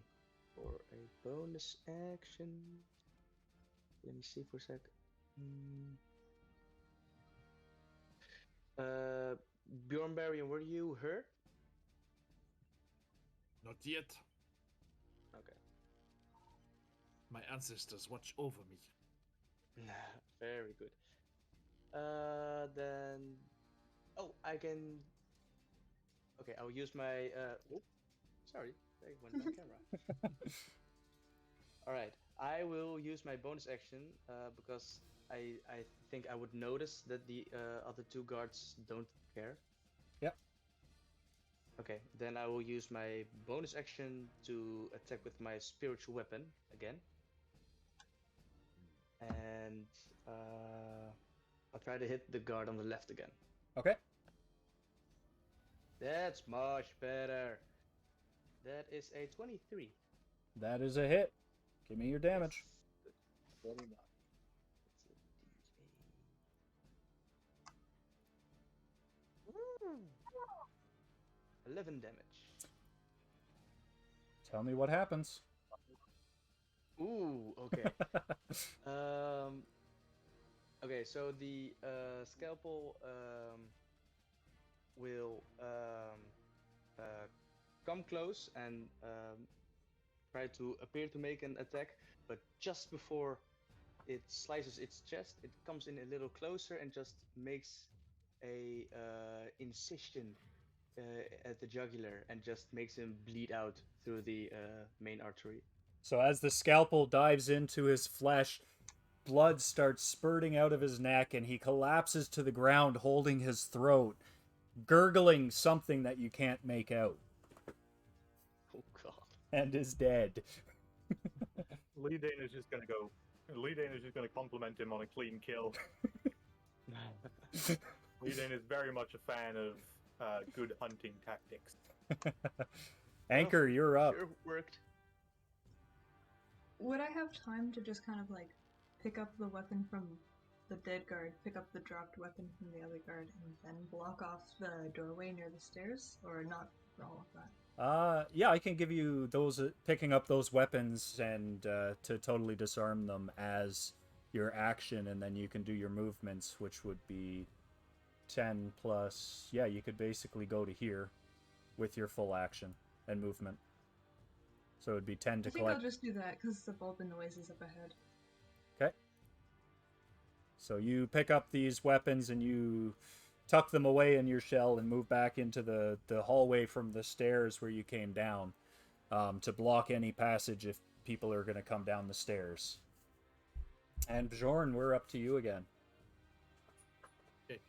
S5: for a bonus action? Let me see for a sec. Bjornberry, were you hurt?
S6: Not yet.
S5: Okay.
S6: My ancestors watch over me.
S5: Very good. Then... Oh, I can... Okay, I'll use my... Oh, sorry, there went my camera. Alright, I will use my bonus action because I think I would notice that the other two guards don't care.
S1: Yep.
S5: Okay, then I will use my bonus action to attack with my spiritual weapon again. And I'll try to hit the guard on the left again.
S1: Okay.
S5: That's much better. That is a 23.
S1: That is a hit. Give me your damage.
S5: Good. Very much. It's a 11 damage.
S1: Tell me what happens.
S5: Ooh, okay. Okay, so the scalpel will come close and try to appear to make an attack, but just before it slices its chest, it comes in a little closer and just makes a incision at the jugular and just makes him bleed out through the main artery.
S1: So as the scalpel dives into his flesh, blood starts spurting out of his neck and he collapses to the ground holding his throat, gurgling something that you can't make out.
S5: Oh god.
S1: And is dead.
S4: Lee Dane is just gonna compliment him on a clean kill. Lee Dane is very much a fan of good hunting tactics.
S1: Anchor, you're up.
S5: Sure worked.
S3: Would I have time to just kind of like pick up the weapon from the dead guard, pick up the dropped weapon from the other guard, and then block off the doorway near the stairs? Or not for all of that?
S1: Yeah, I can give you those, picking up those weapons and to totally disarm them as your action, and then you can do your movements, which would be 10 plus... Yeah, you could basically go to here with your full action and movement. So it would be 10 to
S3: I think
S1: collect...
S3: I'll just do that because of all the noises up ahead.
S1: Okay. So you pick up these weapons and you tuck them away in your shell and move back into the hallway from the stairs where you came down. to block any passage if people are going to come down the stairs. And Bjorn, we're up to you again.
S6: Okay.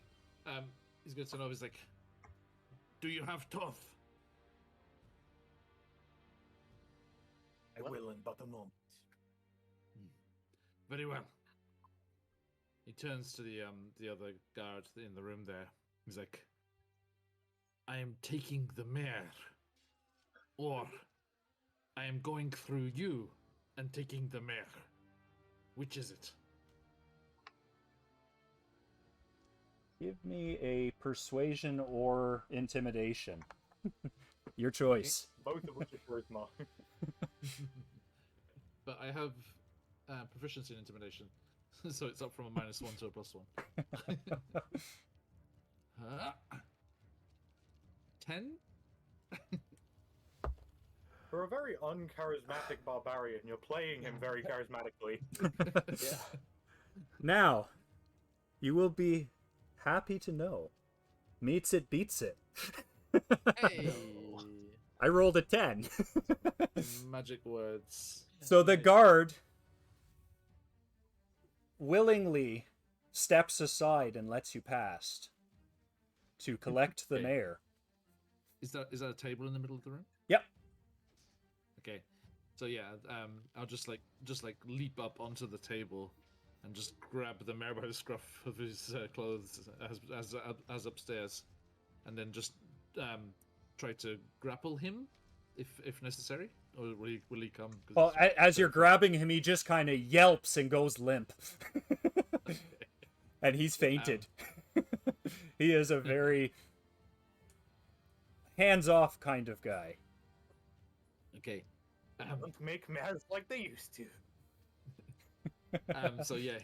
S6: He's going to know. He's like, "Do you have Toth?"
S4: I will in but a moment.
S6: Very well. He turns to the other guard in the room there. He's like, "I am taking the mare, or I am going through you and taking the mare. Which is it?"
S1: Give me a persuasion or intimidation. Your choice.
S4: Both of which are charisma.
S6: But I have proficiency in intimidation, so it's up from a -1 to a +1. 10?
S4: For a very uncharismatic barbarian, you're playing him very charismatically.
S5: Yeah.
S1: Now, you will be happy to know. Meets it, beats it.
S6: Hey!
S1: I rolled a 10.
S6: Magic words.
S1: So the guard willingly steps aside and lets you pass to collect the
S6: Okay.
S1: mare.
S6: Is that a table in the middle of the room?
S1: Yep.
S6: Okay. So yeah, I'll just leap up onto the table and just grab the mare by the scruff of his clothes as upstairs, and then just try to grapple him if necessary, or will he come? 'Cause
S1: Well,
S6: it's
S1: as you're
S6: terrifying.
S1: grabbing him, he just kind of yelps and goes limp. And he's fainted. He is a very hands-off kind of guy.
S6: Okay.
S4: Don't make mares like they used to.
S6: So yeah,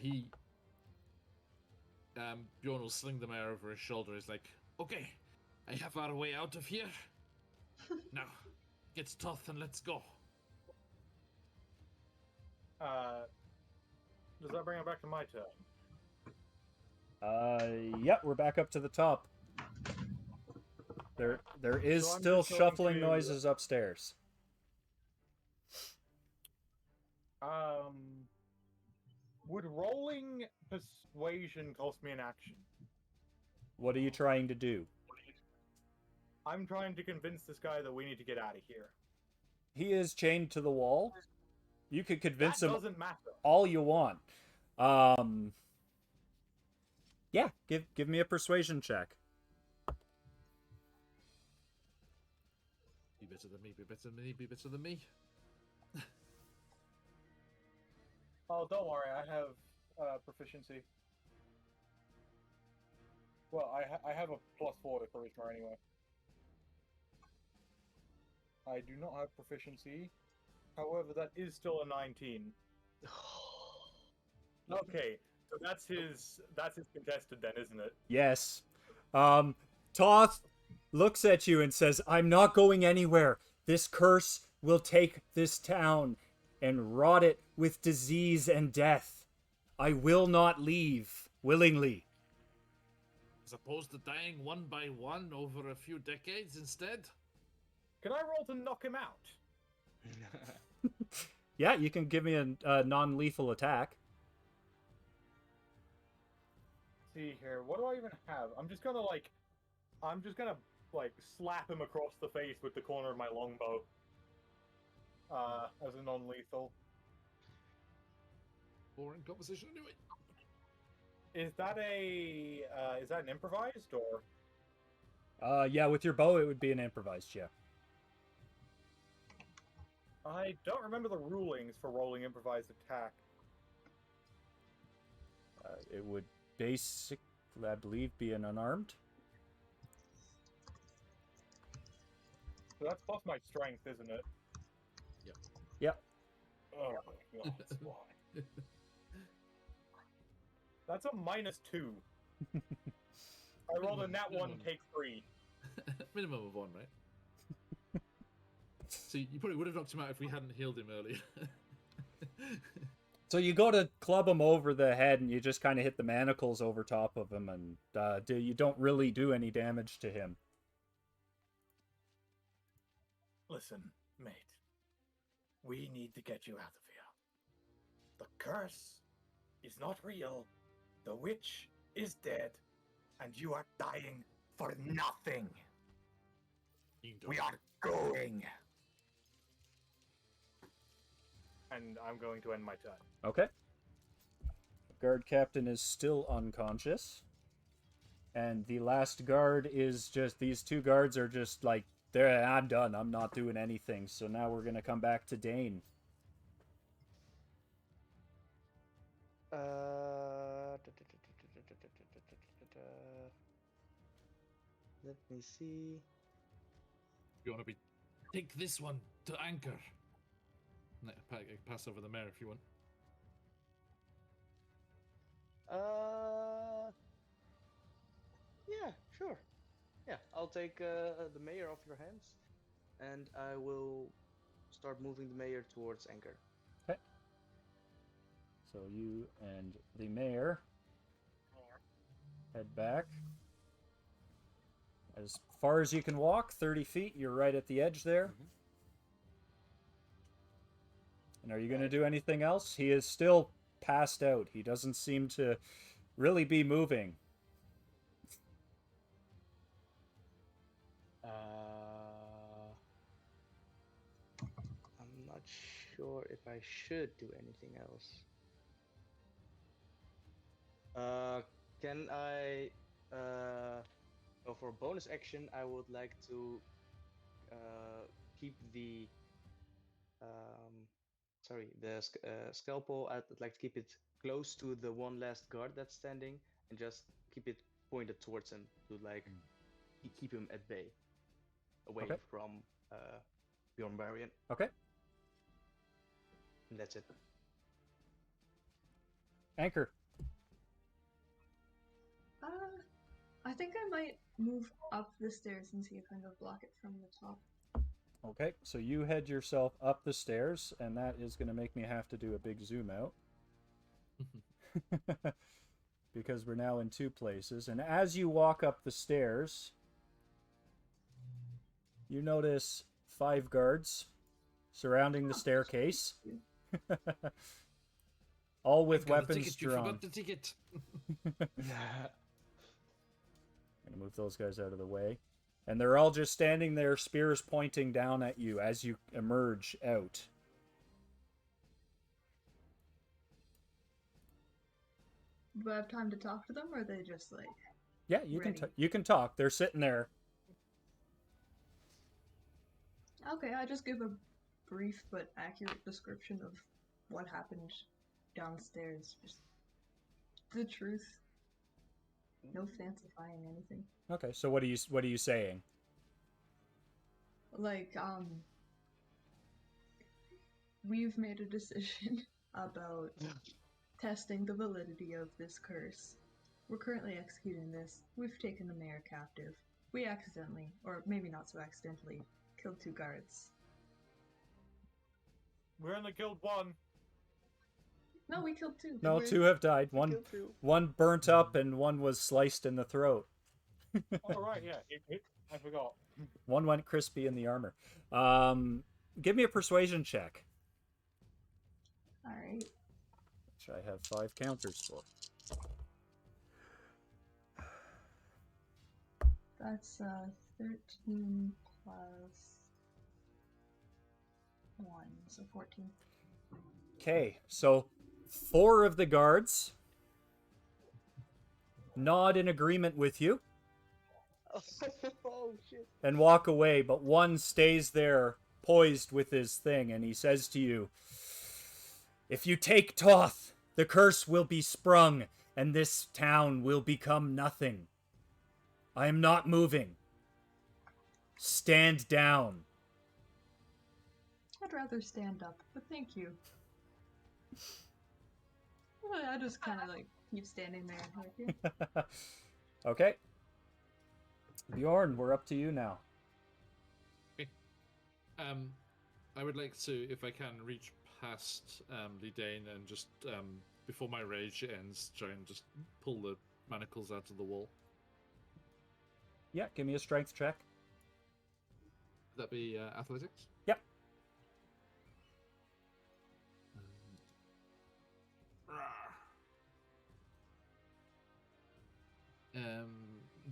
S6: Bjorn will sling the mare over his shoulder. He's like, "Okay, I have our way out of here. Now, get Toth and let's go."
S4: Does that bring it back to my turn?
S1: Yep, we're back up to the top. There is
S4: So I'm
S1: still
S4: just going
S1: shuffling
S4: to-
S1: noises upstairs.
S4: Would rolling persuasion cost me an action?
S1: What are you trying to do?
S4: I'm trying to convince this guy that we need to get out of here.
S1: He is chained to the wall. You could convince
S4: That
S1: him
S4: doesn't matter.
S1: all you want. Yeah, give me a persuasion check.
S6: Be better than me. Be better than me. Be better than me.
S4: Oh, don't worry, I have proficiency. Well, I have a +4 to charisma anyway. I do not have proficiency. However, that is still a 19. Okay, so that's his contested then, isn't it?
S1: Yes. Toth looks at you and says, "I'm not going anywhere. This curse will take this town and rot it with disease and death. I will not leave willingly."
S6: As opposed to dying one by one over a few decades instead.
S4: Can I roll to knock him out?
S1: Yeah, you can give me a non-lethal attack.
S4: See here, what do I even have? I'm just gonna slap him across the face with the corner of my longbow. As a non-lethal.
S6: Boring conversation anyway.
S4: Is that an improvised or?
S1: Yeah, with your bow, it would be an improvised, yeah.
S4: I don't remember the rulings for rolling improvised attack.
S1: It would basically, I believe, be an unarmed.
S4: So that's plus my strength, isn't it?
S1: Yep.
S4: Oh my god, why? That's a -2. I rolled a nat 1, take 3.
S6: Minimum of 1, right? So you probably would have knocked him out if we hadn't healed him earlier.
S1: So you go to club him over the head, and you just kind of hit the manacles over top of him, and you don't really do any damage to him.
S4: Listen, mate.
S7: We need to get you out of here. The curse is not real. The witch is dead. And you are dying for nothing. We are going.
S4: And I'm going to end my turn.
S1: Okay. Guard captain is still unconscious. And the last guard is just, these two guards are just like, I'm done. I'm not doing anything. So now we're going to come back to Dane.
S5: Let me see.
S6: You want to be... Take this one to anchor. No, pass over the mayor if you want.
S5: Yeah, sure. Yeah, I'll take the mayor off your hands, and I will start moving the mayor towards anchor.
S1: Okay. So you and the mayor head back. As far as you can walk, 30 feet, you're right at the edge there.
S5: Mm-hmm.
S1: And are you going to do anything else? He is still passed out. He doesn't seem to really be moving.
S5: I'm not sure if I should do anything else. Can I, for bonus action, I would like to keep the, scalpel. I'd like to keep it close to the one last guard that's standing, and just keep it pointed towards him to keep him at bay, away
S1: Okay.
S5: from Bjorn Varian.
S1: Okay.
S5: And that's it.
S1: Anchor.
S3: I think I might move up the stairs and see if I can block it from the top.
S1: Okay, so you head yourself up the stairs, and that is going to make me have to do a big zoom out. Because we're now in two places. And as you walk up the stairs, you notice 5 guards surrounding the staircase. All with weapons
S6: You
S1: drawn.
S6: forgot the ticket.
S1: I'm going to move those guys out of the way. And they're all just standing there, spears pointing down at you as you emerge out.
S3: Do I have time to talk to them, or are they just like...
S1: Yeah, you can talk. They're sitting there.
S3: Okay, I just give a brief but accurate description of what happened downstairs. Just the truth. No fancifying anything.
S1: Okay, so what are you saying?
S3: Like, we've made a decision about testing the validity of this curse. We're currently executing this. We've taken the mayor captive. We accidentally, or maybe not so accidentally, killed 2 guards.
S4: We only killed 1.
S3: No, we killed 2.
S1: No, 2 have died. One burnt up and one was sliced in the throat.
S4: Oh, right, yeah. I forgot.
S1: One went crispy in the armor. Give me a persuasion check.
S3: Alright.
S1: Which I have 5 counters for.
S3: That's 13 plus 1, so 14.
S1: Okay, so 4 of the guards nod in agreement with you
S5: Oh shit!
S1: and walk away, but one stays there poised with his thing, and he says to you, "If you take Toth, the curse will be sprung, and this town will become nothing. I am not moving. Stand down."
S3: I'd rather stand up, but thank you. I just kind of like keep standing there. Like, yeah.
S1: Okay. Bjorn, we're up to you now.
S6: Okay. I would like to, if I can, reach past Lidane and just, before my rage ends, try and just pull the manacles out of the wall.
S1: Yeah, give me a strength check.
S6: Would that be athletics?
S1: Yep.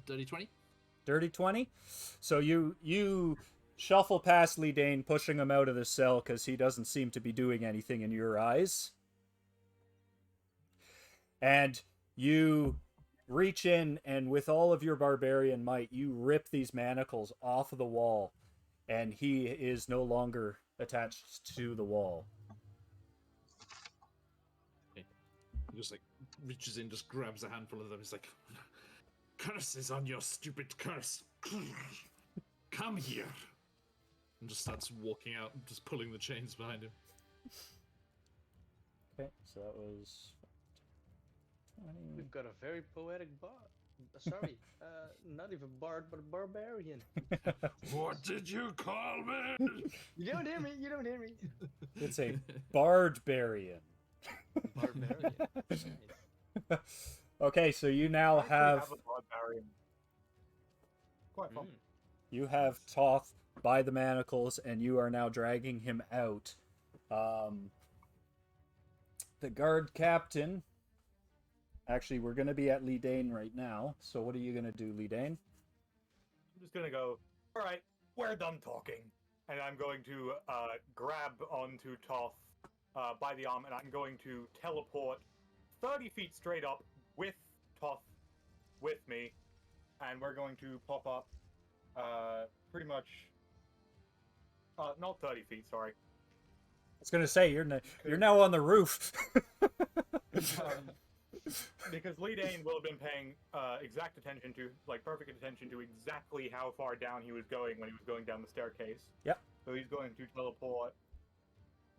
S2: Dirty 20.
S1: Dirty 20. So you shuffle past Lee Dane, pushing him out of the cell because he doesn't seem to be doing anything in your eyes. And you reach in, and with all of your barbarian might, you rip these manacles off of the wall, and he is no longer attached to the wall.
S6: He just like reaches in, just grabs a handful of them. He's like, "Curses on your stupid curse! Come here!" And just starts walking out, just pulling the chains behind him.
S1: Okay, so that was 20.
S5: We've got a very poetic bard. Sorry, not even bard, but a barbarian.
S6: What did you call me?
S5: You don't hear me. You don't hear me.
S1: It's a barbarian.
S5: Barbarian. Nice.
S1: Okay, so you now
S4: I actually
S1: have
S4: a barbarian. Quite fun.
S1: you have Toth by the manacles, and you are now dragging him out. The guard captain. Actually, we're going to be at Lee Dane right now. So what are you going to do, Lee Dane?
S4: I'm just gonna go. All right, we're done talking, and I'm going to grab onto Toth by the arm, and I'm going to teleport 30 feet straight up with Toth with me, and we're going to pop up pretty much. Not 30 feet, sorry.
S1: I was going to say you're now on the roof.
S4: Because Lee Dane will have been paying exact attention to, like, perfect attention to exactly how far down he was going when he was going down the staircase.
S1: Yep.
S4: So he's going to teleport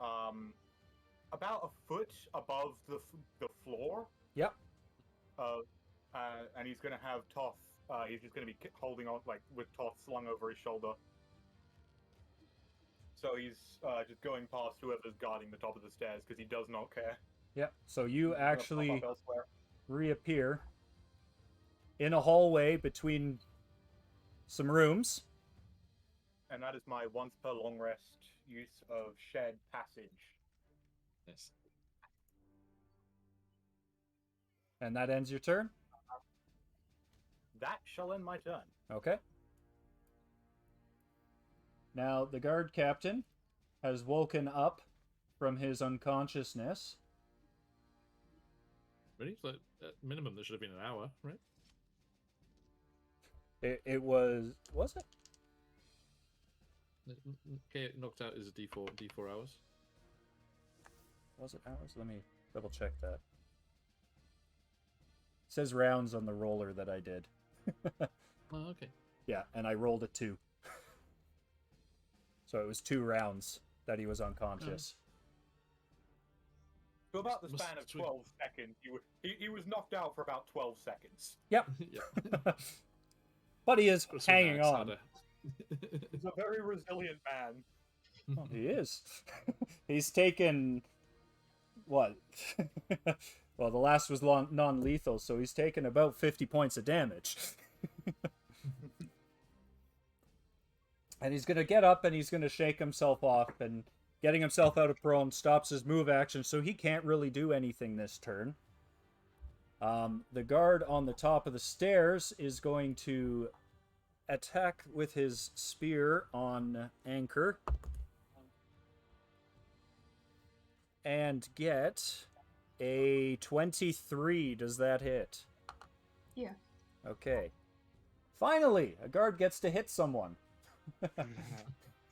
S4: about a foot above the floor.
S1: Yep.
S4: And he's going to have Toth. He's just going to be holding on, like, with Toth slung over his shoulder. So he's just going past whoever's guarding the top of the stairs because he does not care.
S1: Yep. So you
S4: He's gonna
S1: actually
S4: pop up elsewhere.
S1: reappear in a hallway between some rooms.
S4: And that is my once per long rest use of shared passage.
S6: Yes.
S1: And that ends your turn?
S4: That shall end my turn.
S1: Okay. Now, the guard captain has woken up from his unconsciousness.
S6: Really? So at minimum, there should have been an hour, right?
S1: It was it?
S6: Okay, knocked out is a D4 hours.
S1: Was it hours? Let me double check that. It says rounds on the roller that I did.
S6: Oh, okay.
S1: Yeah, and I rolled a 2. So it was 2 rounds that he was unconscious.
S4: So about the
S6: Must
S4: span of
S6: tweak-
S4: 12 seconds, he was knocked out for about 12 seconds.
S1: Yep.
S6: Yeah.
S1: But he is
S6: Gotta swing
S1: hanging
S6: axe
S1: on.
S6: harder.
S4: He's a very resilient man.
S1: Oh, he is. He's taken what? Well, the last was non-lethal, so he's taken about 50 points of damage. And he's going to get up and he's going to shake himself off, and getting himself out of prone stops his move action, so he can't really do anything this turn. The guard on the top of the stairs is going to attack with his spear on Anchor. And get a 23. Does that hit?
S3: Yeah.
S1: Okay. Finally, a guard gets to hit someone.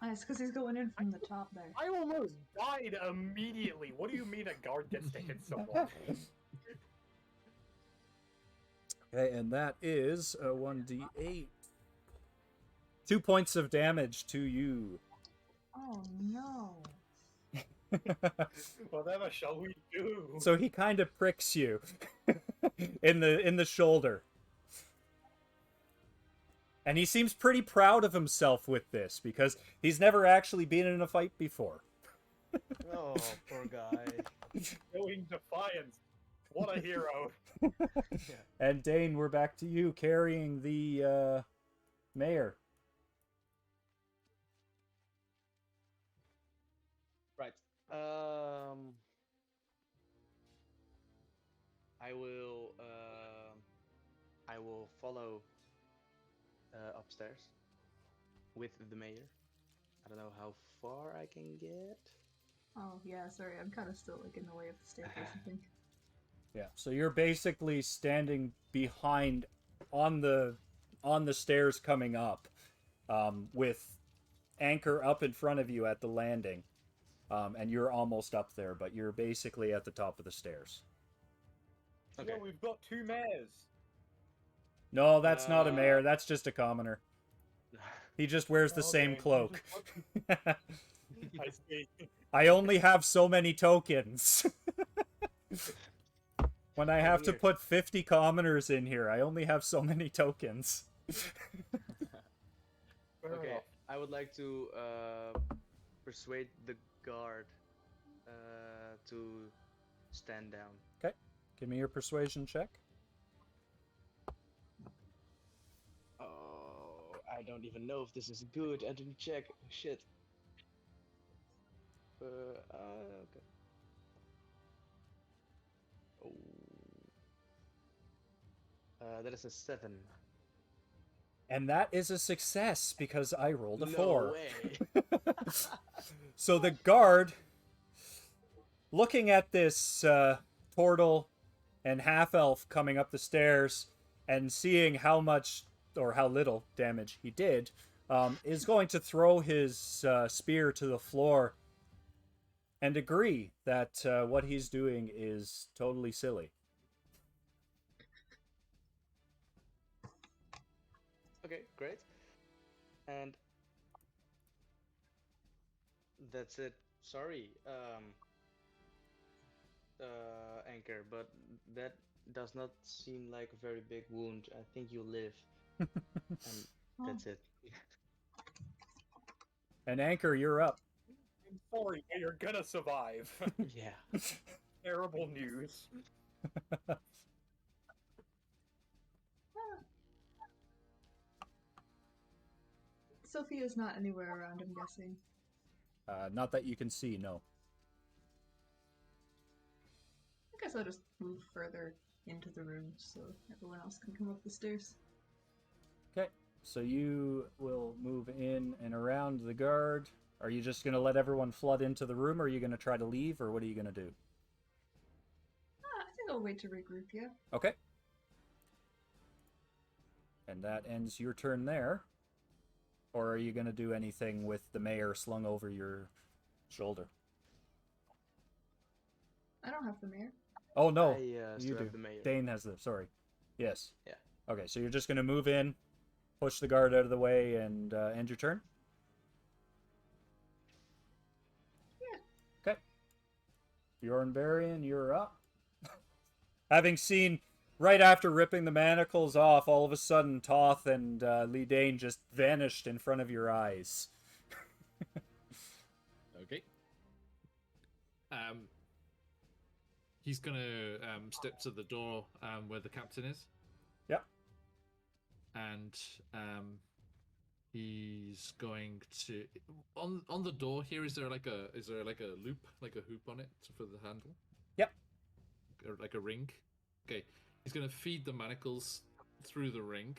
S3: It's because he's going in from the top there.
S4: I almost died immediately. What do you mean a guard gets to hit someone?
S1: Okay, and that is a 1d8. 2 points of damage to you.
S3: Oh no.
S4: Whatever shall we do?
S1: So he kind of pricks you in the shoulder. And he seems pretty proud of himself with this, because he's never actually been in a fight before.
S5: Oh, poor guy.
S4: Showing defiance. What a hero.
S1: And Dane, we're back to you carrying the mayor.
S5: Right. I will. I will follow upstairs with the mayor. I don't know how far I can get.
S3: Oh yeah, sorry, I'm kind of still like in the way of the staircase, I think.
S1: Yeah. So you're basically standing behind on the stairs coming up, with Anchor up in front of you at the landing, and you're almost up there, but you're basically at the top of the stairs.
S5: Okay.
S4: Yeah, we've got 2 mayors.
S1: No, that's not a
S5: Uh,
S1: mayor. That's just a commoner. He just wears the same
S4: Okay,
S1: cloak.
S4: I see.
S1: I only have so many tokens. When I have to
S5: Weird.
S1: put 50 commoners in here, I only have so many tokens.
S4: Fair
S5: Okay,
S4: enough.
S5: I would like to persuade the guard to stand down.
S1: Okay, give me your persuasion check.
S5: Oh, I don't even know if this is good. I didn't check. Shit. Okay. Oh. That is a 7.
S1: And that is a success because I rolled a
S5: No
S1: 4.
S5: way.
S1: So the guard, looking at this turtle and half-elf coming up the stairs and seeing how much or how little damage he did, is going to throw his spear to the floor and agree that what he's doing is totally silly.
S5: Okay, great. And that's it. Sorry, Anchor, but that does not seem like a very big wound. I think you'll live. And that's it.
S1: And Anchor, you're up.
S4: I'm sorry, but you're gonna survive.
S5: Yeah.
S4: Terrible news.
S3: Sophia's not anywhere around, I'm guessing.
S1: Not that you can see, no.
S3: I guess I'll just move further into the room so everyone else can come up the stairs.
S1: Okay, so you will move in and around the guard. Are you just going to let everyone flood into the room, or are you going to try to leave, or what are you going to do?
S3: I think I'll wait to regroup, yeah.
S1: Okay. And that ends your turn there. Or are you going to do anything with the mayor slung over your shoulder?
S3: I don't have the mayor.
S1: Oh, no.
S5: I
S1: You
S5: still
S1: do.
S5: have the mayor.
S1: Dane has the... Sorry. Yes.
S5: Yeah.
S1: Okay, so you're just going to move in, push the guard out of the way, and end your turn?
S3: Yeah.
S1: Okay. Bjornbarian, you're up. Having seen, right after ripping the manacles off, all of a sudden Toth and Lee Dane just vanished in front of your eyes.
S2: Okay. He's gonna step to the door where the captain is.
S1: Yep.
S2: And he's going to on the door here. Is there like a loop, like a hoop on it for the handle?
S1: Yep.
S2: Or like a ring. Okay. He's gonna feed the manacles through the ring.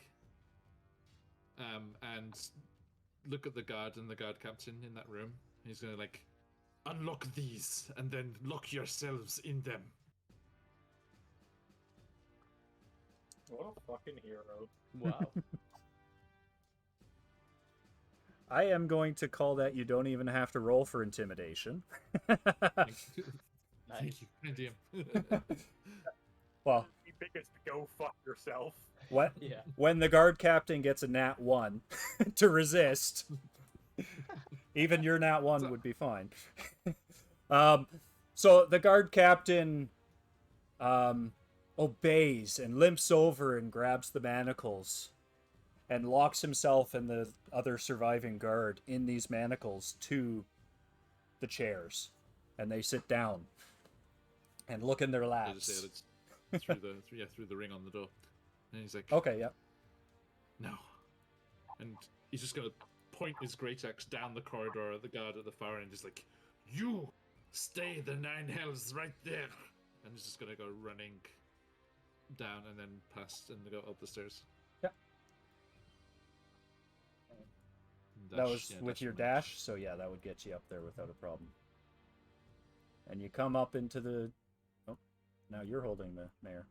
S2: And look at the guard and the guard captain in that room. He's gonna like unlock these and then lock yourselves in them.
S4: What a fucking hero.
S5: Wow.
S1: I am going to call that you don't even have to roll for intimidation.
S2: Thank you.
S5: Nice.
S2: Thank you, DM.
S1: Well,
S4: The biggest go fuck yourself.
S1: what?
S5: Yeah.
S1: When the guard captain gets a nat 1 to resist, even your nat 1 would be fine. So the guard captain obeys and limps over and grabs the manacles and locks himself and the other surviving guard in these manacles to the chairs. And they sit down and look in their
S2: I
S1: laps.
S2: just say it's through the ring on the door. And he's like,
S1: Okay, yeah.
S2: no. And he's just gonna point his great axe down the corridor at the guard at the far end. He's like, you stay the 9 hells right there. And he's just gonna go running down and then past and go up the stairs.
S1: Yeah. That was
S2: Yeah,
S1: with your
S2: and
S1: dash, so yeah, that would get you up there without a problem. And you come up into the... Oh, now you're holding the mayor.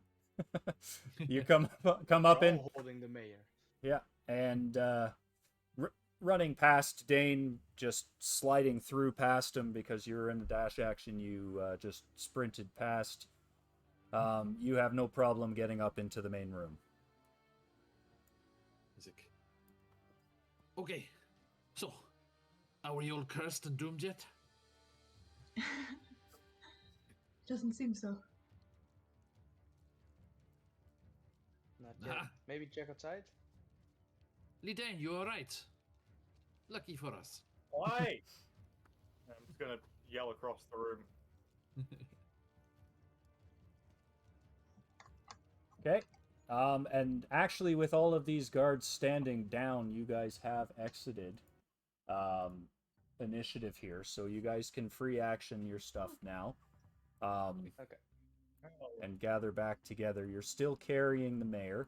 S1: You come up
S5: We're
S1: in...
S5: all holding the mayor.
S1: Yeah, and running past Dane, just sliding through past him because you're in the dash action, you just sprinted past. You have no problem getting up into the main room.
S2: Isaac. Okay, so are we all cursed and doomed yet?
S3: Doesn't seem so.
S5: Not yet.
S2: Ah.
S5: Maybe check outside?
S2: Lidane, you alright? Lucky for us.
S4: Why? I'm just gonna yell across the room.
S1: Okay. And actually, with all of these guards standing down, you guys have exited initiative here, so you guys can free action your stuff now.
S5: Okay.
S1: And gather back together. You're still carrying the mayor.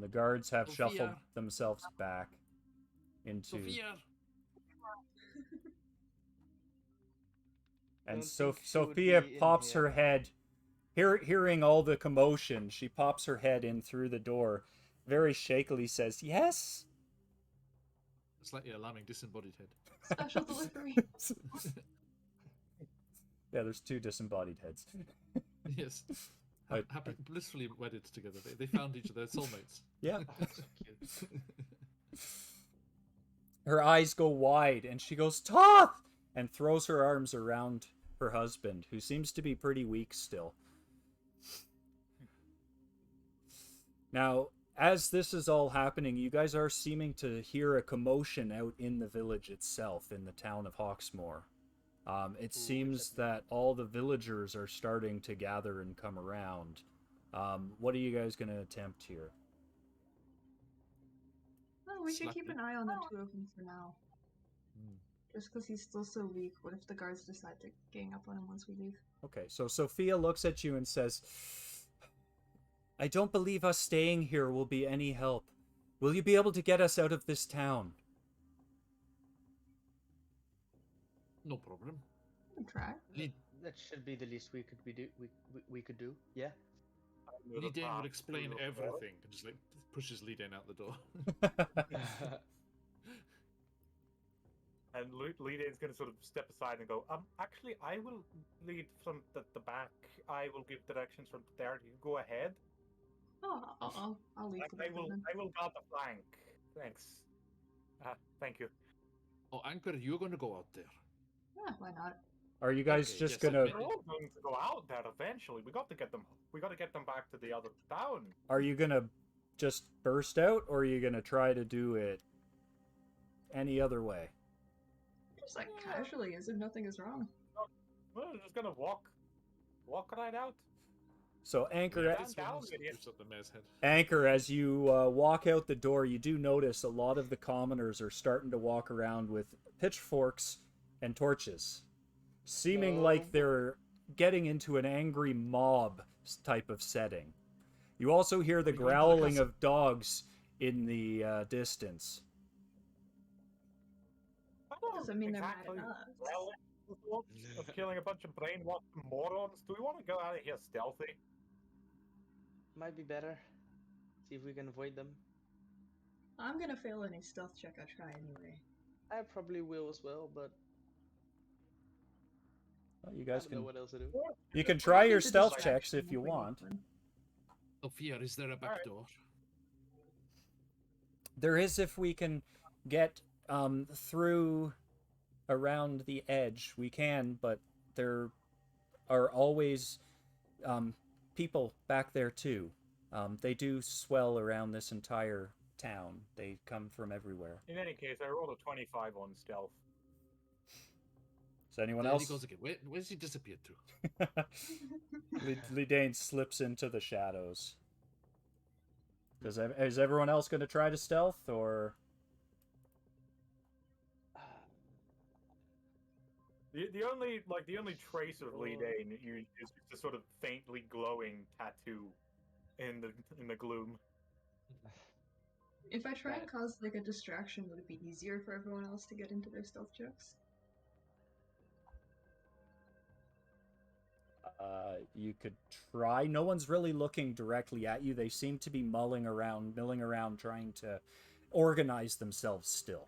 S1: The guards have shuffled themselves back into...
S2: Sophia!
S1: And
S5: Don't think she would
S1: Sophia
S5: be in
S1: pops
S5: here.
S1: her head, hearing all the commotion, she pops her head in through the door, very shakily says, "Yes?"
S2: Slightly alarming disembodied head.
S3: Special delivery.
S1: Yeah, there's two disembodied heads.
S2: Yes.
S1: I-
S2: Happy, blissfully wedded together. They found each other, soulmates.
S1: Yeah.
S5: Oh, so cute.
S1: Her eyes go wide, and she goes, "Toth!" and throws her arms around her husband, who seems to be pretty weak still. Now, as this is all happening, you guys are seeming to hear a commotion out in the village itself, in the town of Hawksmoor. It seems that all the villagers are starting to gather and come around. What are you guys going to attempt here?
S3: Well, we should
S2: Slap
S3: keep
S2: him.
S3: an eye on the two of them for now.
S2: Hmm.
S3: Just because he's still so weak. What if the guards decide to gang up on him once we leave?
S1: Okay, so Sophia looks at you and says, "I don't believe us staying here will be any help. Will you be able to get us out of this town?"
S2: No problem.
S3: I'll try.
S5: That should be the least we could we could do. Yeah.
S2: Lidane will explain everything and just like pushes Lidane out the door.
S4: And Lidane's going to sort of step aside and go, actually, I will lead from the back. I will give directions from there. You go ahead.
S3: Oh, I'll leave the
S4: I will
S3: then.
S4: guard the flank. Thanks. Thank you.
S2: Oh, Anchor, you're going to go out there.
S3: Yeah, why not?
S1: Are you guys
S2: Okay,
S1: just
S2: yes,
S1: gonna...
S4: We're all going to go out there eventually. We got to get them. We got to get them back to the other town.
S1: Are you gonna just burst out, or are you gonna try to do it any other way?
S3: Just like casually, as if nothing is wrong.
S4: We're just gonna walk right out.
S1: So Anchor,
S4: Yeah.
S1: as,
S4: down with you.
S2: Lifts up the mayor's head.
S1: Anchor, as you walk out the door, you do notice a lot of the commoners are starting to walk around with pitchforks and torches, seeming like they're getting into an angry mob type of setting. You also hear the
S2: Are we going to the
S1: growling
S2: castle?
S1: of dogs in the distance.
S4: I don't
S3: Doesn't mean they're mad
S4: exactly
S3: at us.
S4: well of killing a bunch of brainwashed morons. Do we want to go out of here stealthy?
S5: Might be better. See if we can avoid them.
S3: I'm gonna fail any stealth check I try anyway.
S5: I probably will as well, but
S1: Well, you
S5: I
S1: guys
S5: don't know
S1: can
S5: what else to do.
S1: you can try your
S3: It's a
S1: stealth
S3: distraction
S1: checks if you
S3: we need
S1: want.
S3: one.
S2: Sophia, is there a back
S4: Alright.
S2: door?
S1: There is if we can get through around the edge. We can, but there are always people back there too. They do swell around this entire town. They come from everywhere.
S4: In any case, I rolled a 25 on stealth.
S1: Is anyone
S2: There
S1: else?
S2: he goes again. Where's he disappeared to?
S1: Lidane slips into the shadows. Is everyone else going to try to stealth, or
S4: The only trace of Lee Dane is just a sort of faintly glowing tattoo in the gloom.
S3: If I try and
S5: That-
S3: cause like a distraction, would it be easier for everyone else to get into their stealth checks?
S1: You could try. No one's really looking directly at you. They seem to be milling around, trying to organize themselves still.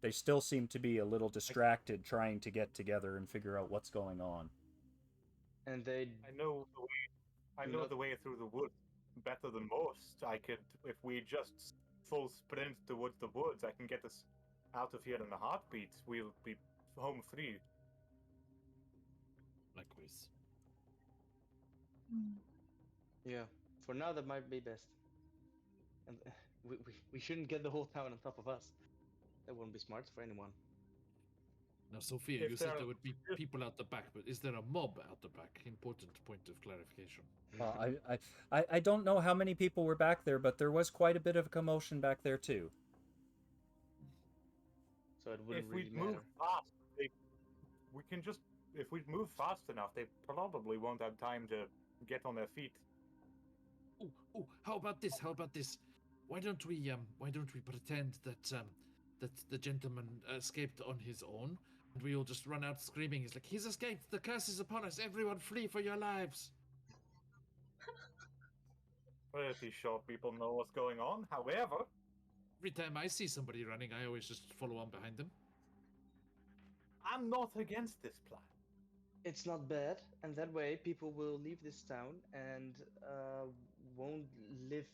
S1: They still seem to be a little distracted trying to get together and figure out what's going on.
S5: And they
S4: I know the way. I
S5: Do
S4: know
S5: not-
S4: the way through the woods better than most. I could, if we just full sprint towards the woods, I can get us out of here in a heartbeat. We'll be home free.
S6: Likewise.
S5: Yeah, for now that might be best. And we shouldn't get the whole town on top of us. That wouldn't be smart for anyone.
S6: Now, Sophia,
S4: If
S6: you said
S4: there-
S6: there would be people out the back, but is there a mob out the back? Important point of clarification.
S1: I don't know how many people were back there, but there was quite a bit of a commotion back there too.
S5: So it wouldn't
S4: If we
S5: really
S4: move
S5: matter.
S4: fast, we can just. If we move fast enough, they probably won't have time to get on their feet.
S6: Oh, how about this? How about this? Why don't we pretend that that the gentleman escaped on his own, and we all just run out screaming? He's like, he's escaped. The curse is upon us. Everyone, flee for your lives.
S4: Pretty sure people know what's going on. However,
S6: Every time I see somebody running, I always just follow on behind them.
S4: I'm not against this plan.
S5: It's not bad, and that way people will leave this town and won't live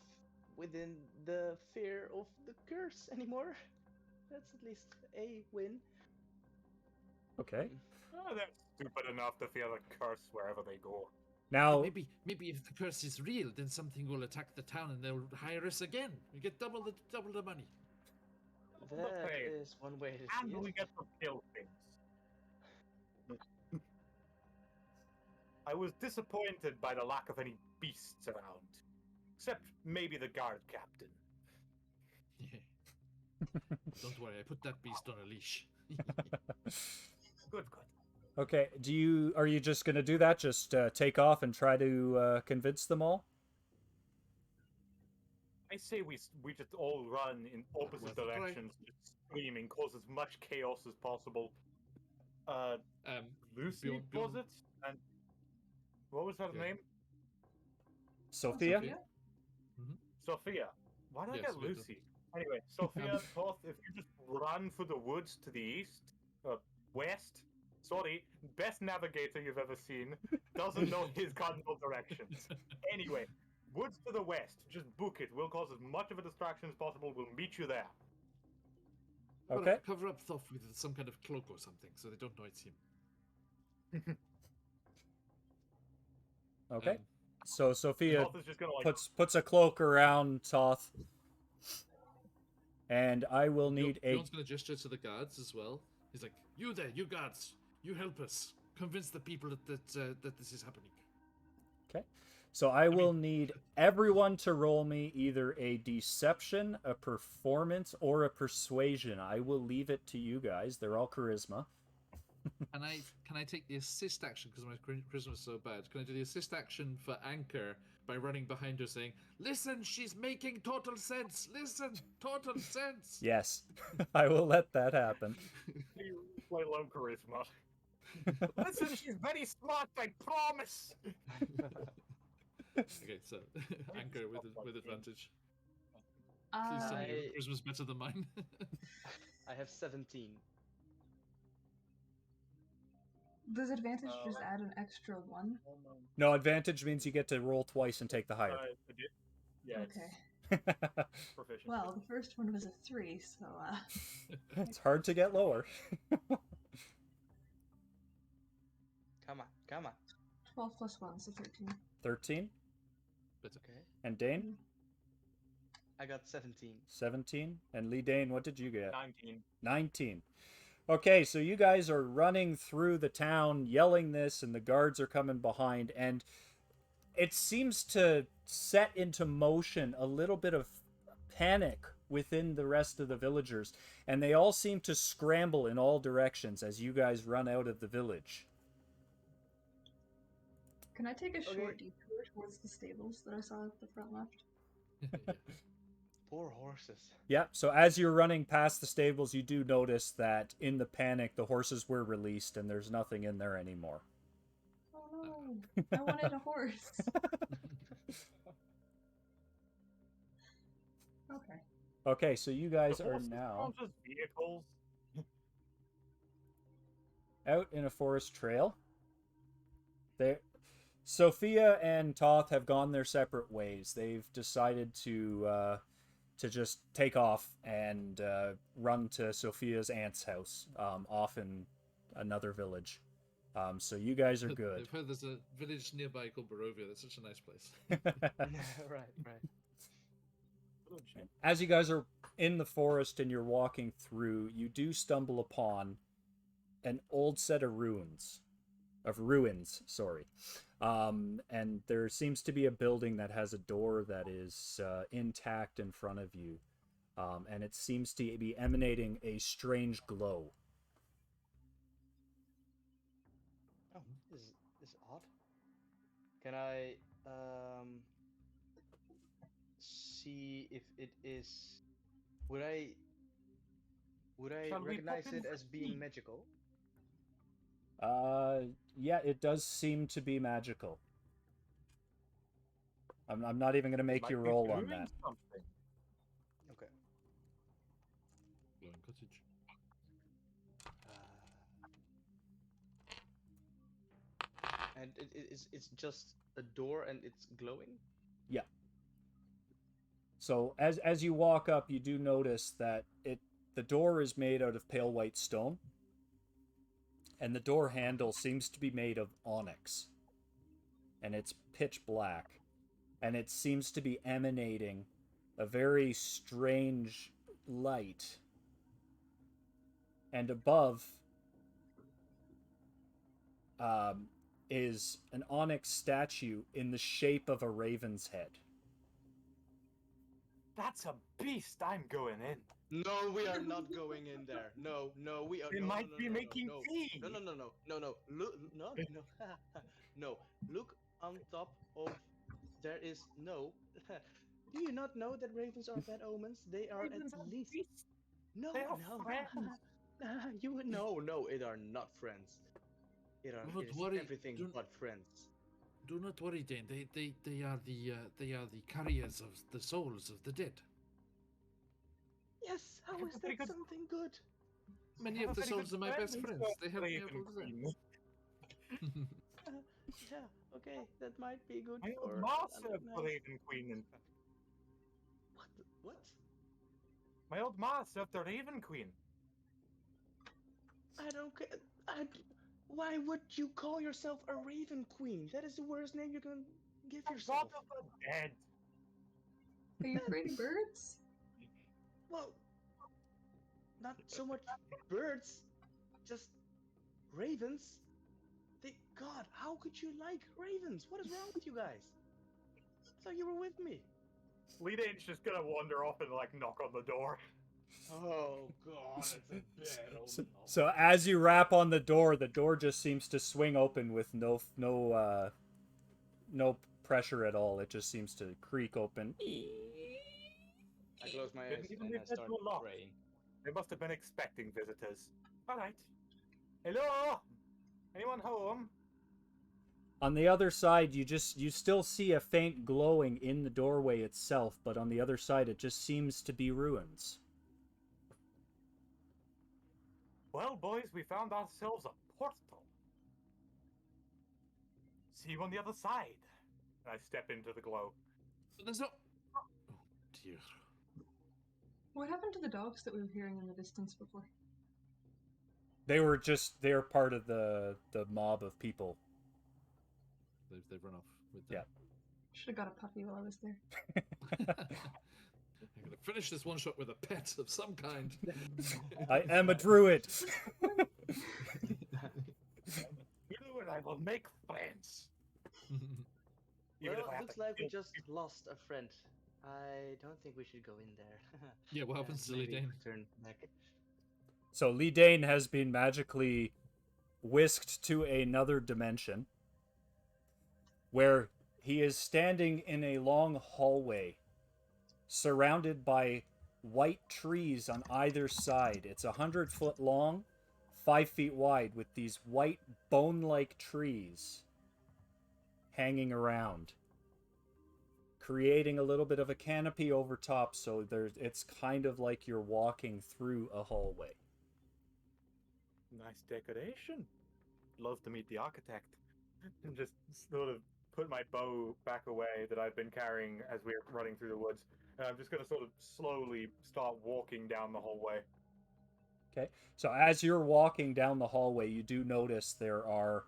S5: within the fear of the curse anymore. That's at least a win.
S1: Okay.
S4: They're stupid enough to fear the curse wherever they go.
S1: Now,
S6: Maybe if the curse is real, then something will attack the town and they'll hire us again. We get double the money.
S5: That
S4: Okay,
S5: is one way to
S4: and
S5: see
S4: we
S5: it.
S4: get to kill things. I was disappointed by the lack of any beasts around. Except maybe the guard captain.
S6: Don't worry, I put that beast on a leash.
S4: Good.
S1: okay, are you just gonna do that? Just take off and try to convince them all?
S4: I say we just all run in opposite
S6: Worth a try.
S4: directions, just screaming, cause as much chaos as possible. Lucy,
S6: Bjorn-
S4: was it? And what was her
S6: Yeah.
S4: name?
S1: Sophia?
S6: Sophia?
S4: Sophia. Why did I
S6: Yes,
S4: get
S6: we do.
S4: Lucy? Anyway, Sophia, Toth, if you just run through the woods to the east, west, sorry, best navigator you've ever seen, doesn't know his cardinal directions. Anyway, woods to the west, just book it. We'll cause as much of a distraction as possible. We'll meet you there.
S1: Okay.
S6: Cover up Thoth with some kind of cloak or something so they don't know it's him.
S1: Okay.
S6: Um,
S1: So Sophia
S4: Toth is just gonna
S1: puts a cloak around Toth, and I will need a.
S6: Bjorn's going to gesture to the guards as well. He's like, "You there, you guards, you help us convince the people that this is happening."
S1: Okay. So I will need everyone to roll me either a deception, a performance, or a persuasion. I will leave it to you guys. They're all charisma.
S6: Can I take the assist action because my charisma is so bad? Can I do the assist action for Anchor by running behind her saying, "Listen, she's making total sense. Listen, total sense."
S1: Yes, I will let that happen.
S4: play low charisma. Listen, she's very smart, I promise.
S6: Okay, so Anchor with advantage. Please tell me your
S5: I-
S6: charisma's better than mine.
S5: I have 17.
S3: Does advantage just add an extra 1?
S1: No, advantage means you get to roll twice and take the higher.
S4: Yeah,
S3: Okay.
S4: proficient.
S3: Well, the first one was a 3, so
S1: It's hard to get lower.
S5: Come on.
S3: 12 plus 1, so 13.
S1: 13.
S5: Okay.
S1: And Dane?
S5: I got 17.
S1: 17. And Lee Dane, what did you get?
S4: 19.
S1: 19. Okay, so you guys are running through the town yelling this, and the guards are coming behind, and it seems to set into motion a little bit of panic within the rest of the villagers, and they all seem to scramble in all directions as you guys run out of the village.
S3: Can I take a
S5: Okay.
S3: short detour towards the stables that I saw at the front left?
S2: Yeah.
S5: Poor horses.
S1: Yep, so as you're running past the stables, you do notice that in the panic, the horses were released and there's nothing in there anymore.
S3: Oh no, I wanted a horse. Okay.
S1: Okay, so you guys
S4: The
S1: are
S4: horses
S1: now
S4: aren't just vehicles.
S1: out in a forest trail. Sophia and Toth have gone their separate ways. They've decided to just take off and run to Sophia's aunt's house, off in another village. So you guys are good.
S2: I've heard there's a village nearby called Barovia. That's such a nice place.
S5: Right.
S1: As you guys are in the forest and you're walking through, you do stumble upon an old set of ruins. And there seems to be a building that has a door that is intact in front of you. And it seems to be emanating a strange glow.
S5: Oh, this is odd. Can I see if it is? Would I
S4: Shall we
S5: recognize
S4: pop in
S5: it as
S4: for
S5: being
S4: tea?
S5: magical?
S1: Yeah, it does seem to be magical. I'm not even going to
S4: They
S1: make
S4: might
S1: you
S4: be
S1: roll on
S4: doing
S1: that.
S4: something.
S5: Okay.
S6: Glowing cottage.
S5: And it's just a door and it's glowing.
S1: Yeah. So as you walk up, you do notice that the door is made out of pale white stone, and the door handle seems to be made of onyx, and it's pitch black, and it seems to be emanating a very strange light. And above is an onyx statue in the shape of a raven's head.
S7: That's a beast. I'm going in.
S5: No, we are not going in there. No, we are.
S7: They
S5: no,
S7: might
S5: no,
S7: be
S5: no,
S7: making
S5: no,
S7: tea.
S5: No. Look, no. No. Look on top of. There is no. Do you not know that ravens are bad omens? They are
S7: Ravens
S5: at
S7: are
S5: least.
S7: beasts.
S5: No,
S7: They are
S5: no.
S7: friends.
S5: You would no. It are not friends. It
S6: Don't
S5: is
S6: worry,
S5: everything
S6: don't-
S5: but friends.
S6: Do not worry, Dane. They are the carriers of the souls of the dead.
S5: Yes. How
S7: have
S5: is
S7: a very
S5: that
S7: good-
S5: something good?
S6: Many
S7: have
S6: of
S7: a
S6: the
S7: very
S6: souls
S7: good
S6: are my best
S7: friend,
S6: friends.
S7: Mr.
S6: They help me out
S7: Raven
S6: all the time.
S7: Queen.
S5: Yeah. Okay. That might be good
S7: My
S5: for.
S7: old master of the
S5: nice.
S7: Raven Queen, in fact.
S5: What?
S7: My old master of the Raven Queen.
S5: I don't care. Why would you call yourself a Raven Queen? That is the worst name you can give
S7: The
S5: yourself.
S7: god of the dead.
S3: Are you afraid of birds?
S5: Well, not so much birds, just ravens. God, how could you like ravens? What is wrong with you guys? I thought you were with me.
S4: Leadane's just gonna wander off and like knock on the door.
S5: Oh God, it's a bad
S1: So as you rap on the door just seems to swing open with no pressure at all. It just seems to creak open.
S5: I close my eyes
S4: Didn't even
S5: and
S4: leave
S5: I
S4: that
S5: start
S4: door locked.
S5: praying.
S4: They must have been expecting visitors. Alright. Hello? Anyone home?
S1: On the other side, you still see a faint glowing in the doorway itself, but on the other side it just seems to be ruins.
S4: Well, boys, we found ourselves a portal. See you on the other side. And I step into the glow.
S6: But there's no. Oh dear.
S3: What happened to the dogs that we were hearing in the distance before?
S1: They're part of the mob of people.
S6: They've run off with
S1: Yeah.
S6: them.
S3: Should have got a puppy while I was there.
S6: I'm gonna finish this one shot with a pet of some kind.
S1: I am a druid.
S4: You and I will make friends.
S5: Well,
S4: Even if I have
S5: looks
S4: to
S5: like we
S4: kill
S5: just lost a friend. I don't think we should go in there.
S2: Yeah, what happens to
S5: Maybe
S2: Lidane?
S5: return back.
S1: So Lee Dane has been magically whisked to another dimension where he is standing in a long hallway surrounded by white trees on either side. It's 100 foot long, 5 feet wide, with these white bone-like trees hanging around, creating a little bit of a canopy over top, so it's kind of like you're walking through a hallway.
S7: Nice decoration. Love to meet the architect. And just sort of put my bow back away that I've been carrying as we're running through the woods. And I'm just going to sort of slowly start walking down the hallway.
S1: Okay, so as you're walking down the hallway, you do notice there are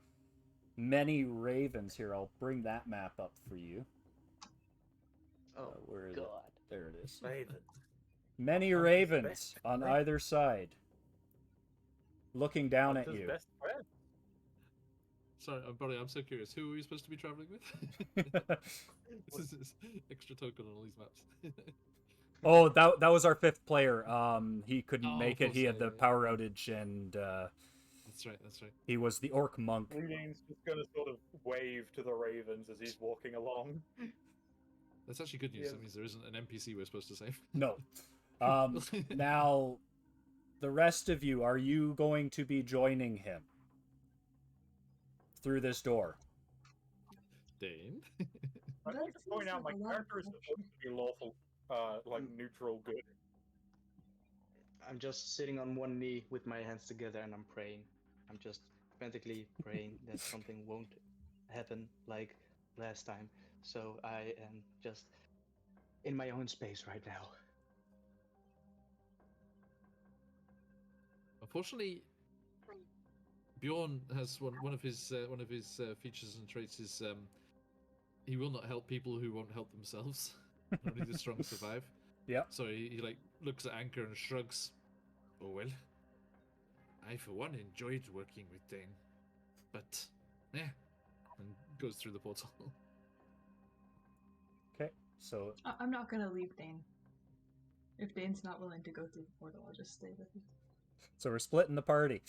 S1: many ravens here. I'll bring that map up for you.
S5: Oh,
S1: Where is
S5: God.
S1: it? There it is.
S7: Ravens.
S1: Many
S7: Hunter's
S1: ravens
S7: best
S1: on
S7: friend.
S1: either side, looking down at
S7: Hunter's
S1: you.
S7: best friend.
S2: Sorry, buddy, I'm so curious. Who are we supposed to be traveling with? This is extra token on all these maps.
S1: Oh, that was our fifth player. He couldn't
S2: Oh,
S1: make
S2: of
S1: it. He
S2: course,
S1: had
S2: yeah,
S1: the
S2: yeah.
S1: power outage, and
S2: That's right, that's right.
S1: he was the orc monk.
S4: Reading's just going to sort of wave to the ravens as he's walking along.
S2: That's actually good news.
S4: Yes.
S2: That means there isn't an NPC we're supposed to save.
S1: No. Now, the rest of you, are you going to be joining him through this door?
S2: Dane?
S4: I'd
S3: That
S4: like to point
S3: seems
S4: out my
S3: like a lot of
S4: character is supposed to be lawful, like neutral good.
S5: I'm just sitting on one knee with my hands together and I'm praying. I'm just frantically praying that something won't happen like last time. So I am just in my own space right now.
S2: Unfortunately, Bjorn has one of his features and traits is he will not help people who won't help themselves. Only the strong survive.
S1: Yep.
S2: So he like looks at Anchor and shrugs. Oh well. I for one enjoyed working with Dane, but yeah, and goes through the portal.
S1: Okay, so
S3: I'm not gonna leave Dane. If Dane's not willing to go through the portal, I'll just stay with him.
S1: we're splitting the party.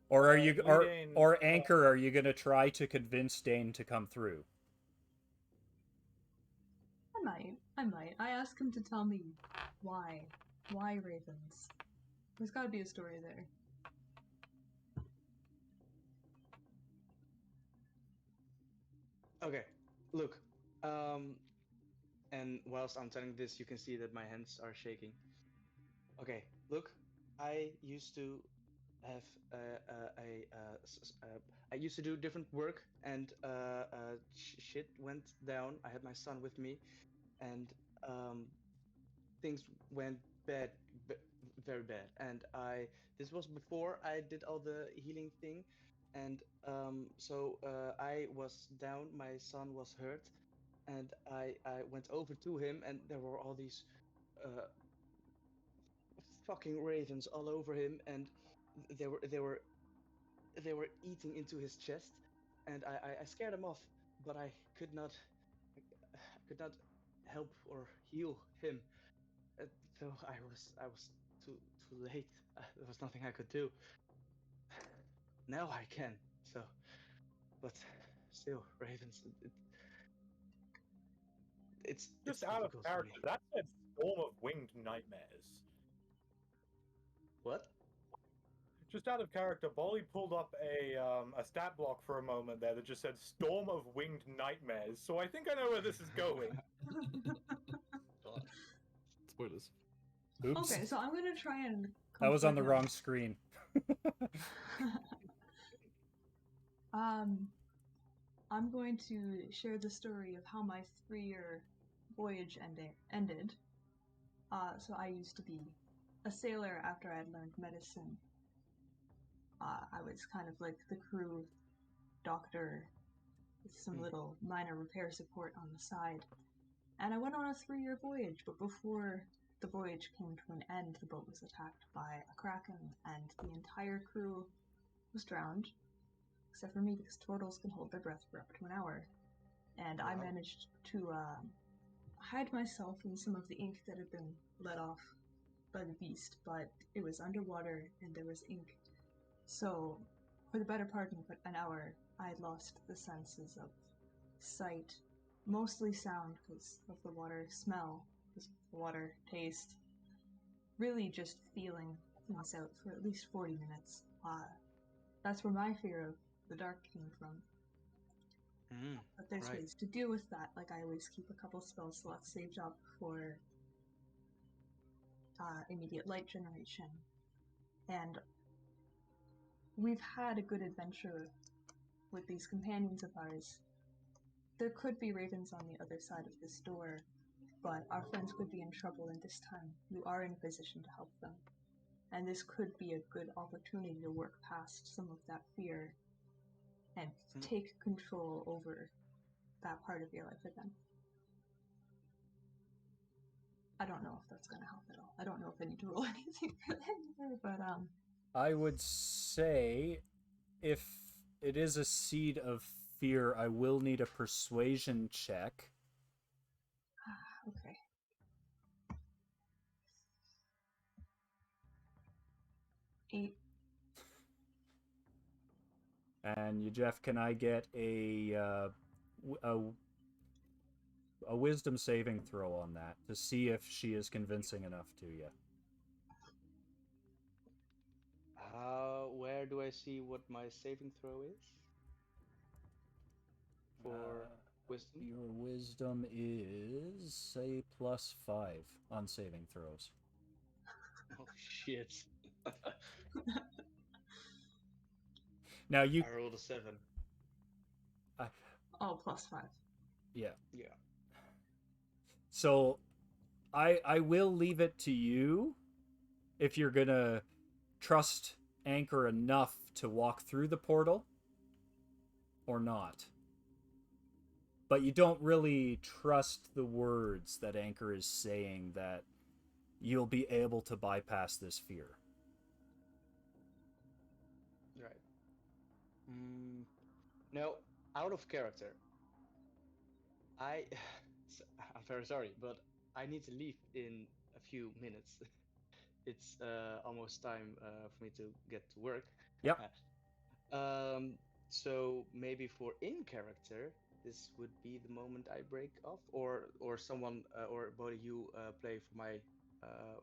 S1: Or are you
S7: Dane,
S1: or Anchor? Are you gonna try to convince Dane to come through?
S3: I might. I asked him to tell me why. Why ravens? There's gotta be a story there.
S5: Okay, look. And whilst I'm telling this, you can see that my hands are shaking. Okay, look. I used to have I used to do different work, and shit went down. I had my son with me, and things went bad, very bad. And this was before I did all the healing thing, and so I was down. My son was hurt, and I went over to him, and there were all these uh, fucking ravens all over him, and they were eating into his chest, and I scared them off, but I could not help or heal him. So I was too late. There was nothing I could do. Now I can. So, but still, ravens. It's
S4: Just out of
S5: difficult for me.
S4: character, that said Storm of Winged Nightmares.
S5: What?
S4: Just out of character, Bolly pulled up a stat block for a moment there that just said Storm of Winged Nightmares, so I think I know where this is going.
S2: Spoilers.
S1: Oops.
S3: Okay, so I'm gonna try and.
S1: That was on the
S3: comfort him.
S1: wrong screen.
S3: I'm going to share the story of how my 3-year voyage ended. So I used to be a sailor after I had learned medicine. I was kind of like the crew doctor with some little minor repair support on the side. And I went on a 3-year voyage, but before the voyage came to an end, the boat was attacked by a kraken, and the entire crew was drowned, except for me, because turtles can hold their breath for up to an hour. and I
S5: Wow.
S3: managed to hide myself in some of the ink that had been let off by the beast, but it was underwater and there was ink. So, for the better part of an hour, I had lost the senses of sight, mostly sound because of the water, smell because of the water, taste, really just feeling things out for at least 40 minutes. That's where my fear of the dark came from. But there's
S5: Right.
S3: ways to deal with that. Like, I always keep a couple spell slots saved up for immediate light generation. And we've had a good adventure with these companions of ours. There could be ravens on the other side of this door, but our friends could be in trouble, and this time you are in a position to help them. And this could be a good opportunity to work past some of that fear and take control over that part of your life again. I don't know if that's going to help at all. I don't know if I need to roll anything for that, but
S1: I would say if it is a seed of fear, I will need a persuasion check.
S3: okay. Eight.
S1: And you, Jeff, can I get a wisdom saving throw on that to see if she is convincing enough to you?
S5: Where do I see what my saving throw is? For wisdom?
S1: Your wisdom is, say, +5 on saving throws.
S5: Oh shit.
S1: Now you...
S5: I rolled a 7.
S3: Oh, +5.
S1: Yeah.
S5: Yeah.
S1: So I will leave it to you if you're gonna trust Anchor enough to walk through the portal or not. But you don't really trust the words that Anchor is saying that you'll be able to bypass this fear.
S5: Right. Now, out of character, I'm very sorry, but I need to leave in a few minutes. It's almost time for me to get to work.
S1: Yep.
S5: So maybe for in character, this would be the moment I break off, or someone, or Bodhi, you play for my,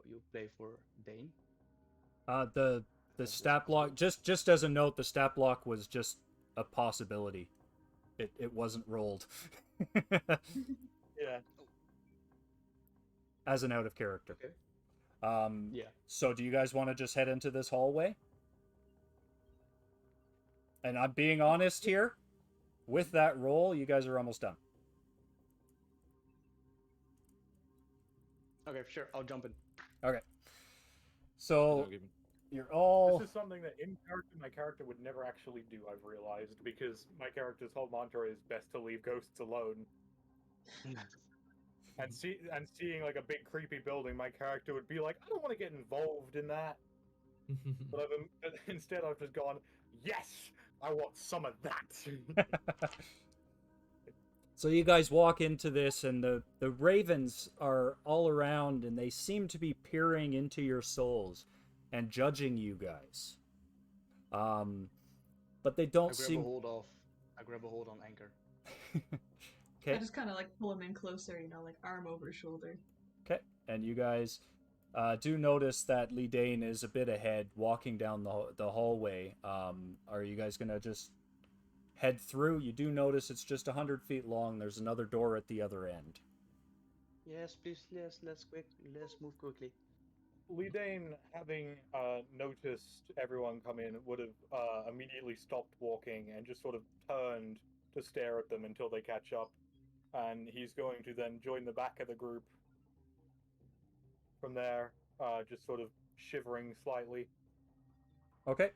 S5: you play for Dane.
S1: The stat block, just as a note, the stat block was just a possibility. It wasn't rolled.
S4: Yeah.
S1: As an out of character.
S5: Okay. Yeah.
S1: So do you guys want to just head into this hallway? And I'm being honest here. With that roll, you guys are almost done.
S5: Okay, sure. I'll jump in.
S1: Okay. So you're all...
S4: This is something that in character my character would never actually do, I've realized, because my character's whole mantra is best to leave ghosts alone. And seeing like a big creepy building, my character would be like, I don't want to get involved in that. But instead I've just gone, yes, I want some of that.
S1: So you guys walk into this, and the ravens are all around, and they seem to be peering into your souls and judging you guys. But they don't seem...
S5: I grab a hold on Anchor.
S1: Okay.
S3: I just kind of like pull him in closer, like arm over shoulder.
S1: Okay. And you guys do notice that Lee Dane is a bit ahead, walking down the hallway. Are you guys gonna just head through? You do notice it's just 100 feet long. There's another door at the other end.
S5: Yes, please. Yes, let's move quickly.
S4: Lee Dane, having noticed everyone come in, would have immediately stopped walking and just sort of turned to stare at them until they catch up. And he's going to then join the back of the group from there, just sort of shivering slightly.
S1: Okay.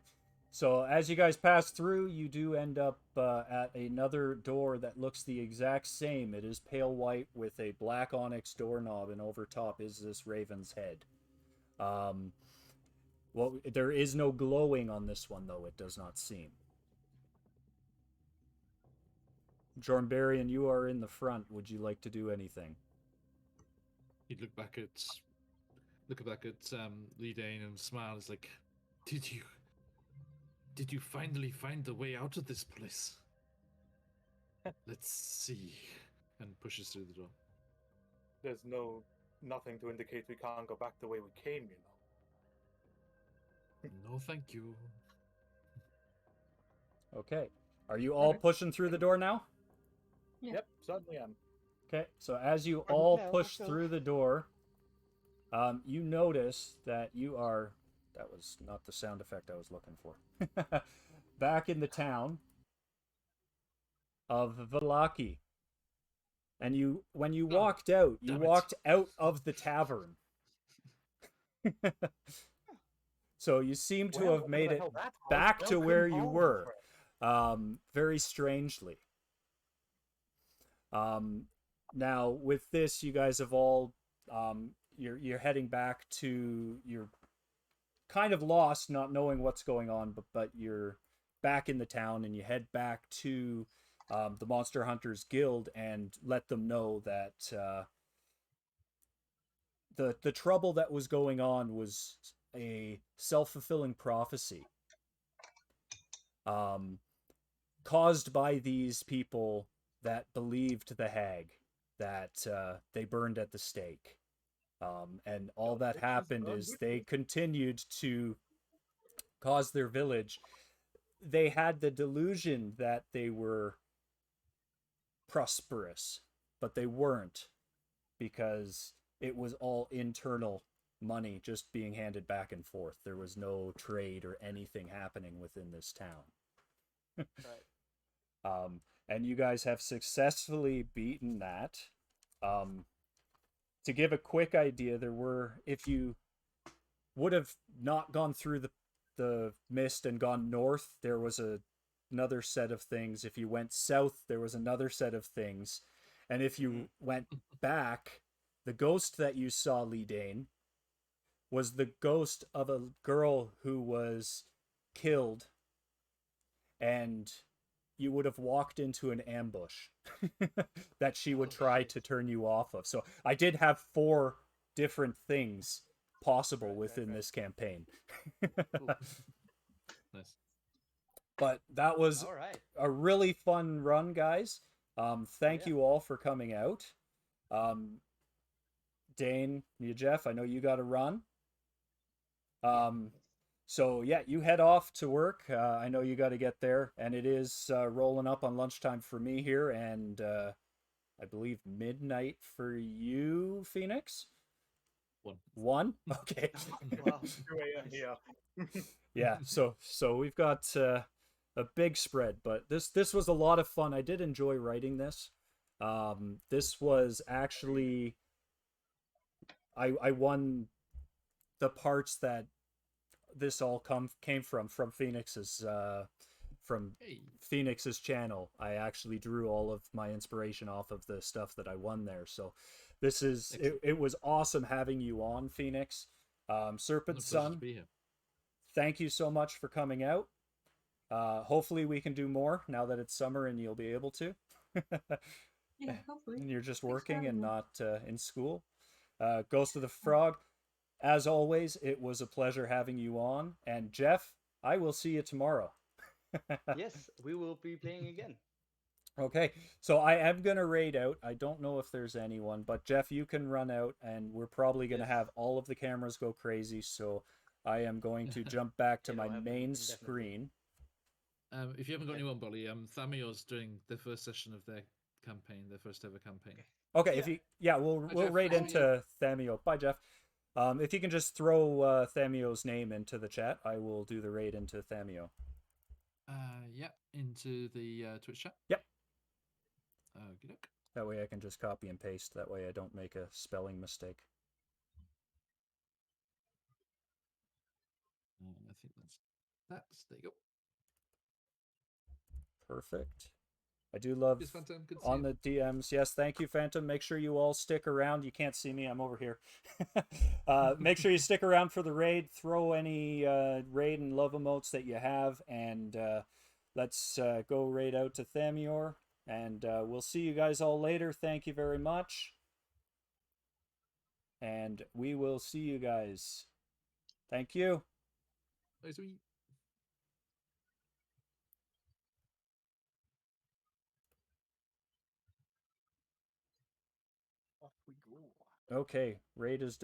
S1: So as you guys pass through, you do end up at another door that looks the exact same. It is pale white with a black onyx doorknob, and over top is this raven's head. Well, there is no glowing on this one, though, it does not seem. Jornbarian, you are in the front. Would you like to do anything?
S6: He'd look back at Lee Dane and smile. He's like, Did you finally find the way out of this place? Let's see. And pushes through the door.
S7: There's nothing to indicate we can't go back the way we came, you know.
S6: No, thank you.
S1: Okay. Are you all pushing through the door now?
S3: Yeah.
S7: Yep, certainly am.
S1: Okay, so as you all
S5: No,
S1: push
S5: so-
S1: through the door, you notice that you are... That was not the sound effect I was looking for. Back in the town of Valaki. And when you walked out, you
S6: damn it.
S1: walked out of the tavern. So you seem to
S7: Well,
S1: have
S7: whatever
S1: made
S7: the
S1: it
S7: hell that was,
S1: back to
S7: welcome
S1: where you
S7: home,
S1: were.
S7: friend.
S1: Very strangely. Now with this, you guys have all you're heading back to, you're kind of lost, not knowing what's going on, but you're back in the town, and you head back to the Monster Hunters Guild and let them know that the trouble that was going on was a self-fulfilling prophecy. Caused by these people that believed the hag, that they burned at the stake. And all that happened is they continued to cause their village. They had the delusion that they were prosperous, but they weren't, because it was all internal money just being handed back and forth. There was no trade or anything happening within this town.
S5: Right.
S1: And you guys have successfully beaten that. To give a quick idea, there were, if you would have not gone through the mist and gone north, there was another set of things. If you went south, there was another set of things. And if you went back, the ghost that you saw, Lee Dane, was the ghost of a girl who was killed, and you would have walked into an ambush that she would try to turn you off of. So I did have 4 different things possible within this campaign.
S6: Nice.
S1: But that was
S5: All right.
S1: a really fun run, guys. Thank
S5: Yeah.
S1: you all for coming out. Dane, Jeff, I know you got to run. So yeah, you head off to work. I know you got to get there, and it is rolling up on lunchtime for me here, and I believe midnight for you, Phoenix. 1? Okay.
S5: Wow.
S7: 2 a.m. here.
S1: Yeah. So we've got a big spread, but this was a lot of fun. I did enjoy writing this. This was actually, I won the parts that this all came from Phoenix's Phoenix's channel. I actually drew all of my inspiration off of the stuff that I won there. So this is it was awesome having you on, Phoenix. Serpent Sun, thank you so much for coming out. Hopefully we can do more now that it's summer and you'll be able to.
S3: Yeah, hopefully.
S1: And you're just
S3: Thanks for
S1: working
S3: having
S1: and
S3: me.
S1: not in school. Ghost of the Frog, as always, it was a pleasure having you on. And Jeff, I will see you tomorrow.
S5: Yes, we will be playing again.
S1: Okay, so I am going to raid out. I don't know if there's anyone, but Jeff, you can run out, and we're probably going to
S5: Yes.
S1: have all of the cameras go crazy, so I am going to jump back to
S5: It'll
S1: my
S5: happen
S1: main
S5: indefinitely.
S1: screen.
S6: If you haven't got anyone, Bolly, Thamio's doing the first session of their campaign, their first ever campaign.
S1: Okay, if you... Yeah, we'll
S6: Jeff,
S1: raid
S6: how are
S1: into Thamio. Bye, Jeff. If you can just throw Thamio's name into the chat, I will do the raid into Thamio.
S6: Yeah, into the Twitch chat.
S1: Yep.
S6: Okey doke.
S1: That way I can just copy and paste. That way I don't make a spelling mistake.
S6: I think that's there you go.
S1: Perfect. I do love
S6: Cheers, Phantom. Good to see
S1: on
S6: you.
S1: the DMs. Yes, thank you, Phantom. Make sure you all stick around. You can't see me. I'm over here. Make sure you stick around for the raid. Throw any raid and love emotes that you have, and let's go raid out to Thamior. And we'll see you guys all later. Thank you very much. And we will see you guys. Thank you.
S2: Bye, sweet.
S7: Off we go.
S1: Okay, raid is